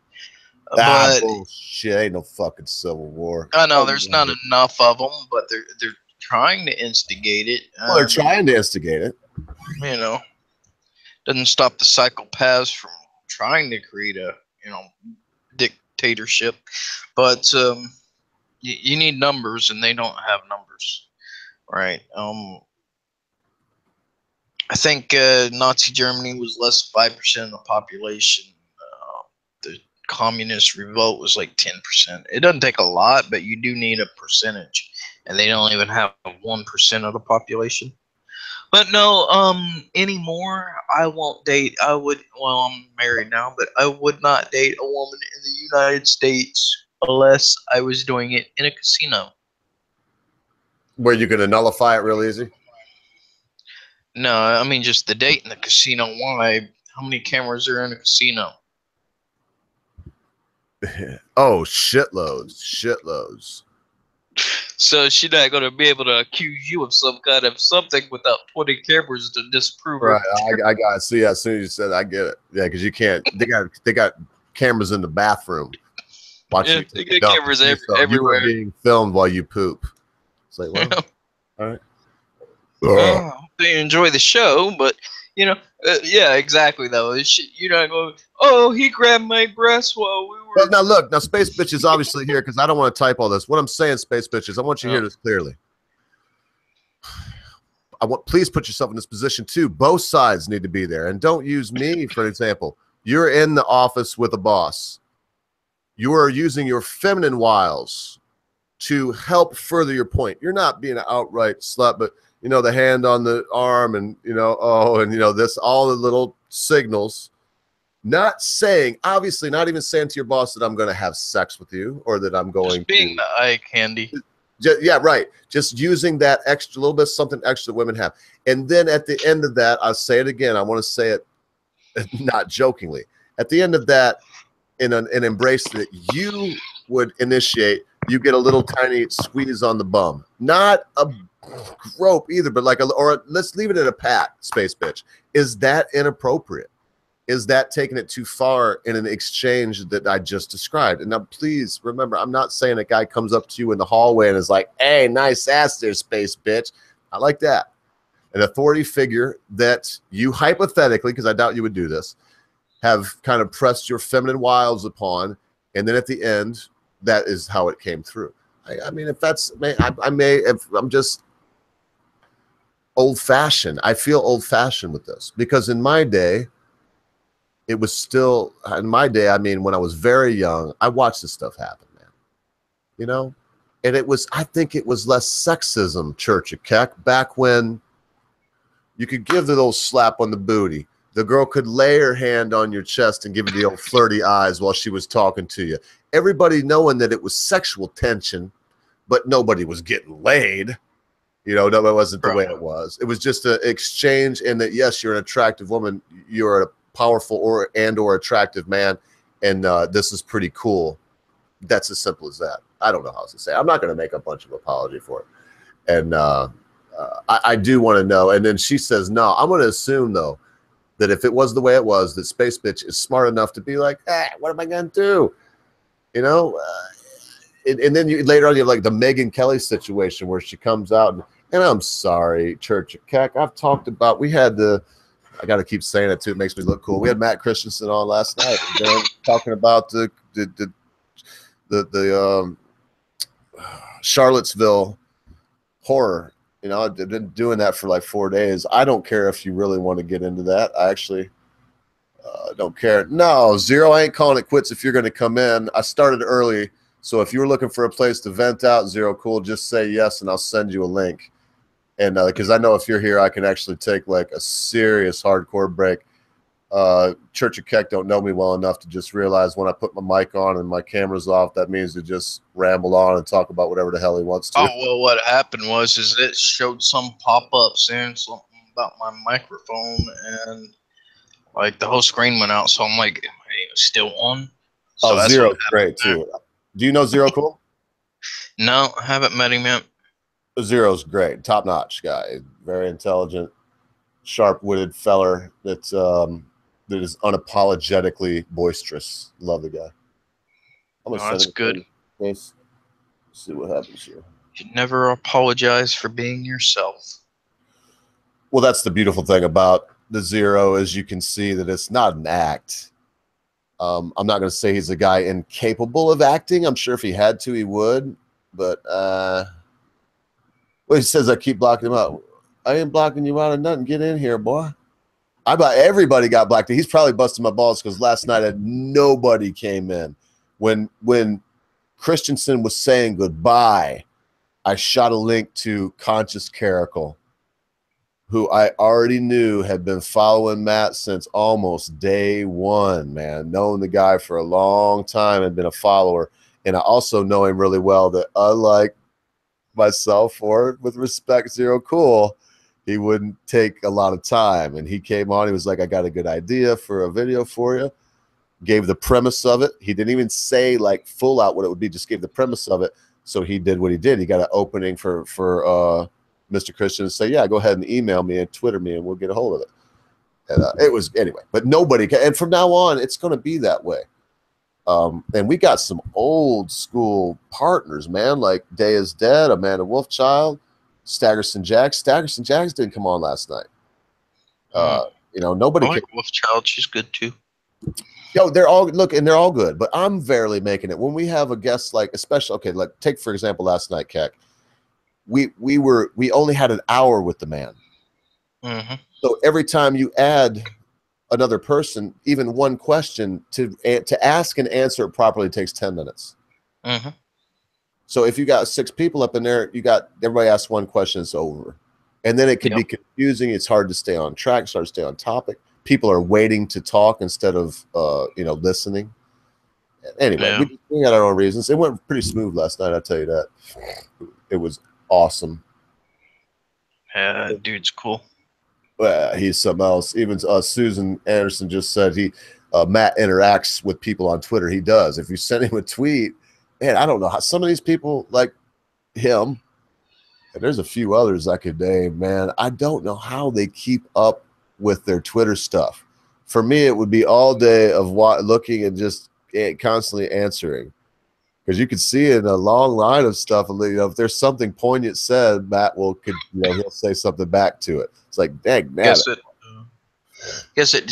But bullshit, ain't no fucking Civil War. I know there's not enough of them, but they're trying to instigate it. Well, they're trying to instigate it. You know, doesn't stop the psychopaths from trying to create a dictatorship, but you need numbers, and they don't have numbers, right? I think Nazi Germany was less than 5% of the population. The communist revolt was like 10%. It doesn't take a lot, but you do need a percentage, and they don't even have 1% of the population. But no, anymore, I won't date. I'm married now, but I would not date a woman in the United States unless I was doing it in a casino. Where you could nullify it real easy? No, I mean just the date in the casino. Why? How many cameras are in a casino? Oh, shitloads. So she's not going to be able to accuse you of some kind of something without 20 cameras to disprove it. Right, I got it. So yeah, as soon as you said, I get it. Yeah, because you can't. They got cameras in the bathroom. Watching. Yeah, they got cameras everywhere. You were being filmed while you poop. It's like, well, all right. I hope they enjoy the show, but you know, yeah, exactly. Though you're not going. Oh, he grabbed my breast while we were. Well, now look, now Space Bitch is obviously here because I don't want to type all this. What I'm saying, Space Bitch, is I want you to hear this clearly. Please put yourself in this position too. Both sides need to be there, and don't use me for an example. You're in the office with a boss. You are using your feminine wiles to help further your point. You're not being an outright slut, but you know, the hand on the arm and, you know, oh, and, you know, this, all the little signals, not saying, obviously not even saying to your boss that I'm going to have sex with you or that I'm going just being the eye candy. Yeah, right. Just using that extra, little bit, something extra that women have. And then at the end of that, I'll say it again. I want to say it not jokingly. At the end of that, in an embrace that you would initiate, you get a little tiny squeeze on the bum. Not a grope either, but like let's leave it at a pat, Space Bitch. Is that inappropriate? Is that taking it too far in an exchange that I just described? And now please remember, I'm not saying a guy comes up to you in the hallway and is like, hey, nice ass there, Space Bitch. I like that. An authority figure that you hypothetically, because I doubt you would do this, have kind of pressed your feminine wiles upon, and then at the end that is how it came through. I mean, if that's, if I'm just old-fashioned. I feel old-fashioned with this because in my day, it was still, in my day, I mean, when I was very young, I watched this stuff happen, man. You know? And it was, I think it was less sexism, Church of Keck, back when you could give the little slap on the booty. The girl could lay her hand on your chest and give you the old flirty eyes while she was talking to you. Everybody knowing that it was sexual tension, but nobody was getting laid. You know, no, it wasn't the way it was. It was just an exchange in that, yes, you're an attractive woman. You're a powerful or attractive man. And this is pretty cool. That's as simple as that. I don't know how else to say. I'm not going to make a bunch of apology for it. And I do want to know. And then she says, no, I'm going to assume, though, that if it was the way it was, that Space Bitch is smart enough to be like, what am I going to do? You know? And then later on, you have like the Megyn Kelly situation where she comes out and I'm sorry, Church of Keck. I've talked about, we had I got to keep saying it too. It makes me look cool. We had Matt Christensen on last night talking about the Charlottesville horror. You know, I've been doing that for like 4 days. I don't care if you really want to get into that. I actually don't care. No, Zero, I ain't calling it quits if you're going to come in. I started early, so if you were looking for a place to vent out, Zero, cool, just say yes, and I'll send you a link. And because I know if you're here, I can actually take like a serious hardcore break. Church of Keck don't know me well enough to just realize when I put my mic on and my camera's off, that means to just ramble on and talk about whatever the hell he wants to. Oh, well, what happened was it showed some pop-up saying something about my microphone, and like the whole screen went out. So I'm like, am I still on? So oh, Zero's great too. Do you know Zero Cool? No, I haven't met him yet. Zero's great, top-notch guy, very intelligent, sharp-witted feller that is unapologetically boisterous. Love the guy. That's good. Let's see what happens here. You never apologize for being yourself. Well, that's the beautiful thing about the Zero is you can see that it's not an act. I'm not going to say he's a guy incapable of acting. I'm sure if he had to, he would. But well, he says I keep blocking him out. I ain't blocking you out of nothing. Get in here, boy. Everybody got blocked. He's probably busting my balls because last night nobody came in. When Christensen was saying goodbye, I shot a link to Conscious Caracal, who I already knew had been following Matt since almost day one, man. Knowing the guy for a long time and been a follower. And I also know him really well that unlike myself, or with respect, Zero Cool, he wouldn't take a lot of time. And he came on, he was like, I got a good idea for a video for you. Gave the premise of it. He didn't even say like full out what it would be, just gave the premise of it. So he did what he did. He got an opening for Mr. Christian to say, yeah, go ahead and email me and Twitter me and we'll get a hold of it. And it was, anyway, but nobody can. And from now on, it's going to be that way. And we got some old school partners, man, like Day is Dead, Amanda Wolfchild, Staggerson Jax. Staggerson Jax didn't come on last night. You know, nobody. I like Wolfchild. She's good too. Yo, they're all good, but I'm barely making it. When we have a guest like, especially, okay, like take for example last night, Keck. We only had an hour with the man. Mm-hmm. So every time you add another person, even one question to ask and answer it properly takes 10 minutes. Mm-hmm. So if you got 6 people up in there, you got everybody asks one question, it's over. And then it can be confusing. It's hard to stay on track, it's hard to stay on topic. People are waiting to talk instead of listening. Anyway, we got our own reasons. It went pretty smooth last night, I'll tell you that. It was awesome. Yeah, that dude's cool. He's something else. Even Susan Anderson just said Matt interacts with people on Twitter. He does. If you send him a tweet, man, I don't know how some of these people like him, and there's a few others I could name, man. I don't know how they keep up with their Twitter stuff. For me, it would be all day of looking and just constantly answering. Because you can see in a long line of stuff, if there's something poignant said, Matt he'll say something back to it. It's like, dang, man. Guess it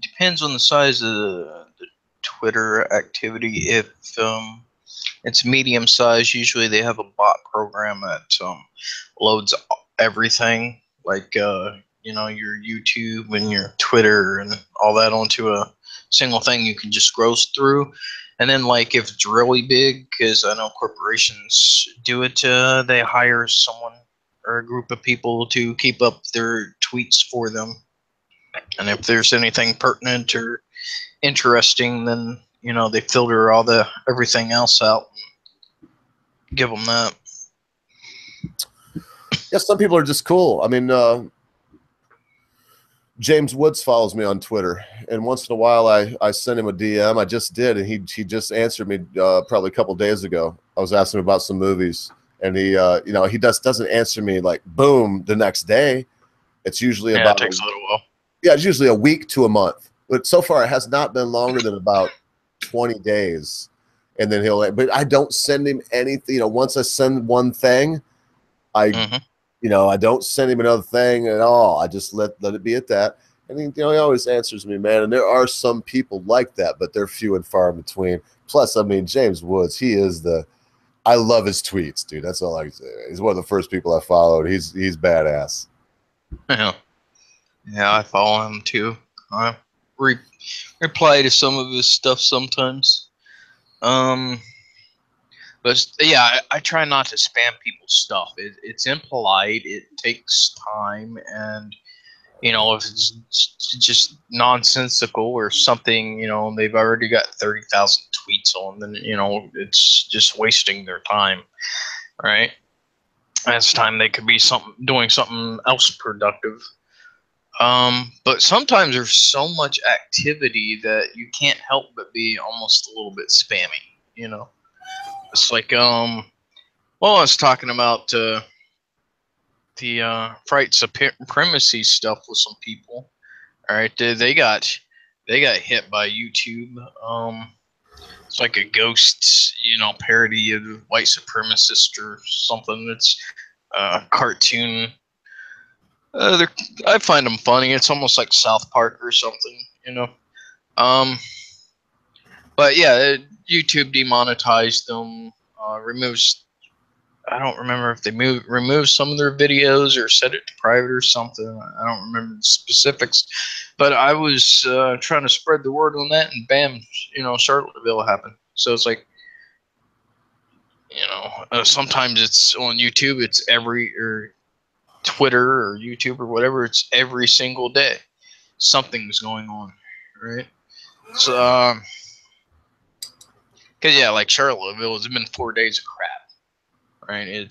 depends on the size of the Twitter activity. If It's medium size. Usually they have a bot program that loads everything, like you know, your YouTube and your Twitter and all that onto a single thing you can just scroll through. And then, like, if it's really big, because I know corporations do it, they hire someone or a group of people to keep up their tweets for them. And if there's anything pertinent or interesting, then, you know, they filter all the everything else out and give them that. Yeah, some people are just cool. I mean, James Woods follows me on Twitter, and once in a while I send him a DM. I just did, and he just answered me probably a couple days ago. I was asking him about some movies, and he you know, he doesn't answer me like boom the next day. It's usually Yeah, about it takes a little while. yeah, it's usually a week to a month. But so far, it has not been longer than about 20 days. And then but I don't send him anything. You know, once I send one thing, you know, I don't send him another thing at all. I just let it be at that. And he, you know, he always answers me, man. And there are some people like that, but they're few and far in between. Plus, I mean, James Woods, he is I love his tweets, dude. That's all I can say. He's one of the first people I followed. He's badass. Yeah. Yeah, I follow him too. I reply to some of his stuff sometimes. But yeah, I try not to spam people's stuff. It's impolite. It takes time, and you know, if it's just nonsensical or something, you know, they've already got 30,000 tweets on, then you know, it's just wasting their time, right? That's time they could be doing something else productive. But sometimes there's so much activity that you can't help but be almost a little bit spammy, you know. It's like well, I was talking about the fright supremacy stuff with some people. All right, they got hit by YouTube. It's like a ghost, you know, parody of white supremacist or something. It's a cartoon. I find them funny. It's almost like South Park or something, you know. But yeah, YouTube demonetized them, removes. I don't remember if they removed some of their videos or set it to private or something. I don't remember the specifics, but I was trying to spread the word on that, and bam, you know, Charlottesville happened. So it's like, you know, sometimes it's on YouTube, it's or Twitter or YouTube or whatever, it's every single day something's going on, right? So, cause yeah, like Charlottesville, it's been 4 days of crap, right?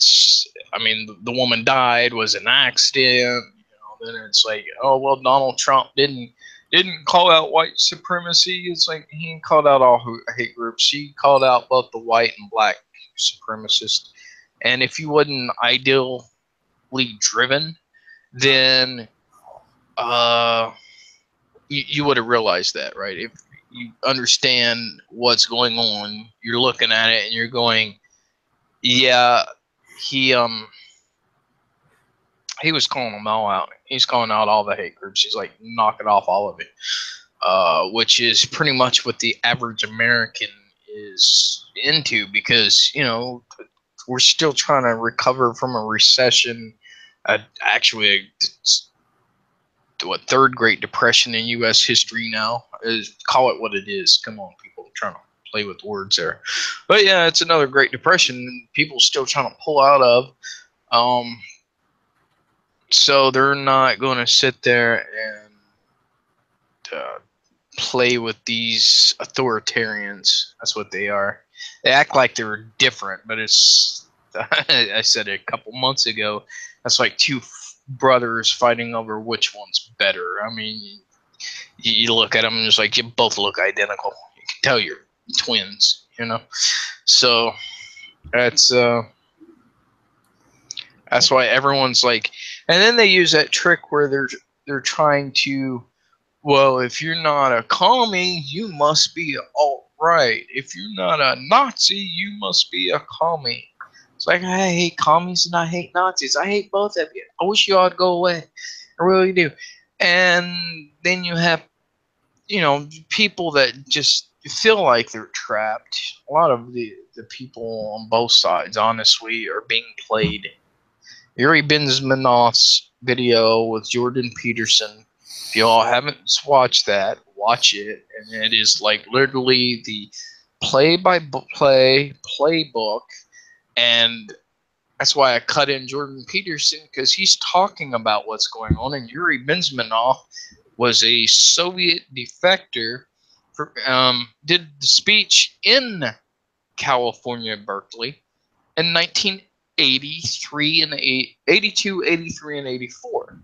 I mean, the woman died, was an accident. You know, then it's like, oh well, Donald Trump didn't call out white supremacy. It's like he called out all hate groups. He called out both the white and black supremacists. And if you wasn't ideally driven, then you would have realized that, right? If you understand what's going on, you're looking at it and you're going, yeah, he was calling them all out. He's calling out all the hate groups. He's like knocking off all of it, which is pretty much what the average American is into, because, you know, we're still trying to recover from a recession, actually what, third Great Depression in U.S. history now. Call it what it is. Come on, people, I'm trying to play with words there. But yeah, it's another Great Depression people still trying to pull out of. So they're not going to sit there and play with these authoritarians. That's what they are. They act like they're different, but it's I said it a couple months ago. That's like two brothers fighting over which one's better. I mean, you look at them and it's like you both look identical. You can tell you're twins, you know. So that's why everyone's like, and then they use that trick where they're trying to, well, if you're not a commie, you must be alt-right. If you're not a Nazi, you must be a commie. It's like, I hate commies and I hate Nazis. I hate both of you. I wish you all would go away. I really do. And then you have, you know, people that just feel like they're trapped. A lot of the people on both sides, honestly, are being played. Yuri Benzmanoff's video with Jordan Peterson. If y'all haven't watched that, watch it. And it is like literally the play-by-play playbook. And that's why I cut in Jordan Peterson, because he's talking about what's going on. And Yuri Benzmanoff was a Soviet defector, did the speech in California, Berkeley, in 1983 and 82, 83, and 84.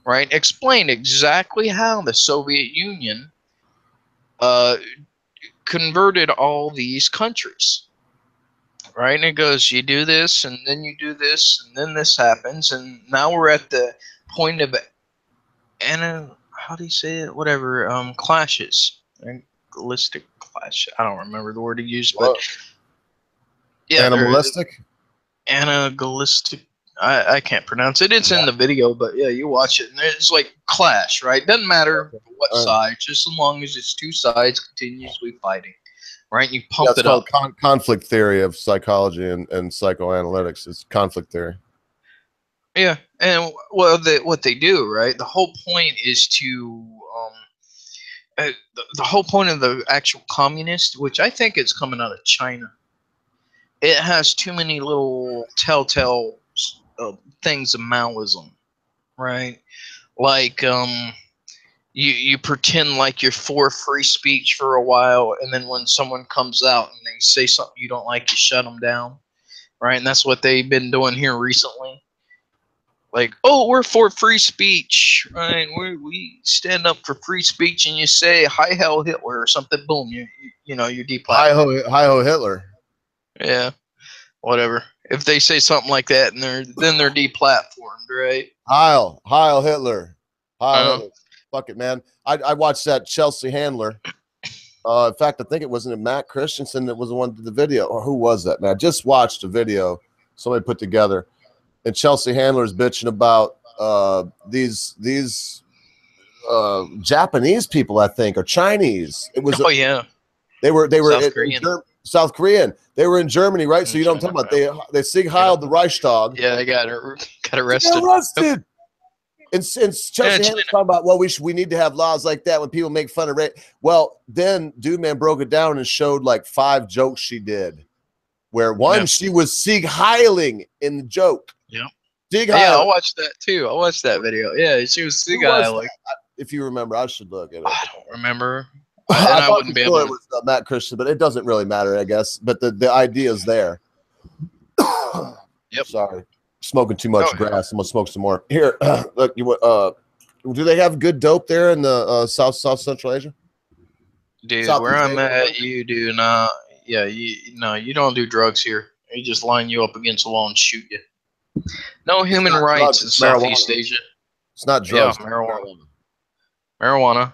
Right? Explained exactly how the Soviet Union converted all these countries. Right? And it goes, you do this, and then you do this, and then this happens, and now we're at the point of how do you say it? Whatever, clashes. Animalistic clash. I don't remember the word he used, but yeah, animalistic. Animalistic. I can't pronounce it. It's in the video, but yeah, you watch it, and it's like clash, right? Doesn't matter what side, just as long as it's two sides continuously fighting, right? You pump it up. Conflict theory of psychology and psychoanalytics is conflict theory. Yeah, and well, what they do, right? The whole point is to the whole point of the actual communist, which I think is coming out of China. It has too many little telltale things of Maoism, right? Like you pretend like you're for free speech for a while, and then when someone comes out and they say something you don't like, you shut them down, right? And that's what they've been doing here recently. Like, oh, we're for free speech, right? We stand up for free speech, and you say "Hi Hell Hitler" or something, boom, you know you're deplatformed. Hi ho Hitler. Yeah, whatever. If they say something like that, and they're deplatformed, right? Heil Hitler. Hitler. Fuck it, man. I watched that Chelsea Handler. In fact, I think it wasn't Matt Christensen that was the one that did the video, or who was that, man? I just watched a video somebody put together. And Chelsea Handler's bitching about these Japanese people, I think, or Chinese. It was they were South Korean. They were in Germany, right? So you know what I'm talking about. They Sieg Heiled the Reichstag. Yeah, they got arrested. They got arrested. And Chelsea Handler's talking about, well, we need to have laws like that when people make fun of rape. Well, then Dude Man broke it down and showed like 5 jokes she did, where one she was Sieg Heiling in the joke. Yeah. Yeah, I watched that too. I watched that video. Yeah, she was Sieg Heiling. If you remember, I should look at it. I don't remember. I wouldn't be able to. It was Matt Christian, but it doesn't really matter, I guess. But the idea is there. Yep. Sorry, smoking too much grass. I'm gonna smoke some more. Here, look. Do they have good dope there in the South Central Asia? Dude, where I'm at, you do not. Yeah, you don't do drugs here. They just line you up against the wall and shoot you. No human rights in Southeast Asia. It's not drugs. Yeah, marijuana.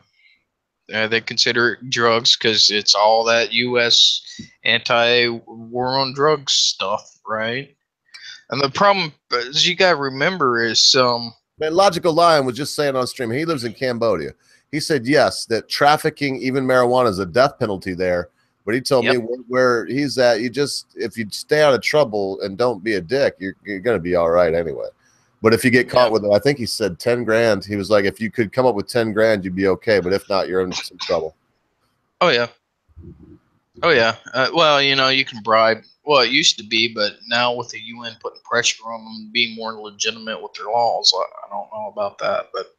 They consider it drugs because it's all that U.S. anti-war on drugs stuff, right? And the problem, as you gotta remember, is man, Logical Lion was just saying on stream. He lives in Cambodia. He said yes, that trafficking, even marijuana, is a death penalty there. But he told me where he's at, if you stay out of trouble and don't be a dick, you're going to be all right anyway. But if you get caught with it, I think he said 10 grand. He was like, if you could come up with 10 grand, you'd be okay. But if not, you're in some trouble. Oh, yeah. Oh, yeah. Well, you can bribe. Well, it used to be, but now with the UN putting pressure on them to be more legitimate with their laws, I don't know about that. But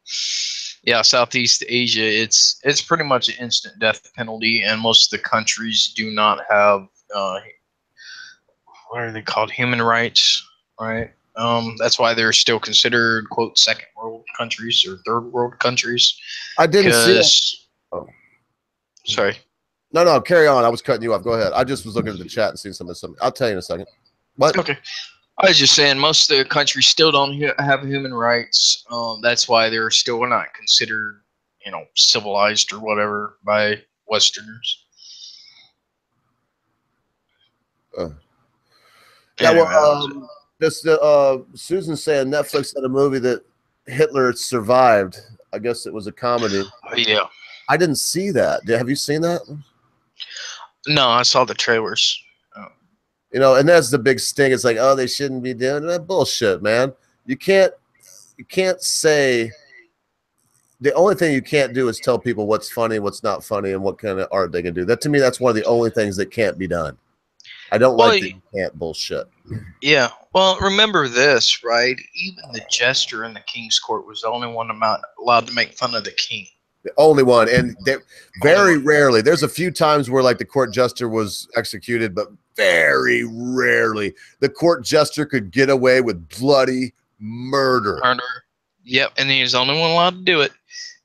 yeah, Southeast Asia, it's pretty much an instant death penalty, and most of the countries do not have what are they called? Human rights, right? That's why they're still considered, quote, second world countries or third world countries. I didn't see it. Oh. Sorry. No, carry on. I was cutting you off. Go ahead. I just was looking at the chat and seeing something. I'll tell you in a second. What? Okay. I was just saying most of the countries still don't have human rights. That's why they're still not considered, civilized or whatever by Westerners. Susan saying Netflix had a movie that Hitler survived. I guess it was a comedy. Oh, yeah. I didn't see that. Have you seen that? No, I saw the trailers. You know, and that's the big sting. It's like, oh, they shouldn't be doing that. Bullshit, man. You can't say. The only thing you can't do is tell people what's funny, what's not funny, and what kind of art they can do. That, to me, that's one of the only things that can't be done. I don't Well, like that you can't bullshit. yeah. Well, remember this, right? Even the jester in the king's court was the only one allowed to make fun of the king. The only one, and very rarely. There's a few times where like the court jester was executed, but very rarely the court jester could get away with bloody murder. Yep, and he was the only one allowed to do it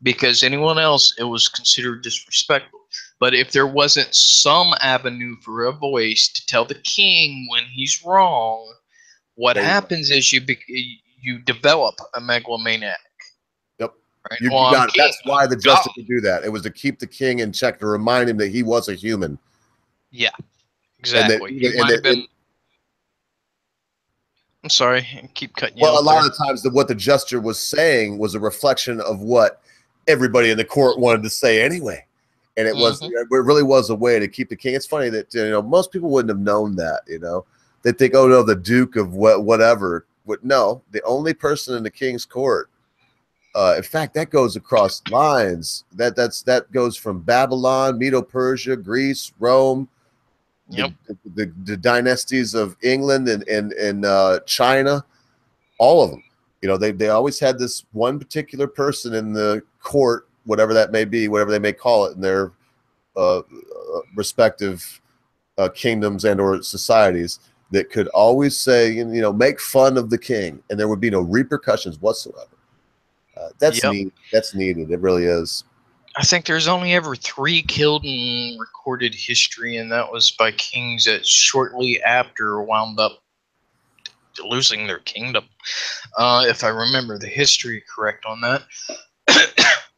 because anyone else, it was considered disrespectful. But if there wasn't some avenue for a voice to tell the king when he's wrong, what happens is you develop a megalomaniac. Yep. Right? You got it. That's why the jester could do that. It was to keep the king in check, to remind him that he was a human. Yeah, exactly. He might have been. I'm sorry, I keep cutting you off. Well, a lot of the times, what the jester was saying was a reflection of what everybody in the court wanted to say anyway, and it was it really was a way to keep the king. It's funny that most people wouldn't have known that. They think, oh no, the Duke of whatever. No, the only person in the king's court. In fact, that goes across lines. That goes from Babylon, Medo-Persia, Greece, Rome. Yep. The dynasties of England and China, all of them. They always had this one particular person in the court, whatever that may be, whatever they may call it in their respective kingdoms and or societies, that could always say, make fun of the king, and there would be no repercussions whatsoever. That's neat. That's needed. It really is. I think there's only ever 3 killed in recorded history, and that was by kings that shortly after wound up losing their kingdom. If I remember the history correct on that.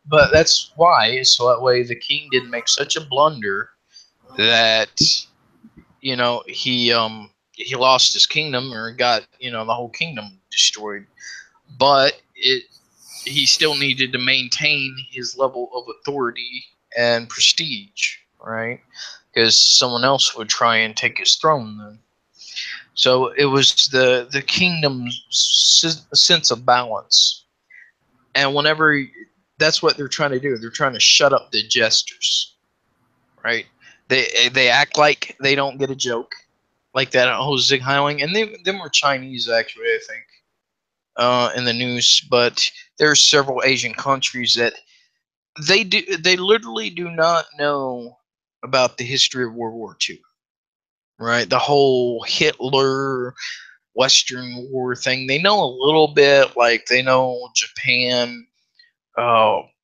But that's why, so that way the king didn't make such a blunder that, he lost his kingdom or got, the whole kingdom destroyed. But he still needed to maintain his level of authority and prestige, right? Because someone else would try and take his throne then. So it was the kingdom's sense of balance. And whenever that's what they're trying to do, they're trying to shut up the jesters, right? They act like they don't get a joke, like that whole Zig Heiling, and them were Chinese actually, I think. In the news, but there are several Asian countries that they literally do not know about the history of World War II, right? The whole Hitler Western War thing. They know a little bit, like they know Japan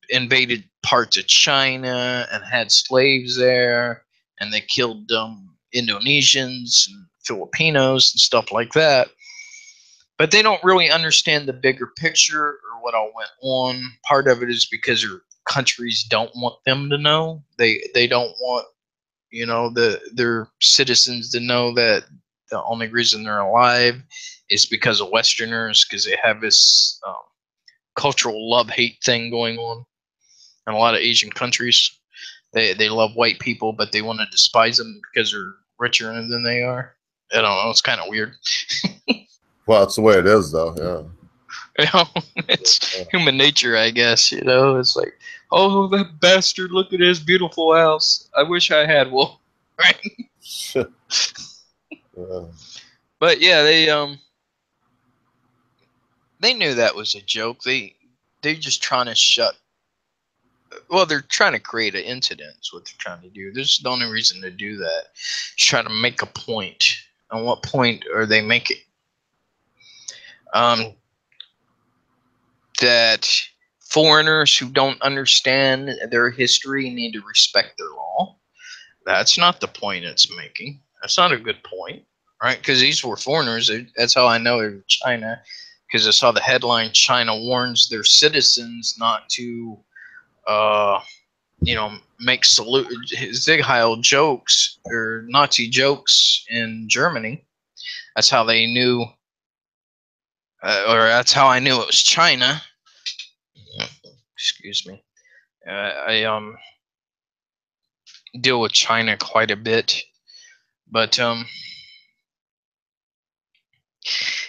invaded parts of China and had slaves there, and they killed Indonesians and Filipinos and stuff like that. But they don't really understand the bigger picture or what all went on. Part of it is because their countries don't want them to know. They don't want, their citizens to know that the only reason they're alive is because of Westerners, because they have this cultural love-hate thing going on in a lot of Asian countries. They love white people, but they want to despise them because they're richer than they are. I don't know. It's kind of weird. Well, it's the way it is, though. Yeah. It's human nature, I guess. It's like, oh, that bastard! Look at his beautiful house. I wish I had one. Right? But yeah, they knew that was a joke. They're just trying to they're trying to create an incident. Is what they're trying to do. There's the only reason to do that. Just try to make a point. And what point are they making? That foreigners who don't understand their history need to respect their law. That's not the point it's making. That's not a good point, right? Because these were foreigners. That's how I know they're China, because I saw the headline, China warns their citizens not to, make Zig Heil jokes or Nazi jokes in Germany. That's how they knew, or that's how I knew it was China. Excuse me. deal with China quite a bit. But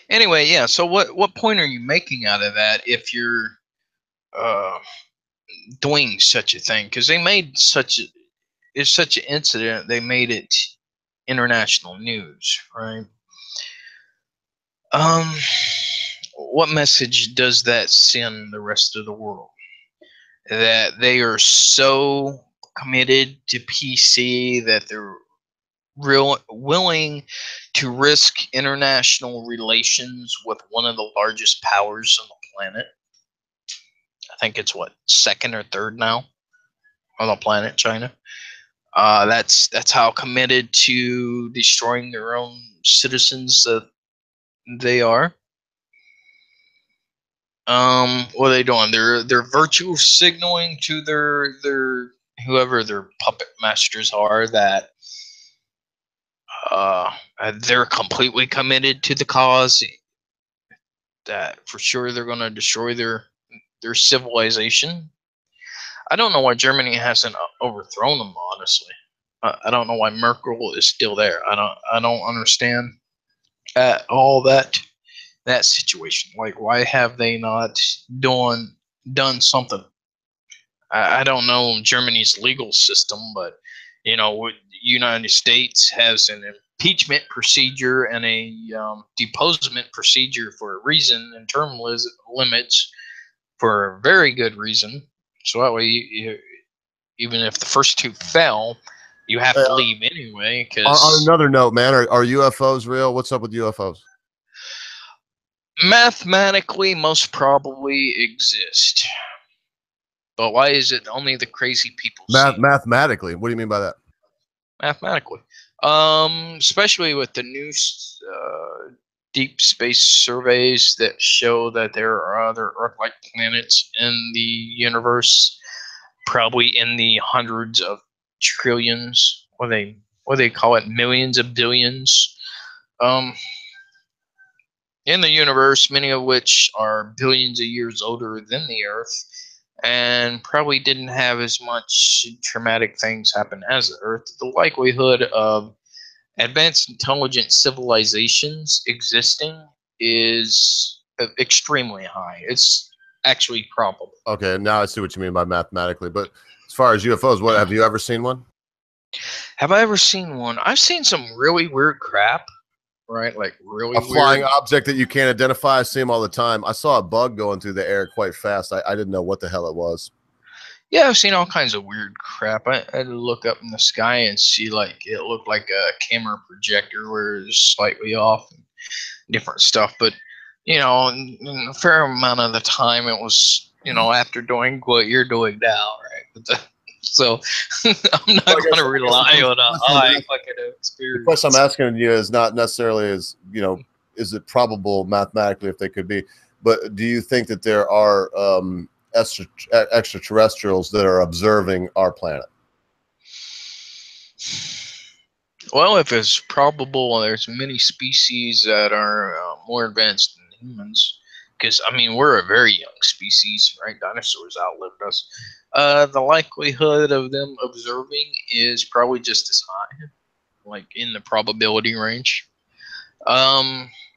anyway, yeah. So what point are you making out of that if you're uh, doing such a thing? Because they made it's such an incident. They made it international news, right? Um, what message does that send the rest of the world? That they are so committed to PC that they're willing to risk international relations with one of the largest powers on the planet. I think it's what, second or third now on the planet, China. That's how committed to destroying their own citizens that they are. What are they doing? They're virtue signaling to their whoever their puppet masters are that they're completely committed to the cause. That for sure they're going to destroy their civilization. I don't know why Germany hasn't overthrown them. Honestly, I don't know why Merkel is still there. I don't understand at all that situation. Like, why have they not done something? I don't know Germany's legal system, but you know, United States has an impeachment procedure and a deposement procedure for a reason, and term limits for a very good reason. So that way, even if the first two fell, you have to leave anyway. On Because another note, man, are UFOs real? What's up with UFOs? mathematically, most probably exist. But why is it only the crazy people see them? Mathematically, what do you mean by that? Mathematically, especially with the new deep space surveys that show that there are other Earth-like planets in the universe, probably in the hundreds of trillions, what they call it, millions of billions, in the universe, many of which are billions of years older than the Earth, and probably didn't have as much traumatic things happen as the Earth. The likelihood of advanced intelligent civilizations existing is extremely high. It's actually probable. Okay, now I see what you mean by mathematically. But as far as UFOs, what have you ever seen one? Have I ever seen one? I've seen some really weird crap, right? Like really a flying weird object that you can't identify. I see them all the time. I saw a bug going through the air quite fast. I didn't know what the hell it was. Yeah, I've seen all kinds of weird crap. I had to look up in the sky and see, like, it looked like a camera projector where it was slightly off and different stuff. But, you know, in a fair amount of the time, it was, you know, after doing what you're doing now, right? So I'm not going to rely on a high fucking experience. The question I'm asking you is not necessarily is, you know, is it probable mathematically if they could be, but do you think that there are extraterrestrials that are observing our planet? Well, if it's probable, there's many species that are more advanced than humans. Because, I mean, we're a very young species, right? Dinosaurs outlived us. The likelihood of them observing is probably just as high, like in the probability range.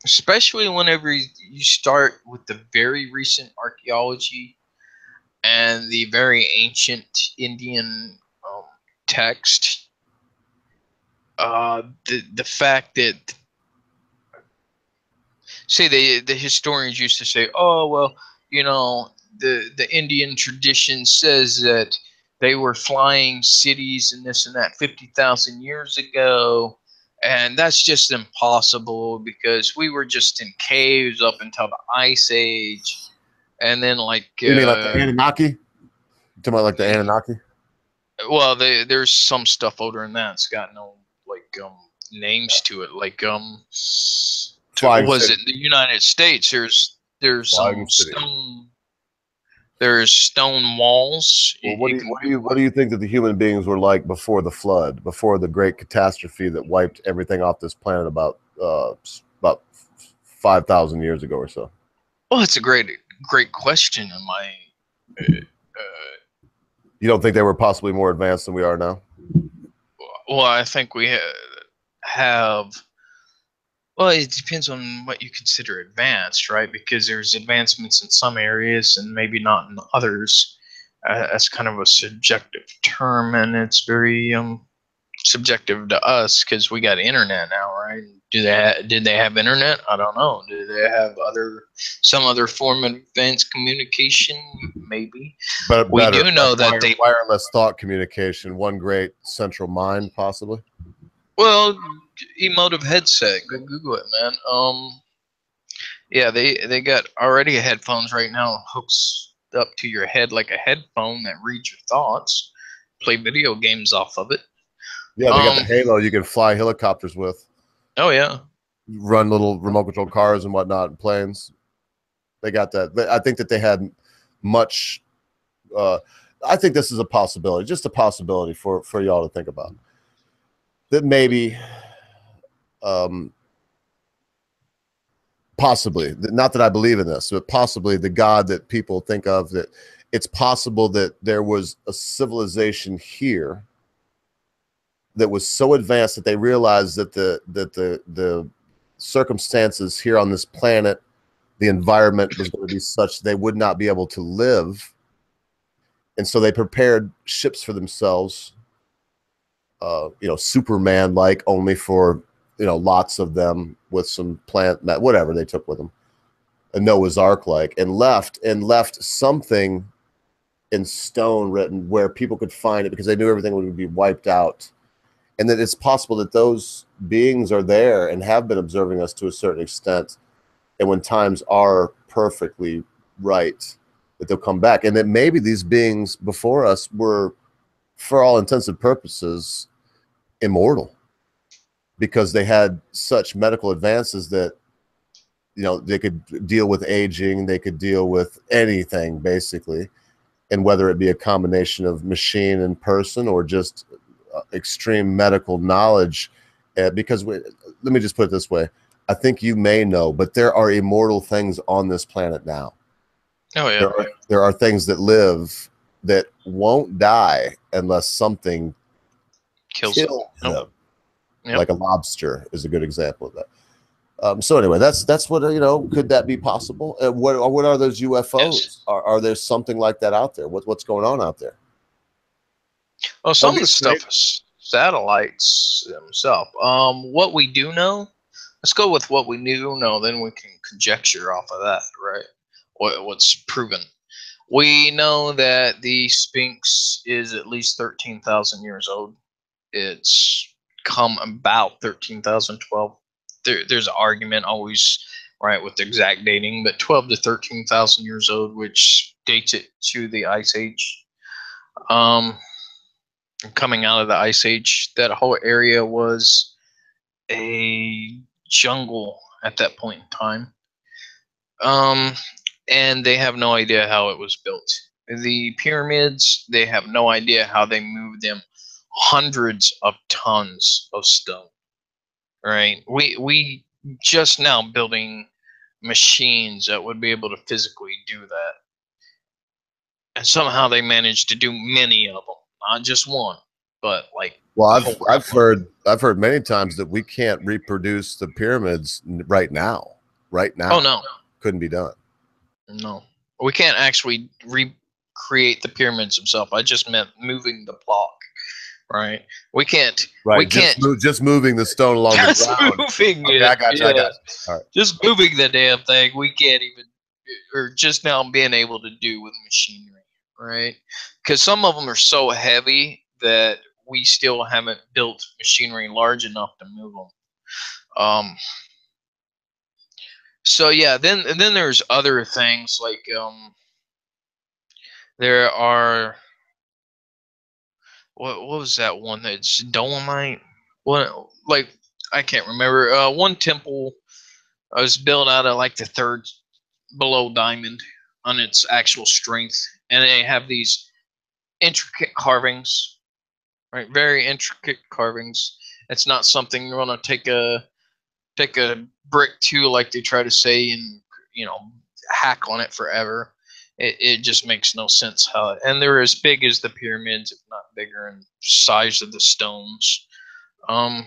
Especially whenever you start with the very recent archaeology and the very ancient Indian text. The fact that, say, the historians used to say, oh well, you know, the Indian tradition says that they were flying cities and this and that 50,000 years ago, and that's just impossible because we were just in caves up until the Ice Age, and then like you mean like the Anunnaki? You talking about like the Anunnaki? Well, there's some stuff older than that. It's got no like names to it. Like was it the United States? There's some stone. There's stone walls. Well, what do you think that the human beings were like before the flood, before the great catastrophe that wiped everything off this planet about 5,000 years ago or so? Well, it's a great question. In my you don't think they were possibly more advanced than we are now? Well, I think we have. Well, it depends on what you consider advanced, right? Because there's advancements in some areas and maybe not in others. That's kind of a subjective term, and it's very subjective to us because we got internet now, right? Did they have internet? I don't know. Do they have some other form of advanced communication? Maybe. But We better, do know that they wireless thought communication, one great central mind, possibly. well emotive headset. Go Google it, man. Yeah, they got already headphones right now hooks up to your head like a headphone that reads your thoughts. Play video games off of it. Yeah, they got the Halo you can fly helicopters with. Oh yeah. Run little remote control cars and whatnot, and planes. They got that. I think that they had much. I think this is a possibility, just a possibility for y'all to think about. That maybe, possibly, not that I believe in this, but possibly the God that people think of, that it's possible that there was a civilization here that was so advanced that they realized that the circumstances here on this planet, the environment was going to be such they would not be able to live, and so they prepared ships for themselves, Superman like, only for lots of them, with some plant whatever they took with them, a Noah's Ark like, and left something in stone written where people could find it, because they knew everything would be wiped out. And that it's possible that those beings are there and have been observing us to a certain extent. And when times are perfectly right, that they'll come back. And that maybe these beings before us were, for all intents and purposes, immortal, because they had such medical advances that, they could deal with aging, they could deal with anything, basically. And whether it be a combination of machine and person, or just extreme medical knowledge, because let me just put it this way. I think you may know, but there are immortal things on this planet now. Oh yeah. There are things that live that won't die unless something kills them. Yep. Like a lobster is a good example of that. So anyway, that's what, could that be possible? What are those UFOs? Yes. Are there something like that out there? What's going on out there? Well, some of the stuff is satellites themselves. What we do know, let's go with what we do know, then we can conjecture off of that, right? What's proven. We know that the Sphinx is at least 13,000 years old. It's come about 13,012. There's an argument always, right, with the exact dating, but 12 to 13,000 years old, which dates it to the Ice Age. Coming out of the Ice Age, that whole area was a jungle at that point in time. And they have no idea how it was built. The pyramids, they have no idea how they moved them hundreds of tons of stone. Right? We just now building machines that would be able to physically do that. And somehow they managed to do many of them, not just one, but like. Well, I've heard many times that we can't reproduce the pyramids right now. Right now. Oh no. Couldn't be done. No. We can't actually recreate the pyramids themselves. I just meant moving the block. Right. We can't. Right. We can't. Just moving the stone along just the ground. Moving okay, it. I got you. All right. Just moving the damn thing. We can't even, or just now being able to do with machinery. Right. Because some of them are so heavy that we still haven't built machinery large enough to move them. So yeah, then there's other things like there are what was that one that's dolomite? What, like, I can't remember. One temple was built out of like the third below diamond on its actual strength, and they have these intricate carvings, right? Very intricate carvings. It's not something you're gonna take a brick to, like they try to say, and hack on it forever. It just makes no sense how and they're as big as the pyramids, if not bigger, in size of the stones. Um,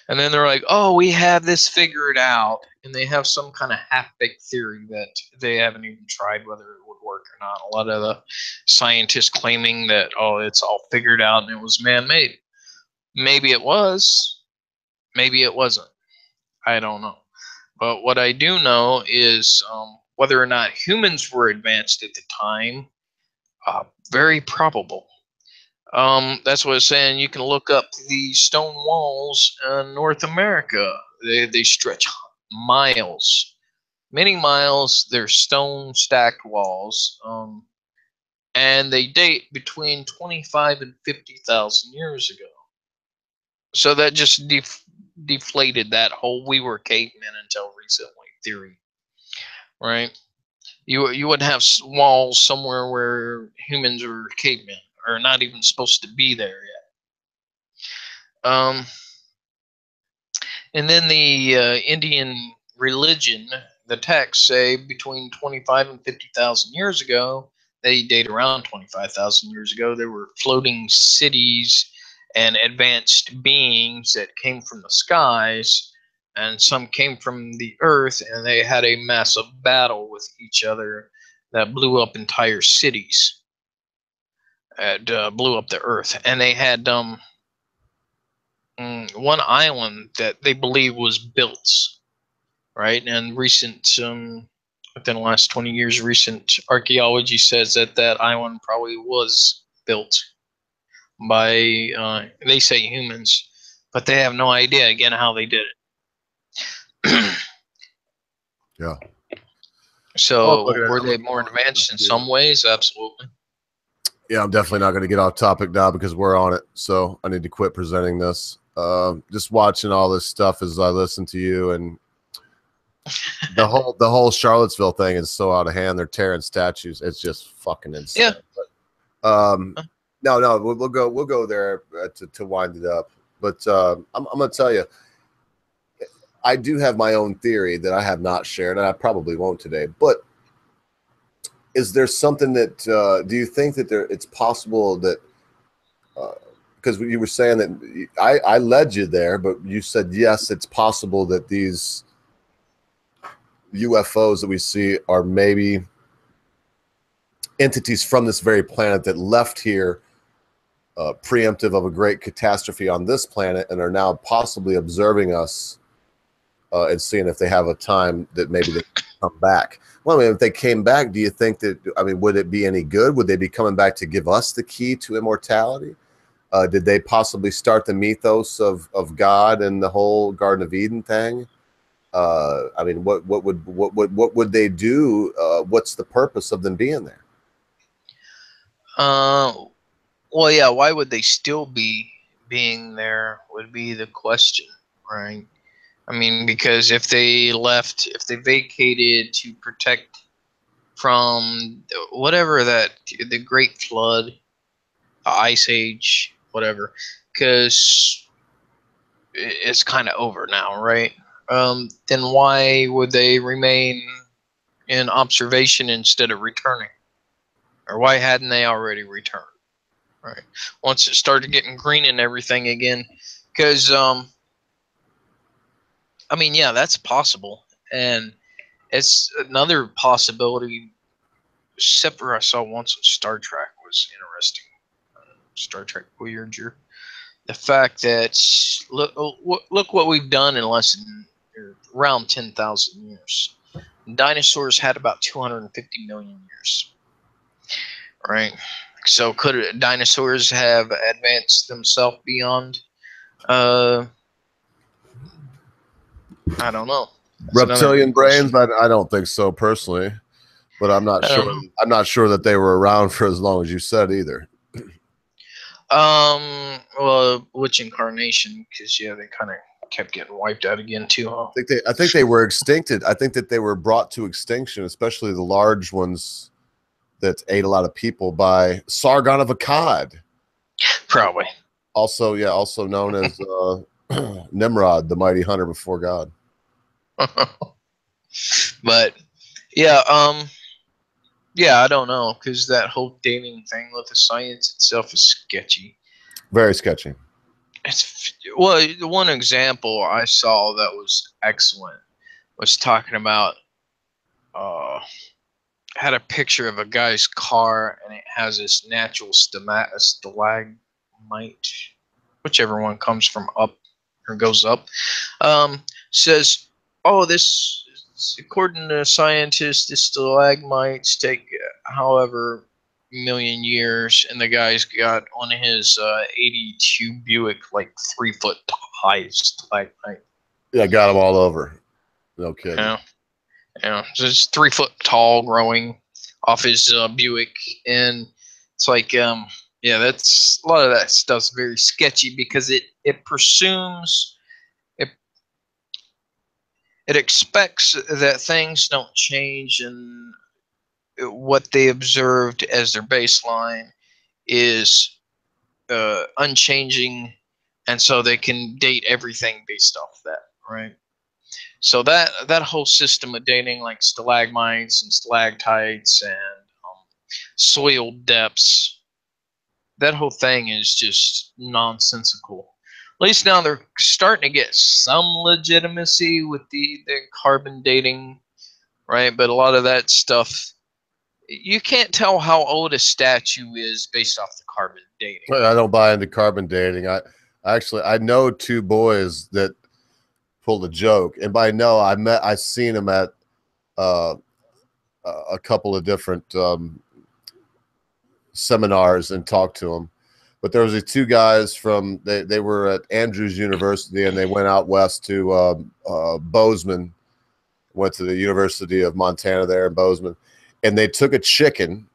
and then they're like, "Oh, we have this figured out," and they have some kind of half-baked theory that they haven't even tried whether it would work or not. A lot of the scientists claiming that, "Oh, it's all figured out and it was man-made." Maybe it was, maybe it wasn't. I don't know. But what I do know is whether or not humans were advanced at the time, very probable. That's what it's saying. You can look up the stone walls in North America. They stretch miles, many miles. They're stone stacked walls, and they date between 25 and 50,000 years ago. So that just deflated that whole "we were cavemen until recently" theory, right? You wouldn't have walls somewhere where humans were cavemen or not even supposed to be there yet. And then the Indian religion, the texts say between 25 and 50,000 years ago. They date around 25,000 years ago. There were floating cities and advanced beings that came from the skies, and some came from the earth, and they had a massive battle with each other that blew up entire cities. It blew up the earth, and they had one island that they believe was built, right? And within the last 20 years, recent archaeology says that that island probably was built by, they say humans, but they have no idea, again, how they did it. Yeah. So were they more advanced in some ways? Absolutely. Yeah, I'm definitely not going to get off topic now because we're on it. So I need to quit presenting this. Just watching all this stuff as I listen to you, and the whole Charlottesville thing is so out of hand. They're tearing statues. It's just fucking insane. Yeah. But, no, we'll go there to wind it up. But I'm going to tell you, I do have my own theory that I have not shared, and I probably won't today. But is there something that do you think that it's possible that because you were saying that I led you there, but you said yes, it's possible that these UFOs that we see are maybe entities from this very planet that left here preemptive of a great catastrophe on this planet and are now possibly observing us and seeing if they have a time that maybe they can come back. Well, I mean, if they came back, do you think that, I mean, would it be any good? Would they be coming back to give us the key to immortality? Did they possibly start the mythos of God and the whole Garden of Eden thing? I mean, what would they do? What's the purpose of them being there? Well, yeah. Why would they still be being there? Would be the question, right? I mean, because if they left, if they vacated to protect from whatever the Great Flood, the Ice Age, whatever, because it's kind of over now, right? Then why would they remain in observation instead of returning? Or why hadn't they already returned? Right. Once it started getting green and everything again, because I mean, yeah, that's possible, and it's another possibility. Except I saw once on Star Trek was interesting. Star Trek Voyager. The fact that look what we've done in less than around 10,000 years. Dinosaurs had about 250 million years, right? So could dinosaurs have advanced themselves beyond? I don't know. That's Reptilian brains? I don't think so personally, but I'm not sure. I'm not sure that they were around for as long as you said either. Well, which incarnation? Because yeah, they kind of kept getting wiped out again too. Huh? I think they were extincted. I think that they were brought to extinction, especially the large ones that ate a lot of people, by Sargon of Akkad. Probably. Also, yeah, also known as Nimrod, the mighty hunter before God. But yeah, yeah, I don't know, because that whole dating thing with the science itself is sketchy. Very sketchy. Well, the one example I saw that was excellent was talking about had a picture of a guy's car, and it has this natural stalagmite, whichever one comes from up or goes up. Says, oh, this, according to scientists, the stalagmites take however million years, and the guy's got on his 82 Buick like 3 foot high stalagmite. Yeah, got them all over. No kidding. Yeah. Yeah, so it's 3 foot tall, growing off his Buick, and it's like, yeah, that's a lot of that stuff's very sketchy because it presumes it expects that things don't change, and what they observed as their baseline is unchanging, and so they can date everything based off that, right? So that whole system of dating, like stalagmites and stalactites and soil depths, that whole thing is just nonsensical. At least now they're starting to get some legitimacy with the carbon dating, right? But a lot of that stuff, you can't tell how old a statue is based off the carbon dating. I don't buy into carbon dating. I know two boys that pulled a joke, and by no, I seen them at a couple of different seminars and talked to them. But there was these two guys from they were at Andrews University, and they went out west to Bozeman, went to the University of Montana there in Bozeman, and they took a chicken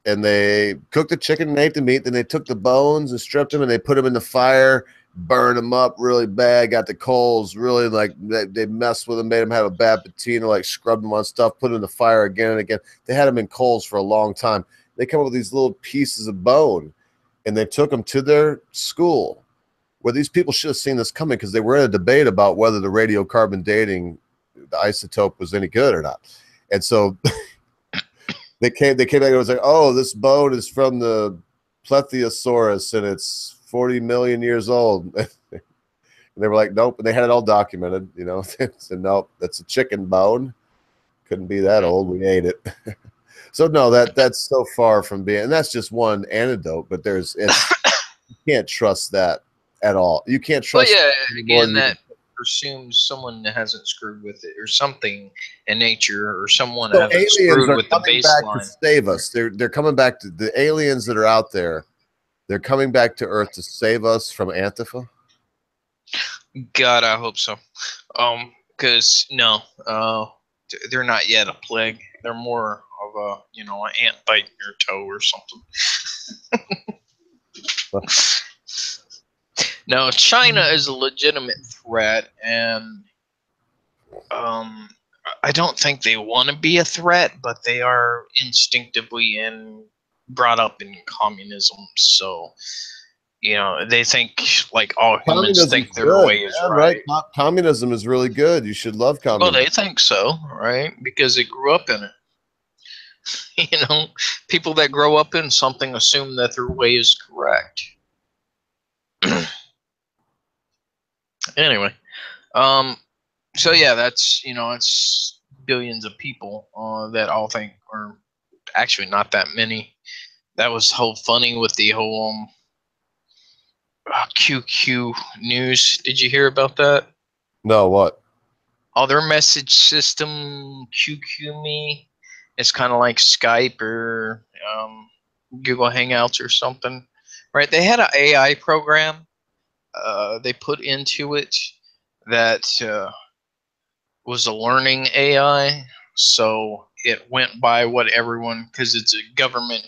and they cooked the chicken and ate the meat. Then they took the bones and stripped them and they put them in the fire, burned them up really bad, got the coals really like they messed with them, made them have a bad patina, like scrubbed them on stuff, put them in the fire again and again. They had them in coals for a long time. They come up with these little pieces of bone, and they took them to their school, where these people should have seen this coming because they were in a debate about whether the radiocarbon dating, the isotope, was any good or not. And so they came back and it was like, oh, this bone is from the Plesiosaurus and it's 40 million years old. And they were like, nope. And they had it all documented, you know. Said, nope, that's a chicken bone. Couldn't be that old. We ate it. So no, that's so far from being, and that's just one anecdote, but you can't trust that at all. You can't trust. Well, yeah, again, that presumes someone hasn't screwed with it, or something in nature, or someone So hasn't screwed with the back to baseline. save us. They're coming back to the aliens that are out there. They're coming back to Earth to save us from Antifa. God, I hope so. Because no, they're not yet a plague. They're more of a, an ant biting your toe or something. No, China is a legitimate threat, and I don't think they want to be a threat, but they are instinctively brought up in communism, so they think like all humans think their way is right. Communism is really good. You should love communism. Well, they think so, right? Because they grew up in it. People that grow up in something assume that their way is correct. Anyway, so yeah, that's it's billions of people that all think, or actually not that many. That was whole funny with the whole QQ news. Did you hear about that? No, what? Their message system, QQ Me, it's kind of like Skype or Google Hangouts or something, right? They had an AI program they put into it that was a learning AI, so it went by what everyone, because it's a government,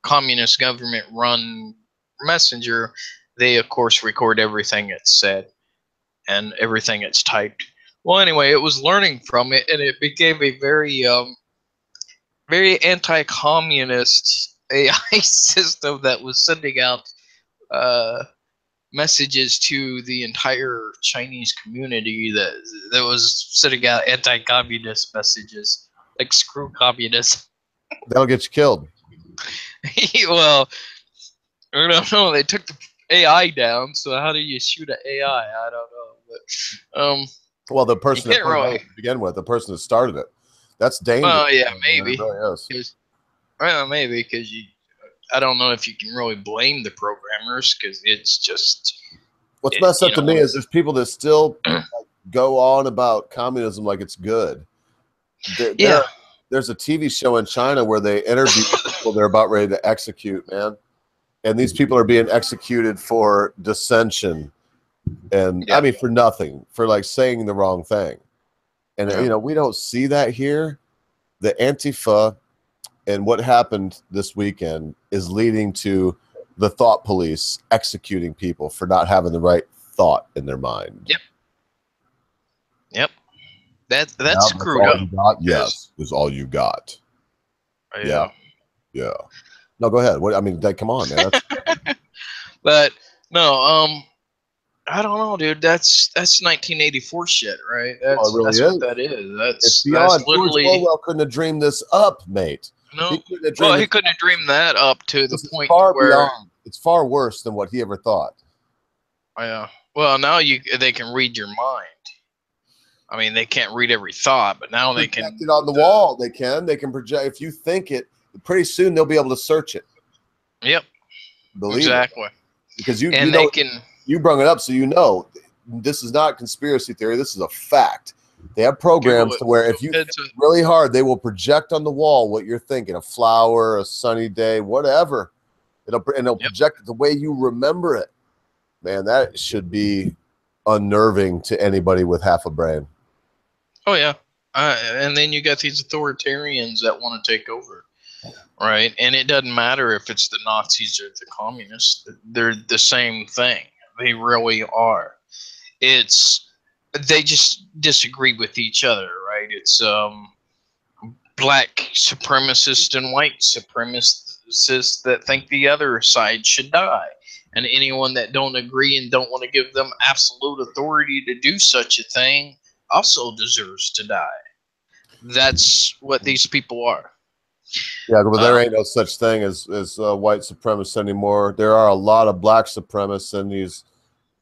communist government run messenger. They of course record everything it's said and everything it's typed. Well, anyway, it was learning from it, and it became a very very anti-communist AI system that was sending out messages to the entire Chinese community that was sending out anti-communist messages, like screw communism. That'll get you killed. Well, I don't know. They took AI down. So how do you shoot an AI? I don't know. But Well, the person that can't put it really. out to begin with, the person that started it, that's dangerous. Well, yeah, I mean, maybe. it really is. 'Cause- well, maybe because I don't know if you can really blame the programmers because it's just. What's messed up to me is there's people that still go on about communism like it's good. Yeah. There's a TV show in China where they interview people they're about ready to execute, man. And these people are being executed for dissension. And Yeah. I mean, for nothing, for like saying the wrong thing. And, Yeah. you know, we don't see that here. The Antifa and what happened this weekend is leading to the thought police executing people for not having the right thought in their mind. Yep. Yep. That's Now, screwed all up. you got? Yes, is all you got. Yeah. Yeah. No, go ahead. What I mean, come on, man. But no, I don't know, dude. That's 1984 shit, right? That's really that's is. what that is. It's That's beyond. literally George Orwell couldn't have dreamed this up, mate. no. He couldn't have Well, dreamed he couldn't have dreamed that up to the this is point far where. beyond. It's far worse than what he ever thought. Yeah. Well, now they can read your mind. I mean, they can't read every thought, but now they can. Project it on the wall. They can project. If you think it, pretty soon they'll be able to search it. Yep. Believe exactly. it. Because you and know, they can. You brung it up, so you know this is not conspiracy theory. This is a fact. They have programs to where if you think really hard, they will project on the wall what you're thinking. A flower, a sunny day, whatever. They'll project it the way you remember it. Man, that should be unnerving to anybody with half a brain. Oh yeah, and then you got these authoritarians that want to take over, right? And it doesn't matter if it's the Nazis or the communists; they're the same thing. They really are. They just disagree with each other, right? It's black supremacists and white supremacists that think the other side should die. And anyone that don't agree and don't want to give them absolute authority to do such a thing also deserves to die. That's what these people are. Yeah, but there ain't no such thing as white supremacists anymore. There are a lot of black supremacists and these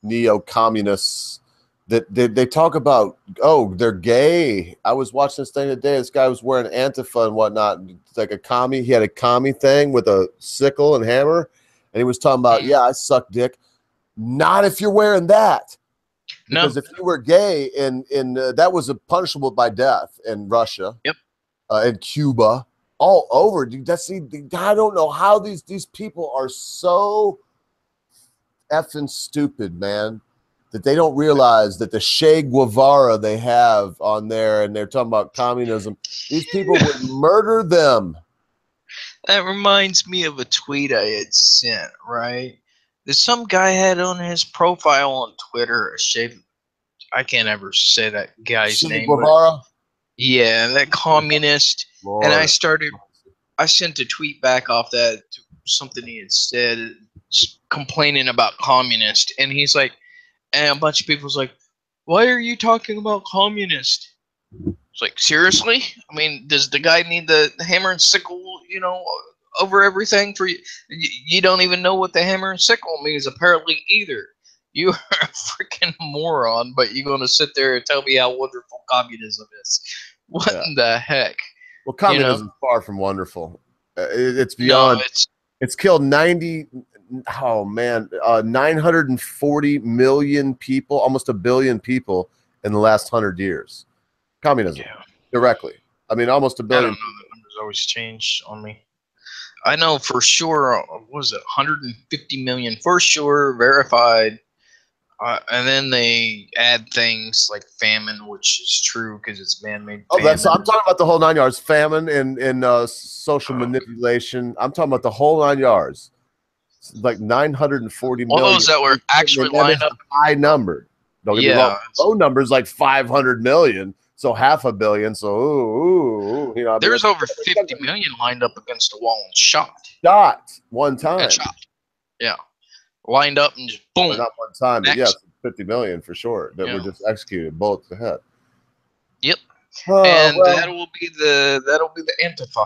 neo-communists that they talk about, oh, they're gay. I was watching this thing today. This guy was wearing Antifa and whatnot. It's like a commie. He had a commie thing with a sickle and hammer. And he was talking about, yeah, I suck dick. Not if you're wearing that. Because if you were gay, and that was punishable by death in Russia, in Cuba, all over. Dude, I don't know how these people are so effing stupid, man, that they don't realize that the Che Guevara they have on there, and they're talking about communism. These people would murder them. That reminds me of a tweet I had sent, right? There's some guy had on his profile on Twitter a shape. I can't ever say that guy's Che name. Guevara? Yeah, that communist. Lord. And I sent a tweet back off that to something he had said, complaining about communist. And he's like, and a bunch of people's like, why are you talking about communist? It's like, seriously? I mean, does the guy need the hammer and sickle, over everything for you? You don't even know what the hammer and sickle means, apparently, either. You are a freaking moron, but you're going to sit there and tell me how wonderful communism is. What in the heck? Well, communism is far from wonderful. It's beyond. No, it's killed 940 million people, almost a billion people in the last 100 years. Communism, directly. I mean, almost a billion. I don't know. The numbers always change on me. I know for sure, what was it, 150 million for sure, verified. And then they add things like famine, which is true because it's man-made. Oh, I'm talking about the whole 9 yards. Famine and social manipulation. I'm talking about the whole 9 yards. It's like 940 million. All those that were actually lined up. High number. Don't get me wrong. Low number is like 500 million. So half a billion. So there's over 50 million lined up against the wall and shot. Shot one time. And shot. Yeah. Lined up and just boom. Well, not one time, but yes, 50 million for sure that were just executed, bullets to the head. Yep. And that'll be the Antifa.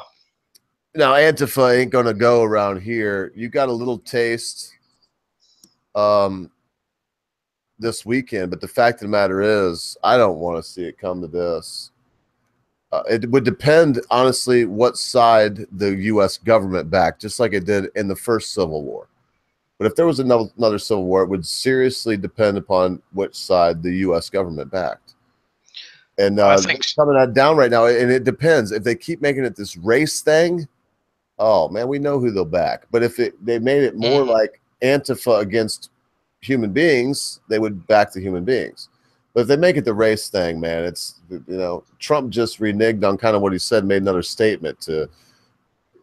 Now Antifa ain't gonna go around here. You got a little taste this weekend. But the fact of the matter is, I don't want to see it come to this. It would depend, honestly, what side the U.S. government backed, just like it did in the first Civil War. But if there was another Civil War, it would seriously depend upon which side the U.S. government backed. And I think coming down right now, and it depends. If they keep making it this race thing, oh man, we know who they'll back. But if they made it more like Antifa against human beings, they would back the human beings. But if they make it the race thing, man, it's, you know, Trump just reneged on kind of what he said, made another statement to,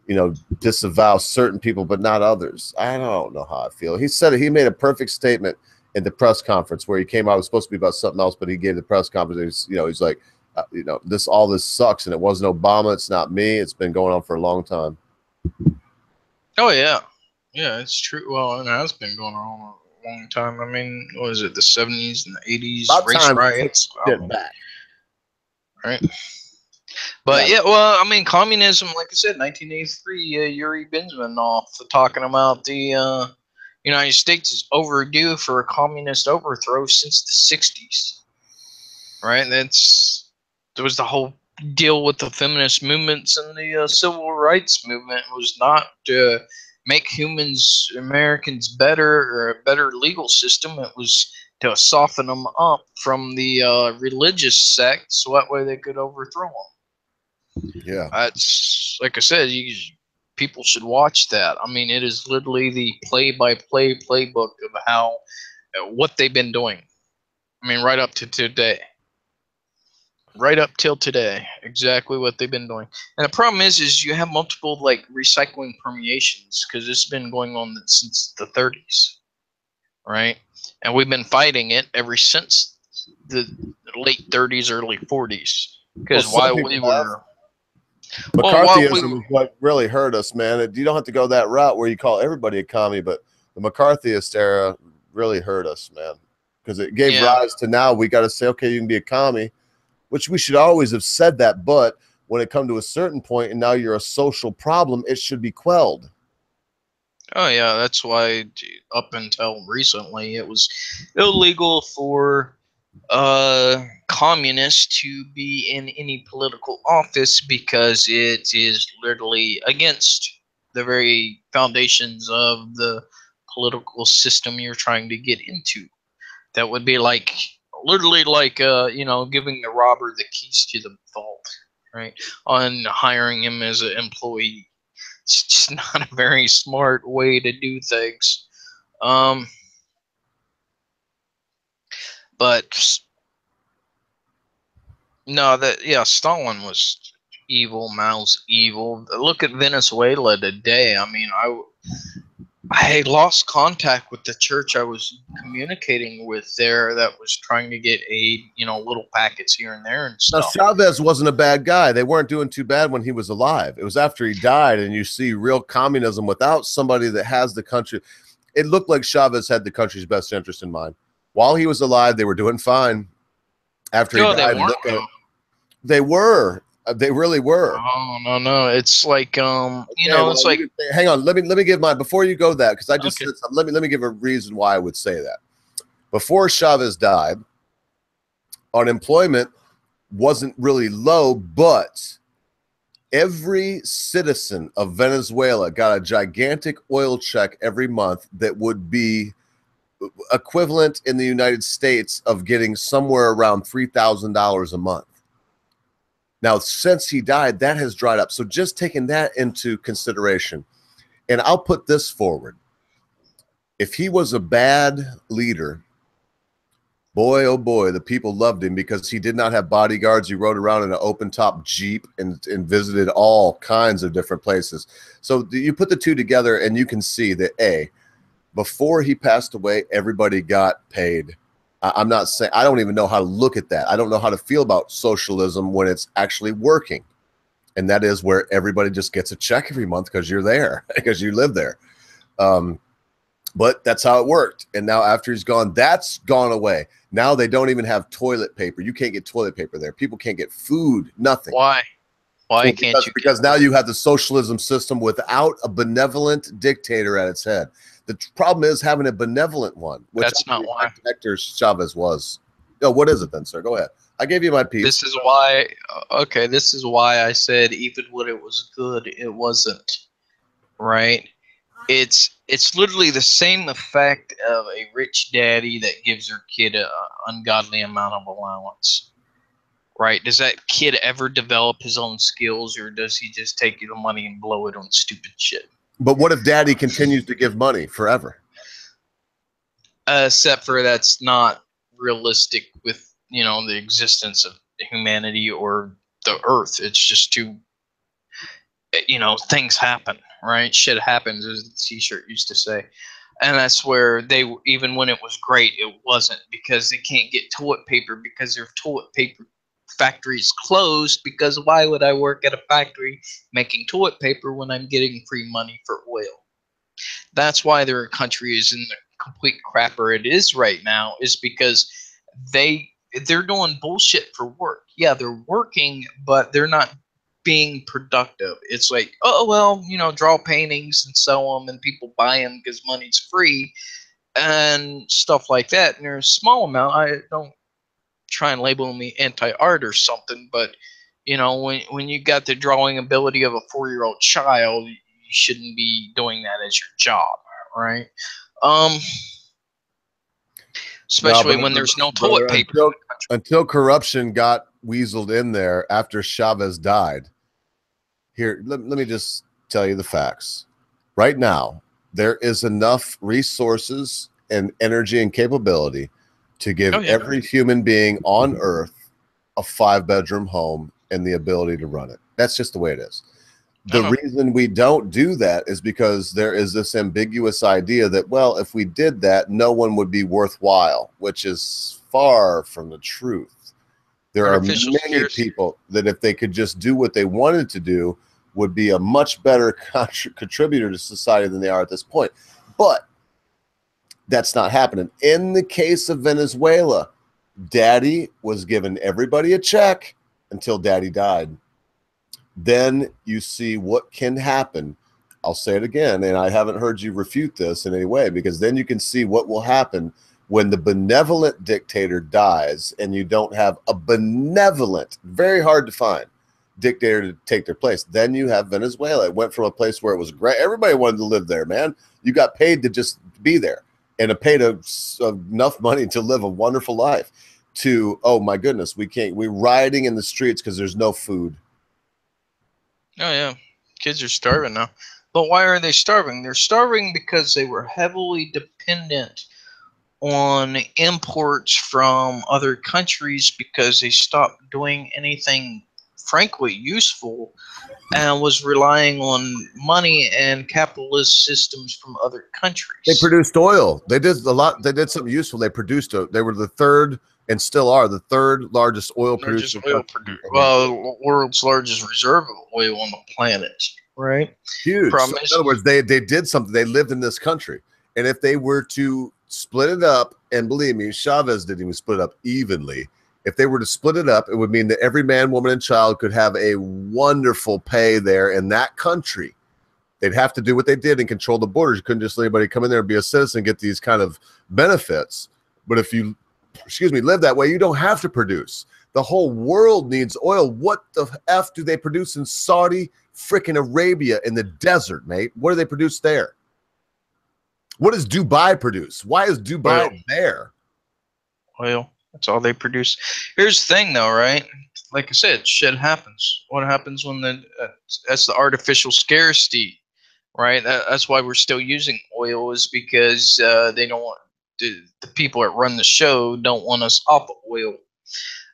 you know, disavow certain people, but not others. I don't know how I feel. He said it. He made a perfect statement in the press conference where he came out. It was supposed to be about something else, but he gave the press conference. You know, he's like, you know, all this sucks, and it wasn't Obama. It's not me. It's been going on for a long time. Oh yeah, yeah, it's true. Well, it has been going on a long time. I mean, what was it, the 70s and the 80s, About race time riots, get back. right? But yeah, well, I mean, communism, like I said, 1983, Yuri Bensmanov talking about the United States is overdue for a communist overthrow since the 60s, right? There was the whole deal with the feminist movements and the civil rights movement was not to make Americans better or a better legal system. It was to soften them up from the religious sects so that way they could overthrow them. Yeah. That's, like I said, people should watch that. I mean, it is literally the play-by-play playbook of how what they've been doing. I mean, right up to today. Right up till today, exactly what they've been doing. And the problem is you have multiple like recycling permeations because it's been going on since the 30s, right? And we've been fighting it ever since the late 30s, early 40s. Because while we were McCarthyism is what really hurt us, man. You don't have to go that route where you call everybody a commie, but the McCarthyist era really hurt us, man, because it gave rise to now we got to say, okay, you can be a commie, which we should always have said that, but when it come to a certain point and now you're a social problem, it should be quelled. Oh yeah, that's why up until recently it was illegal for communists to be in any political office because it is literally against the very foundations of the political system you're trying to get into. That would be like literally like you know, giving the robber the keys to the vault, right? On hiring him as an employee. It's just not a very smart way to do things. But no, Stalin was evil. Mao's evil. Look at Venezuela today. I mean, I lost contact with the church I was communicating with there that was trying to get aid, you know, little packets here and there and stuff. Now, Chavez wasn't a bad guy. They weren't doing too bad when he was alive. It was after he died, and you see real communism without somebody that has the country. It looked like Chavez had the country's best interest in mind. While he was alive, they were doing fine. After he died, they were. They really were. Oh no! It's like you know, it's like. Hang on, let me give my before you go that because I just said something, let me give a reason why I would say that. Before Chavez died, unemployment wasn't really low, but every citizen of Venezuela got a gigantic oil check every month that would be equivalent in the United States of getting somewhere around $3,000 a month. Now, since he died, that has dried up. So just taking that into consideration, and I'll put this forward. If he was a bad leader, boy, oh boy, the people loved him because he did not have bodyguards. He rode around in an open-top Jeep and visited all kinds of different places. So you put the two together, and you can see that, before he passed away, everybody got paid. I'm not saying, I don't even know how to look at that. I don't know how to feel about socialism when it's actually working. And that is where everybody just gets a check every month because you're there, because you live there. But that's how it worked. And now after he's gone, that's gone away. Now they don't even have toilet paper. You can't get toilet paper there. People can't get food, nothing. Why? Why can't you? Because now you have the socialism system without a benevolent dictator at its head. The problem is having a benevolent one, which That's not why. Hector Chavez was. No, what is it then, sir? Go ahead. I gave you my piece. This is why. Okay, this is why I said even when it was good, it wasn't right. It's literally the same effect of a rich daddy that gives their kid a ungodly amount of allowance. Right? Does that kid ever develop his own skills, or does he just take the money and blow it on stupid shit? But what if daddy continues to give money forever? Except for that's not realistic with, you know, the existence of humanity or the earth. It's just too, you know, things happen, right? Shit happens, as the t-shirt used to say. And that's where they, even when it was great, it wasn't, because they can't get toilet paper because their toilet paper factory's closed. Because why would I work at a factory making toilet paper when I'm getting free money for oil? That's why their country is in the complete crapper it is right now, is because they're doing bullshit for work. Yeah, they're working, but they're not being productive. It's like, oh well, you know, draw paintings and sell them, and people buy them because money's free and stuff like that. And there's a small amount. I don't try and label me anti-art or something, but you know, when you got the drawing ability of a 4-year-old child, you shouldn't be doing that as your job, right? Especially when there's no toilet paper. Until corruption got weaseled in there after Chavez died. Here, let me just tell you the facts. Right now, there is enough resources and energy and capability to give every human being on Earth a 5-bedroom home and the ability to run it. That's just the way it is. The reason we don't do that is because there is this ambiguous idea that, well, if we did that, no one would be worthwhile, which is far from the truth. There are many people that if they could just do what they wanted to do, would be a much better contributor to society than they are at this point. But that's not happening. In the case of Venezuela, Daddy was giving everybody a check until Daddy died. Then you see what can happen. I'll say it again, and I haven't heard you refute this in any way, because then you can see what will happen when the benevolent dictator dies and you don't have a benevolent, very hard to find, dictator to take their place. Then you have Venezuela. It went from a place where it was great. Everybody wanted to live there, man. You got paid to just be there and paid enough money to live a wonderful life, to, oh my goodness, we're rioting in the streets because there's no food. Oh yeah, kids are starving now. But why are they starving? They're starving because they were heavily dependent on imports from other countries, because they stopped doing anything frankly useful and was relying on money and capitalist systems from other countries. They produced oil. They did a lot. They did something useful. They produced they were the third, and still are the third largest oil producer. Well, world's largest reserve of oil on the planet, right? Huge. So in other words, they did something. They lived in this country, and if they were to split it up, and believe me, Chavez didn't even split it up evenly. If they were to split it up, it would mean that every man, woman, and child could have a wonderful pay there in that country. They'd have to do what they did and control the borders. You couldn't just let anybody come in there and be a citizen and get these kind of benefits. But if you, live that way, you don't have to produce. The whole world needs oil. What the F do they produce in Saudi freaking Arabia in the desert, mate? What do they produce there? What does Dubai produce? Why is Dubai there? Oil. That's all they produce. Here's the thing, though, right? Like I said, shit happens. What happens when that's the artificial scarcity, right? That's why we're still using oil, is because they don't want the people that run the show don't want us off of oil.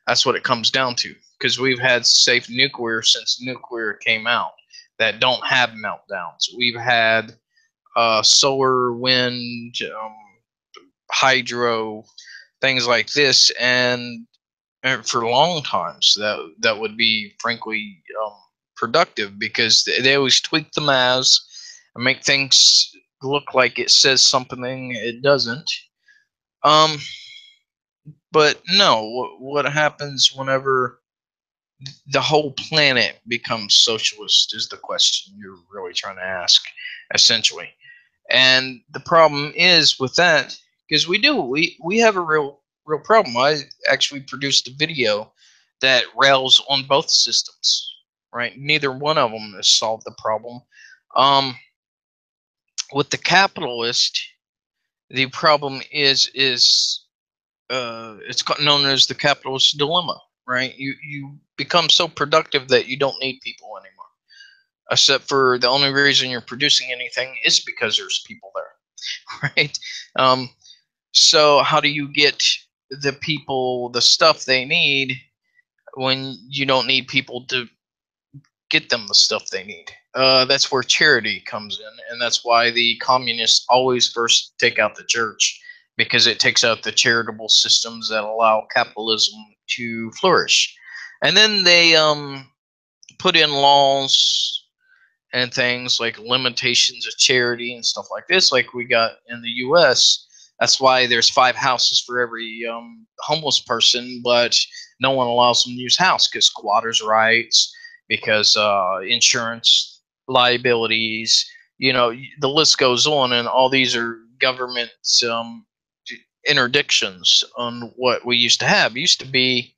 That's what it comes down to. Because we've had safe nuclear since nuclear came out that don't have meltdowns. We've had solar, wind, hydro, things like this, and for long times that would be frankly productive, because they always tweak the maths and make things look like it says something it doesn't. But no, what happens whenever the whole planet becomes socialist is the question you're really trying to ask, essentially. And the problem is with that, because we have a real problem. I actually produced a video that rails on both systems, right? Neither one of them has solved the problem. With the capitalist, the problem is it's known as the capitalist dilemma, right? You become so productive that you don't need people anymore, except for the only reason you're producing anything is because there's people there, right? So how do you get the people the stuff they need when you don't need people to get them the stuff they need? That's where charity comes in, and that's why the communists always first take out the church, because it takes out the charitable systems that allow capitalism to flourish. And then they put in laws and things like limitations of charity and stuff like this, like we got in the U.S. That's why there's 5 houses for every homeless person, but no one allows them to use house because squatters' rights, because insurance liabilities, the list goes on, and all these are government interdictions on what we used to have. It used to be,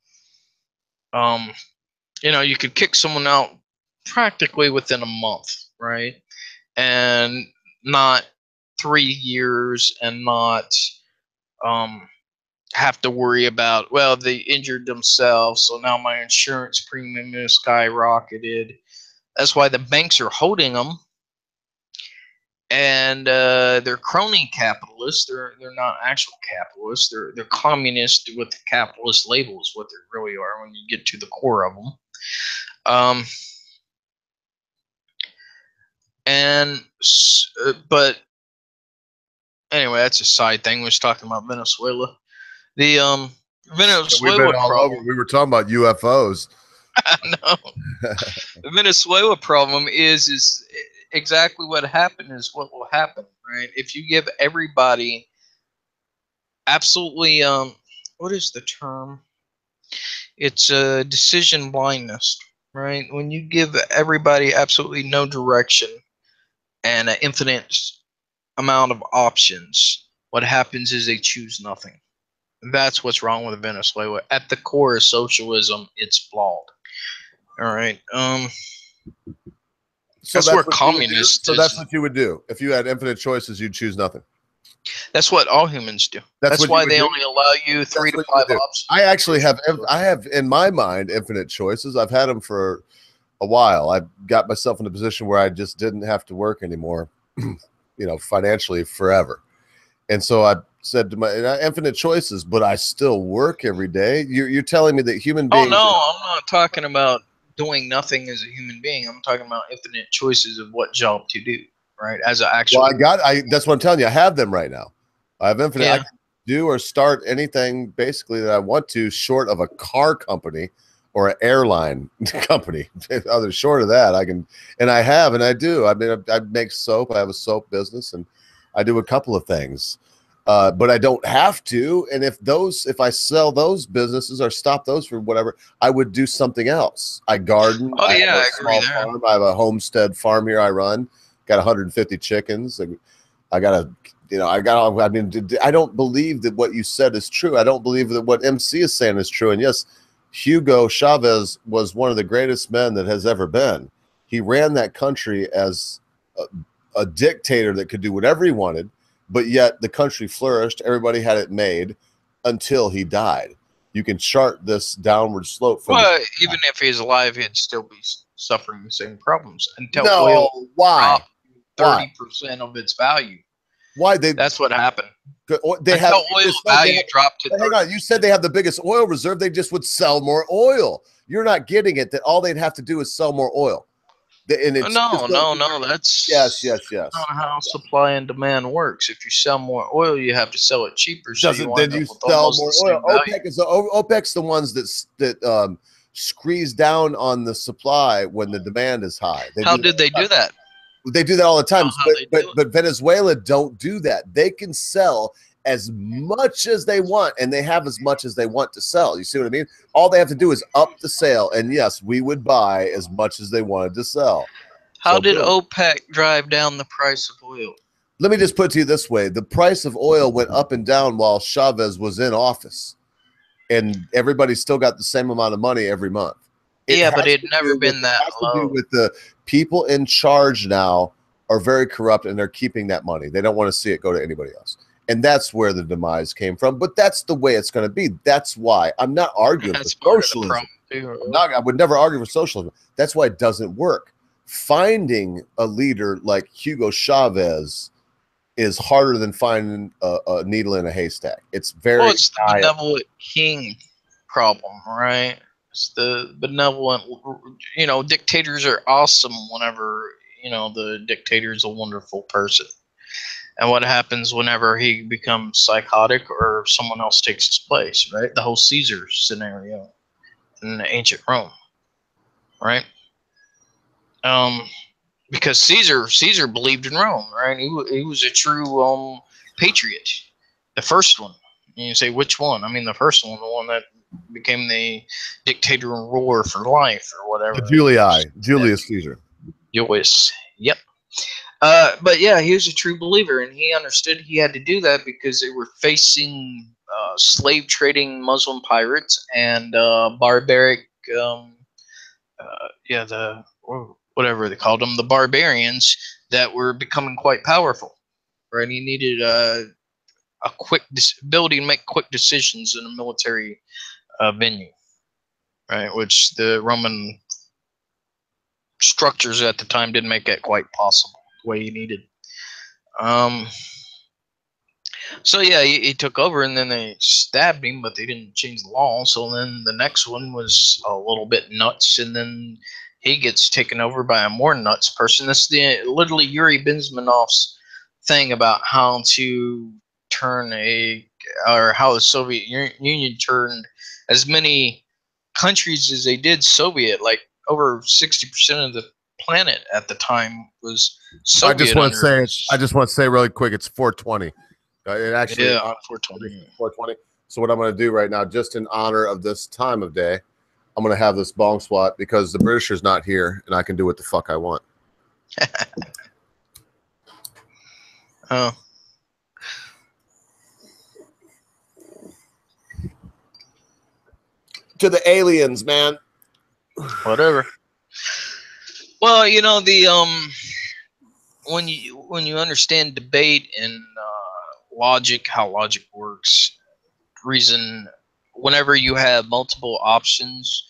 you could kick someone out practically within a month, right? And not 3 years, and not have to worry about, well, they injured themselves, so now my insurance premium is skyrocketed. That's why the banks are holding them, and they're crony capitalists. They're not actual capitalists. They're communist with the capitalist label is what they really are when you get to the core of them. But anyway, that's a side thing. We was talking about Venezuela. The Venezuela We've been all problem. over. We were talking about UFOs. No, the Venezuela problem is exactly what happened is what will happen, right? If you give everybody absolutely what is the term? It's a decision blindness, right? When you give everybody absolutely no direction and an infinite amount of options, what happens is they choose nothing. That's what's wrong with Venezuela. At the core of socialism, it's flawed. All right. So that's where what you would do? communist. So that's what you would do if you had infinite choices. You'd choose nothing. That's what all humans do. That's That's what why you would they do? only allow you 3 to That's what 5 you would do. options. I actually have in my mind infinite choices. I've had them for a while. I got myself in a position where I just didn't have to work anymore, financially forever. And so I said to my infinite choices, but I still work every day. You're telling me that human beings? Oh no, I'm not talking about doing nothing as a human being. I'm talking about infinite choices of what job to do, right? As an actual. Well, that's what I'm telling you. I have them right now. I have infinite. Yeah. I can do or start anything basically that I want to, short of a car company or an airline company. Other short of that, I can, and I have, and I do. I mean, I make soap. I have a soap business, and I do a couple of things. But I don't have to. And if I sell those businesses or stop those for whatever, I would do something else. I garden. Oh, I yeah, have a I agree small there. farm. I have a homestead farm here I run. Got 150 chickens. I don't believe that what you said is true. I don't believe that what MC is saying is true. And yes, Hugo Chavez was one of the greatest men that has ever been. He ran that country as a dictator that could do whatever he wanted. But yet the country flourished. Everybody had it made until he died. You can chart this downward slope. Even if he's alive, he'd still be suffering the same problems until No, oil why? dropped 30% of its value. Why? That's what happened. They have oil value dropped to. Hang on, you said they have the biggest oil reserve. They just would sell more oil. You're not getting it. That all they'd have to do is sell more oil. No. That's yes. not how supply and demand works. If you sell more oil, you have to sell it cheaper. So Doesn't then you sell more oil? OPEC's the ones that squeeze down on the supply when the demand is high. How did they do that? They do that all the time. But Venezuela don't do that. They can sell as much as they want, and they have as much as they want to sell. You see what I mean? All they have to do is up the sale, and yes, we would buy as much as they wanted to sell. How did OPEC drive down the price of oil? Let me just put it to you this way. The price of oil went up and down while Chavez was in office, and everybody still got the same amount of money every month. Yeah, but it never been that low. To do with the people in charge now are very corrupt, and they're keeping that money. They don't want to see it go to anybody else. And that's where the demise came from. But that's the way it's going to be. That's why I'm not arguing for socialism. I would never argue for socialism. That's why it doesn't work. Finding a leader like Hugo Chavez is harder than finding a needle in a haystack. It's very. Well, it's the benevolent king problem, right? It's the benevolent. You know, dictators are awesome whenever the dictator is a wonderful person. And what happens whenever he becomes psychotic or someone else takes his place, right? The whole Caesar scenario in ancient Rome, right? Because Caesar believed in Rome, right? He was a true patriot, the first one. And you say, which one? I mean, the first one, the one that became the dictator and ruler for life or whatever. Julius Caesar. Julius, yep. But yeah, he was a true believer, and he understood he had to do that because they were facing slave trading Muslim pirates and barbaric, whatever they called them, the barbarians that were becoming quite powerful. Right, he needed a quick ability to make quick decisions in a military venue, right? Which the Roman structures at the time didn't make that quite possible. Way he needed. So yeah, he took over, and then they stabbed him, but they didn't change the law. So then the next one was a little bit nuts, and then he gets taken over by a more nuts person. That's literally Yuri Bezmenov's thing about how to turn how the Soviet Union turned as many countries as they did Soviet. Like over 60% of the planet at the time was Soviet. I just want to say really quick, it's 420. It actually on 420. 420. So what I'm going to do right now, just in honor of this time of day, I'm going to have this bong swat because the Britisher's not here, and I can do what the fuck I want. Oh. To the aliens, man. Whatever. Well, when you understand debate and logic, how logic works, reason, whenever you have multiple options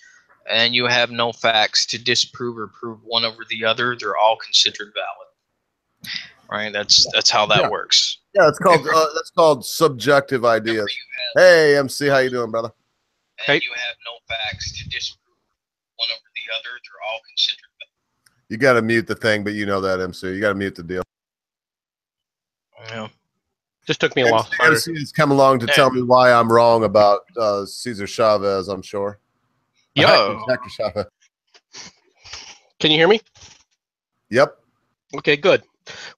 and you have no facts to disprove or prove one over the other, they're all considered valid. Right? That's how that works. Yeah, it's called that's called subjective ideas. Hey, MC, how you doing, brother? And you have no facts to disprove one over the other, they're all considered valid. You got to mute the thing, but you know that, MC. You got to mute the deal. Yeah. Just took me a while. MC has come along to tell me why I'm wrong about Cesar Chavez, I'm sure. Yo. Dr. Chavez. Can you hear me? Yep. Okay, good.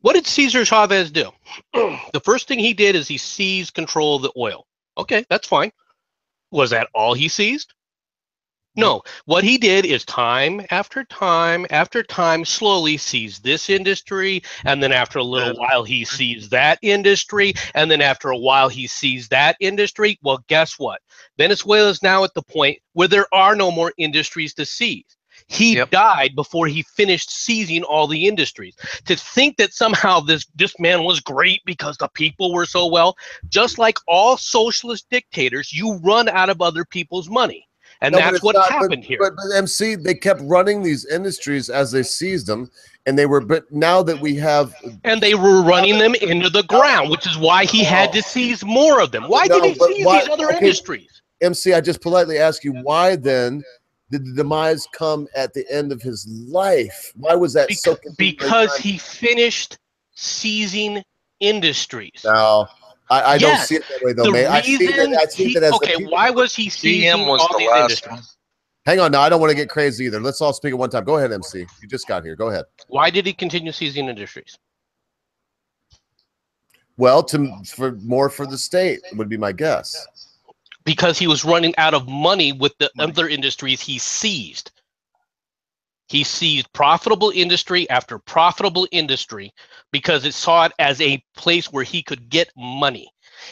What did Cesar Chavez do? The first thing he did is he seized control of the oil. Okay, that's fine. Was that all he seized? No. What he did is time after time after time slowly seized this industry, and then after a little while he seized that industry, and then after a while he seized that industry. Well, guess what? Venezuela is now at the point where there are no more industries to seize. He died before he finished seizing all the industries. To think that somehow this man was great because the people were so well, just like all socialist dictators, you run out of other people's money. And that's what happened here. But MC, they kept running these industries as they seized them, and they were. But now that we have, and they were running them into the ground, which is why he had to seize more of them. Why did he seize these other industries? MC, I just politely ask you, why then did the demise come at the end of his life? Why was that so? Because he finished seizing industries. No. I don't see it that way, though, mate. I see that as okay, why was he seizing all these industries? Hang on, now I don't want to get crazy either. Let's all speak at one time. Go ahead, MC. You just got here. Go ahead. Why did he continue seizing industries? Well, for the state would be my guess. Because he was running out of money with the other industries he seized. He seized profitable industry after profitable industry because it saw it as a place where he could get money.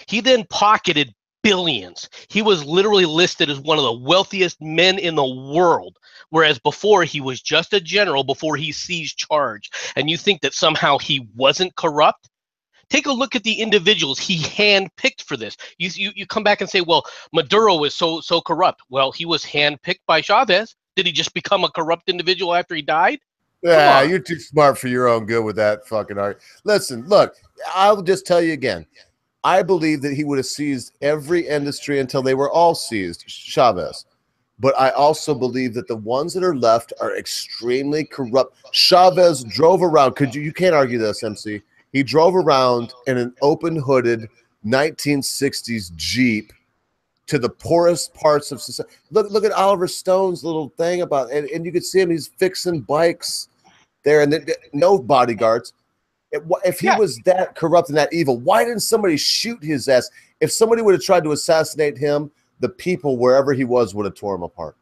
He then pocketed billions. He was literally listed as one of the wealthiest men in the world, whereas before he was just a general before he seized charge. And you think that somehow he wasn't corrupt? Take a look at the individuals he handpicked for this. You come back and say, well, Maduro was so corrupt. Well, he was handpicked by Chavez. Did he just become a corrupt individual after he died? Yeah, you're too smart for your own good with that fucking art. Listen, look, I'll just tell you again. I believe that he would have seized every industry until they were all seized, Chavez. But I also believe that the ones that are left are extremely corrupt. Chavez drove around. You can't argue this, MC. He drove around in an open-hooded 1960s Jeep to the poorest parts of society. Look at Oliver Stone's little thing about it, and you can see him. He's fixing bikes there, and no bodyguards. If he was that corrupt and that evil, why didn't somebody shoot his ass? If somebody would have tried to assassinate him, the people wherever he was would have tore him apart.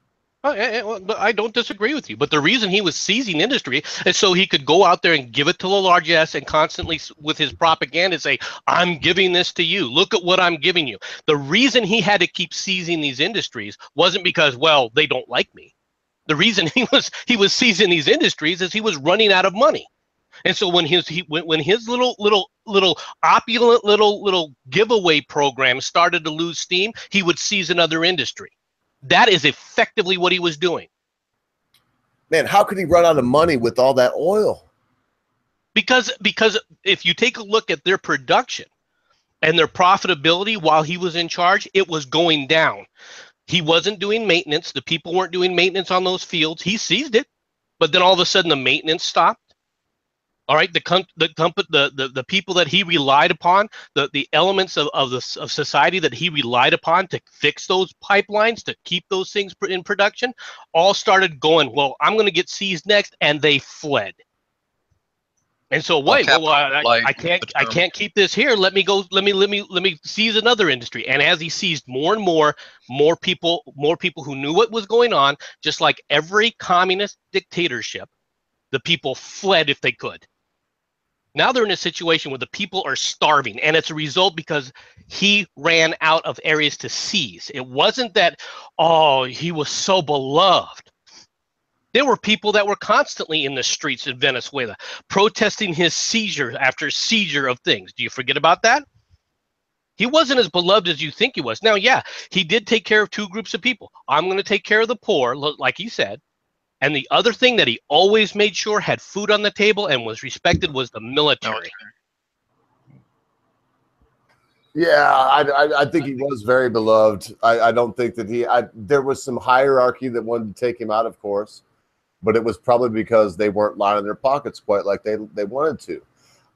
I don't disagree with you, but the reason he was seizing industry is so he could go out there and give it to the largesse and constantly with his propaganda say, I'm giving this to you. Look at what I'm giving you. The reason he had to keep seizing these industries wasn't because, well, they don't like me. The reason he was seizing these industries is he was running out of money. And so when his little opulent little giveaway program started to lose steam, he would seize another industry. That is effectively what he was doing. Man, how could he run out of money with all that oil? Because if you take a look at their production and their profitability while he was in charge, it was going down. He wasn't doing maintenance. The people weren't doing maintenance on those fields. He seized it, but then all of a sudden the maintenance stopped. All right, the people that he relied upon, the elements of society that he relied upon to fix those pipelines, to keep those things in production, all started going, well, I'm going to get seized next, and they fled. And so wait, I can't keep this here. Let me seize another industry. And as he seized more and more people who knew what was going on, just like every communist dictatorship, the people fled if they could. Now they're in a situation where the people are starving, and it's a result because he ran out of areas to seize. It wasn't that, oh, he was so beloved. There were people that were constantly in the streets in Venezuela protesting his seizure after seizure of things. Do you forget about that? He wasn't as beloved as you think he was. Now, yeah, he did take care of two groups of people. I'm going to take care of the poor, like he said. And the other thing that he always made sure had food on the table and was respected was the military. Yeah, I think he was very beloved. I don't think that there was some hierarchy that wanted to take him out, of course, but it was probably because they weren't lining their pockets quite like they wanted to.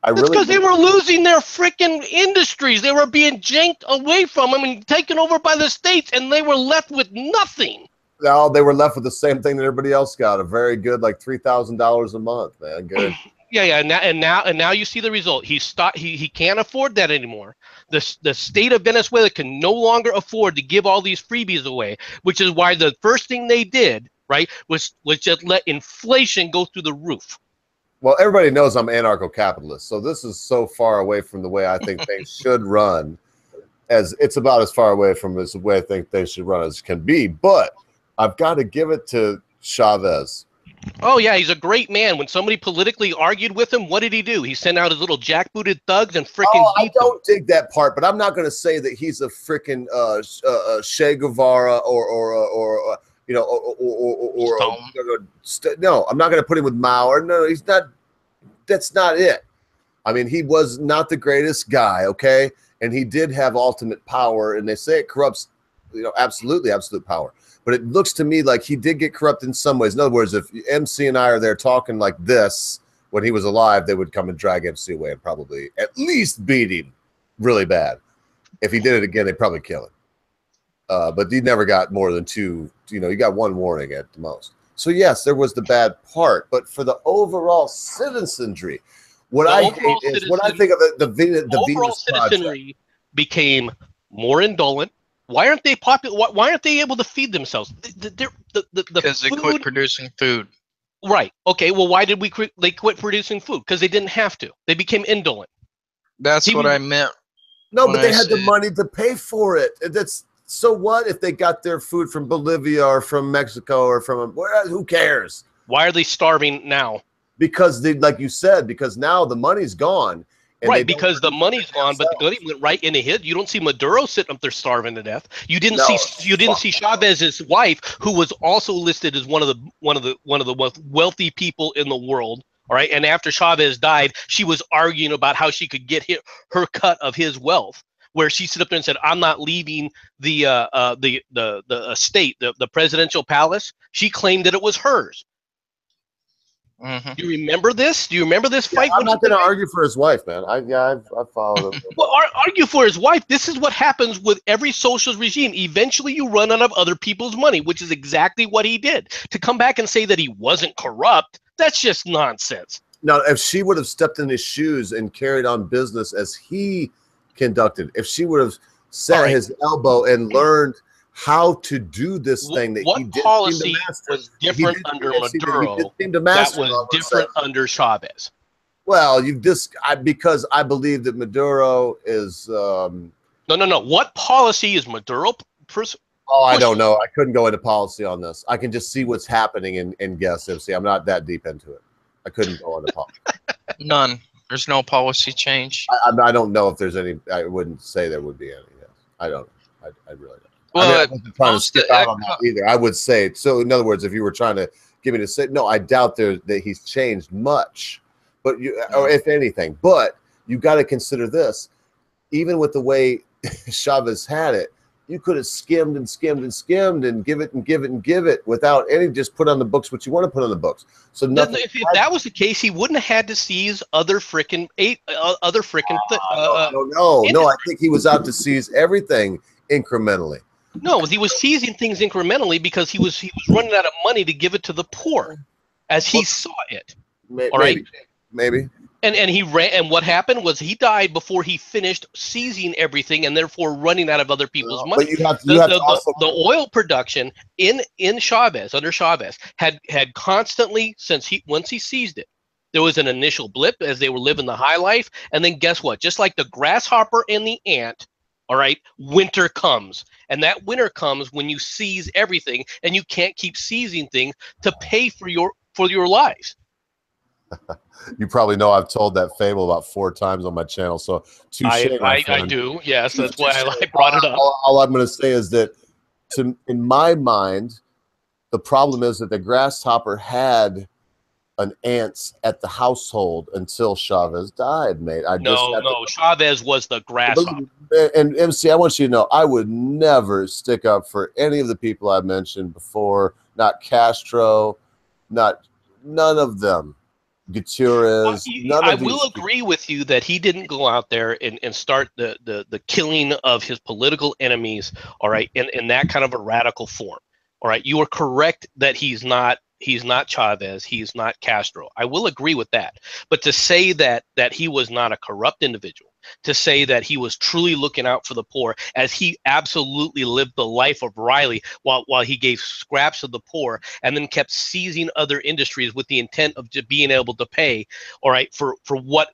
It's because they were losing their freaking industries. They were being janked away from them and taken over by the states, and they were left with nothing. No, they were left with the same thing that everybody else got. A very good, like $3,000 a month, man. Good. Yeah. And now you see the result. He can't afford that anymore. The state of Venezuela can no longer afford to give all these freebies away, which is why the first thing they did, right, was just let inflation go through the roof. Well, everybody knows I'm anarcho-capitalist, so this is so far away from the way I think things should run, as it's about as far away from the way I think they should run as can be. But I've got to give it to Chavez. Oh, yeah, he's a great man. When somebody politically argued with him, what did he do? He sent out his little jackbooted thugs and freaking I don't dig that part, but I'm not going to say that he's a freaking Che Guevara or you know, no, I'm not going to put him with Mao. Or no, he's not. That's not it. I mean, he was not the greatest guy, okay? And he did have ultimate power, and they say it corrupts, you know, absolute power. But it looks to me like he did get corrupt in some ways. In other words, if MC and I are there talking like this when he was alive, they would come and drag MC away and probably at least beat him really bad. If he did it again, they'd probably kill him. But he never got more than two. You know, you got one warning at the most. So yes, there was the bad part, but for the overall citizenry, what I hate is when I think of the Venus citizenry became more indolent. Why aren't they popular? Why aren't they able to feed themselves? Because they quit producing food. Right. Okay. Well, why did they quit producing food? Because they didn't have to. They became indolent. That's what I meant. No, when but they I had the said- money to pay for it. That's so what if they got their food from Bolivia or from Mexico or from where? Who cares? Why are they starving now? Because they, like you said, because now the money's gone. And Right, because the money's gone, but the money went right into his. You don't see Maduro sitting up there starving to death. You didn't see Chavez's wife, who was also listed as one of the wealthy people in the world. All right, and after Chavez died, she was arguing about how she could get her cut of his wealth. Where she stood up there and said, "I'm not leaving the estate, the presidential palace." She claimed that it was hers. Mm-hmm. Do you remember this? Do you remember this fight? I'm not going to argue for his wife, man. I've followed him. Well, argue for his wife. This is what happens with every socialist regime. Eventually, you run out of other people's money, which is exactly what he did. To come back and say that he wasn't corrupt, that's just nonsense. Now, if she would have stepped in his shoes and carried on business as he conducted, if she would have set his elbow and learned how to do this thing that he did, what policy was different under Maduro that was different under Chavez? Well, because I believe that Maduro is no. What policy is Maduro? I don't know. I couldn't go into policy on this. I can just see what's happening and guess. MC, I'm not that deep into it. I couldn't go into policy. None. There's no policy change. I don't know if there's any. I wouldn't say there would be any. Yes. I don't. I really don't. Well, I wasn't trying to skip out on that either. I would say so. In other words, if you were trying to give me to say, no, I doubt that he's changed much, but or if anything. But you got to consider this: even with the way Chavez had it, you could have skimmed and skimmed and skimmed and give it without any. Just put on the books what you want to put on the books. So nothing. If that was the case, he wouldn't have had to seize other freaking. No. I think he was out to seize everything incrementally. No, he was seizing things incrementally because he was running out of money to give it to the poor, as he saw it. Maybe. And he ran. And what happened was he died before he finished seizing everything, and therefore running out of other people's money. But the oil production in Chavez under Chavez had constantly once he seized it. There was an initial blip as they were living the high life, and then guess what? Just like the grasshopper and the ant. All right, winter comes, and that winter comes when you seize everything, and you can't keep seizing things to pay for your lives. You probably know I've told that fable about 4 times on my channel. So I do, yes, that's why I brought it up. All I'm going to say is that, in my mind, the problem is that the grasshopper had an ant at the household until Chavez died, mate. Chavez was the grasshopper. And MC, I want you to know, I would never stick up for any of the people I mentioned before. Not Castro, none of them. Gutierrez. I will agree with you that he didn't go out there and start the killing of his political enemies. All right, in that kind of a radical form. All right, you are correct that he's not Chavez, he's not Castro. I will agree with that. But to say that he was not a corrupt individual, to say that he was truly looking out for the poor, as he absolutely lived the life of Riley while he gave scraps to the poor and then kept seizing other industries with the intent of just being able to pay, all right, for what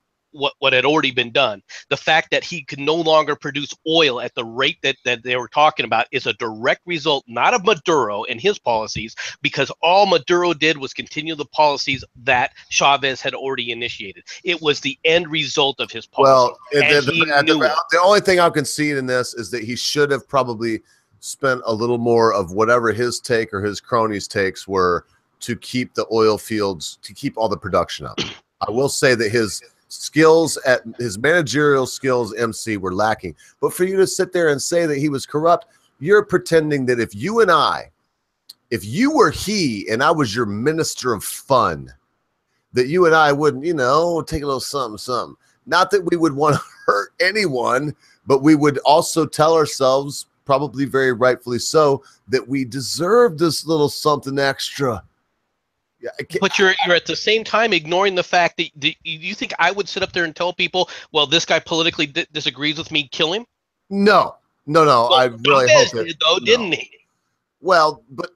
had already been done. The fact that he could no longer produce oil at the rate that they were talking about is a direct result, not of Maduro and his policies, because all Maduro did was continue the policies that Chavez had already initiated. It was the end result of his policy. Well, the only thing I'll concede in this is that he should have probably spent a little more of whatever his take or his cronies' takes were to keep the oil fields, to keep all the production up. I will say that his managerial skills, MC, were lacking. But for you to sit there and say that he was corrupt, you're pretending that if you were he and I was your minister of fun, that you and I wouldn't, take a little something. Not that we would want to hurt anyone, but we would also tell ourselves, probably very rightfully so, that we deserve this little something extra. But you're at the same time ignoring the fact that you think I would sit up there and tell people, well, this guy politically disagrees with me, kill him? No. Well, I really hope it, though, didn't he? Well, but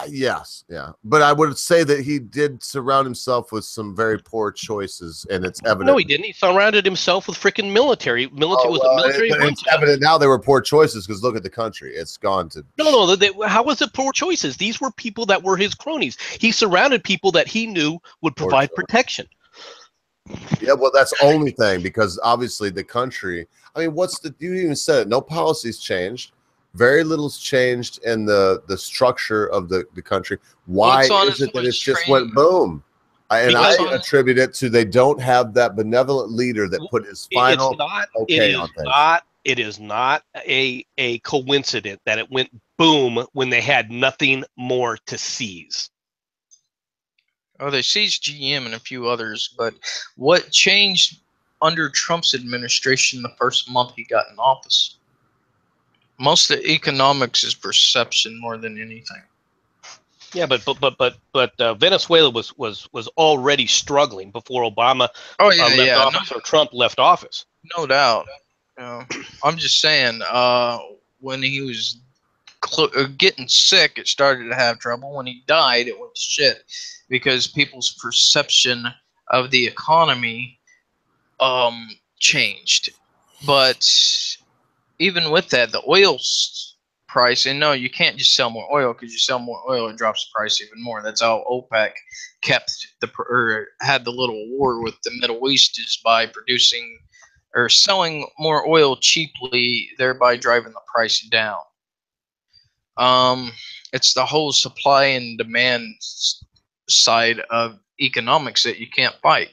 Yes, yeah, but I would say that he did surround himself with some very poor choices, and it's evident. No, he didn't. He surrounded himself with freaking military. Military was a military. But it's evident now they were poor choices because look at the country; it's gone to. No. How was it poor choices? These were people that were his cronies. He surrounded people that he knew would provide protection. Yeah, well, that's the only thing, because obviously the country. I mean, you even said it? No policies changed. Very little's changed in the structure of the country. Why is it that it's just went boom? And I attribute it to they don't have that benevolent leader that put his final okay on things. It is not a coincidence that it went boom when they had nothing more to seize. Oh, they seized GM and a few others, but what changed under Trump's administration the first month he got in office? Most of the economics is perception more than anything. Yeah, but Venezuela was already struggling before Obama left office or Trump left office. No doubt. I'm just saying, when he was getting sick, it started to have trouble. When he died, it went to shit because people's perception of the economy changed. But even with that, the oil price, and no, you can't just sell more oil, because you sell more oil, it drops the price even more. That's how OPEC had the little war with the Middle East, is by producing or selling more oil cheaply, thereby driving the price down. It's the whole supply and demand side of economics that you can't fight.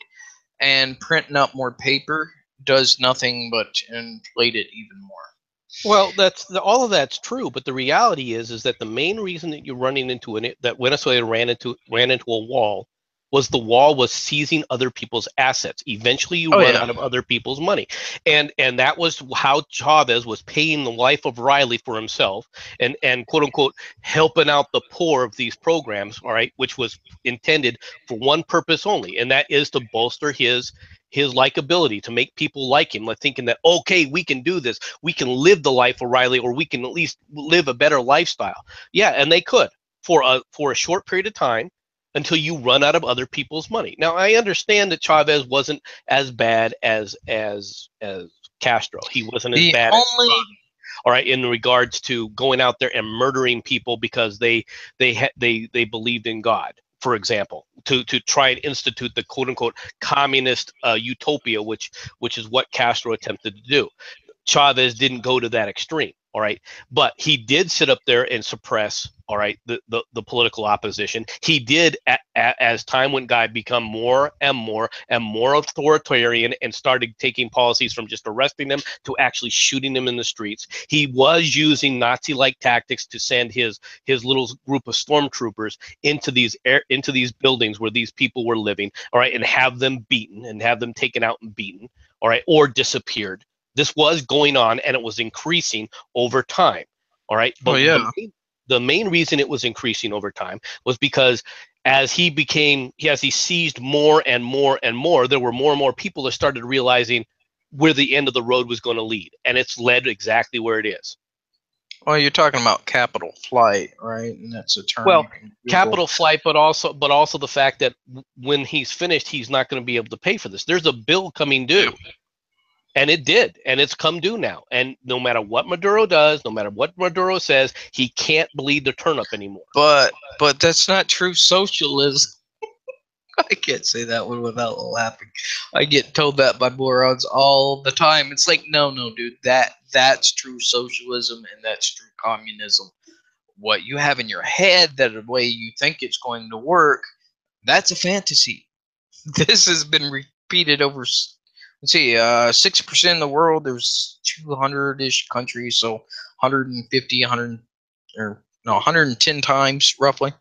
And printing up more paper does nothing but inflate it even more. Well, all of that's true, but the reality is that the main reason that you're running into that Venezuela ran into a wall was the wall was seizing other people's assets. Eventually, you run out of other people's money, and that was how Chavez was paying the life of Riley for himself, and quote unquote helping out the poor of these programs. All right, which was intended for one purpose only, and that is to bolster his likability, to make people like him, like thinking that, okay, we can do this, we can live the life of Riley, or we can at least live a better lifestyle. Yeah, and they could for a short period of time, until you run out of other people's money. Now, I understand that Chavez wasn't as bad as Castro. He wasn't as bad as Trump, all right, in regards to going out there and murdering people because they believed in God, for example, to try and institute the quote unquote communist utopia, which is what Castro attempted to do. Chavez didn't go to that extreme, all right, but he did sit up there and suppress, all right, the political opposition. He did, as time went by, become more and more authoritarian, and started taking policies from just arresting them to actually shooting them in the streets. He was using Nazi-like tactics to send his little group of stormtroopers into these buildings where these people were living, all right, and have them beaten and have them taken out and beaten, all right, or disappeared. This was going on, and it was increasing over time. All right. But the main reason it was increasing over time was because as he seized more and more and more, there were more and more people that started realizing where the end of the road was going to lead. And it's led exactly where it is. Well, you're talking about capital flight, right? And that's a term. Well, capital flight, but also the fact that when he's finished, he's not going to be able to pay for this. There's a bill coming due. And it did, and it's come due now. And no matter what Maduro does, no matter what Maduro says, he can't bleed the turnip anymore. But that's not true socialism. I can't say that one without laughing. I get told that by morons all the time. It's like, no, dude, that's true socialism, and that's true communism. What you have in your head, that the way you think it's going to work, that's a fantasy. This has been repeated over. Let's see, 6% of the world, there's 200-ish countries, so 110 times, roughly.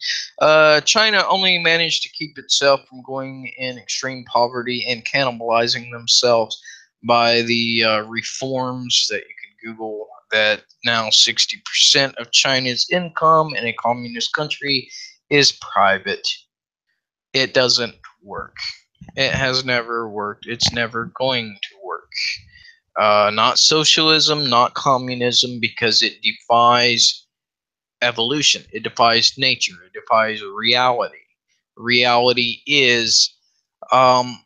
China only managed to keep itself from going in extreme poverty and cannibalizing themselves by the reforms that you can Google, that now 60% of China's income in a communist country is private. It doesn't work. It has never worked. It's never going to work. Not socialism, not communism, because it defies evolution. It defies nature. It defies reality. Reality is, well,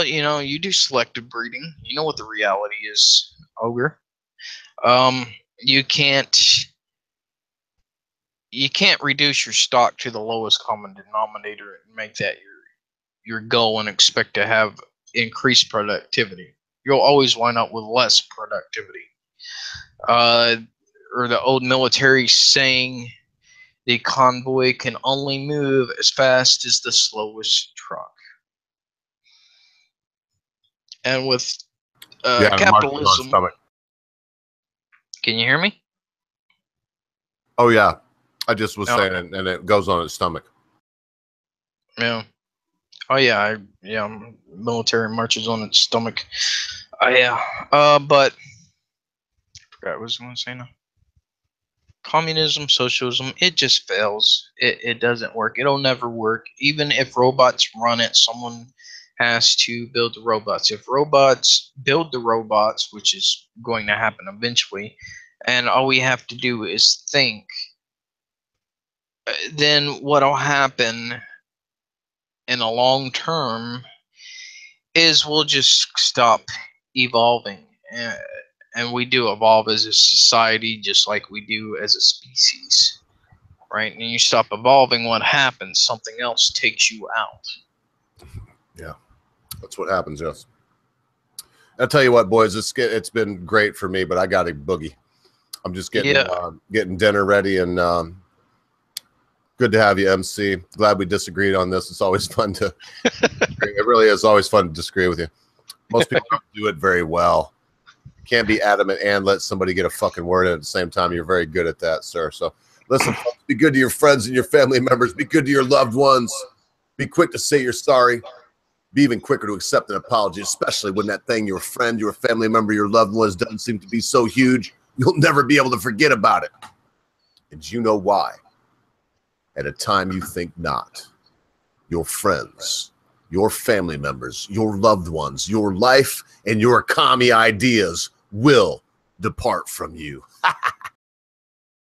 you do selective breeding. You know what the reality is, Ogre. Um, you can't reduce your stock to the lowest common denominator and make that your goal and expect to have increased productivity. You'll always wind up with less productivity. Or the old military saying, the convoy can only move as fast as the slowest truck. And with Yeah, and Mark is on his capitalism, stomach. can you hear me? Oh yeah, I just was Oh. saying it, and it goes on its stomach. Yeah. Oh yeah, military marches on its stomach. Yeah. But I forgot what I was going to say now. Communism, socialism, it just fails. It doesn't work. It'll never work. Even if robots run it, someone has to build the robots. If robots build the robots, which is going to happen eventually, and all we have to do is think, then what'll happen in the long term is we'll just stop evolving. And we do evolve as a society just like we do as a species. Right? And you stop evolving, what happens? Something else takes you out. Yeah, that's what happens, yes. I'll tell you what, boys, it's been great for me, but I got a boogie. I'm just getting dinner ready, and good to have you, MC. Glad we disagreed on this. It's always fun to it really is always fun to disagree with you. Most people don't do it very well. Can't be adamant and let somebody get a fucking word in at the same time. You're very good at that, sir. So listen, folks, be good to your friends and your family members. Be good to your loved ones. Be quick to say you're sorry. Be even quicker to accept an apology, especially when that thing your friend, your family member, your loved one has done seems to be so huge, you'll never be able to forget about it. And you know why? At a time you think not, your friends, your family members, your loved ones, your life, and your commie ideas will depart from you.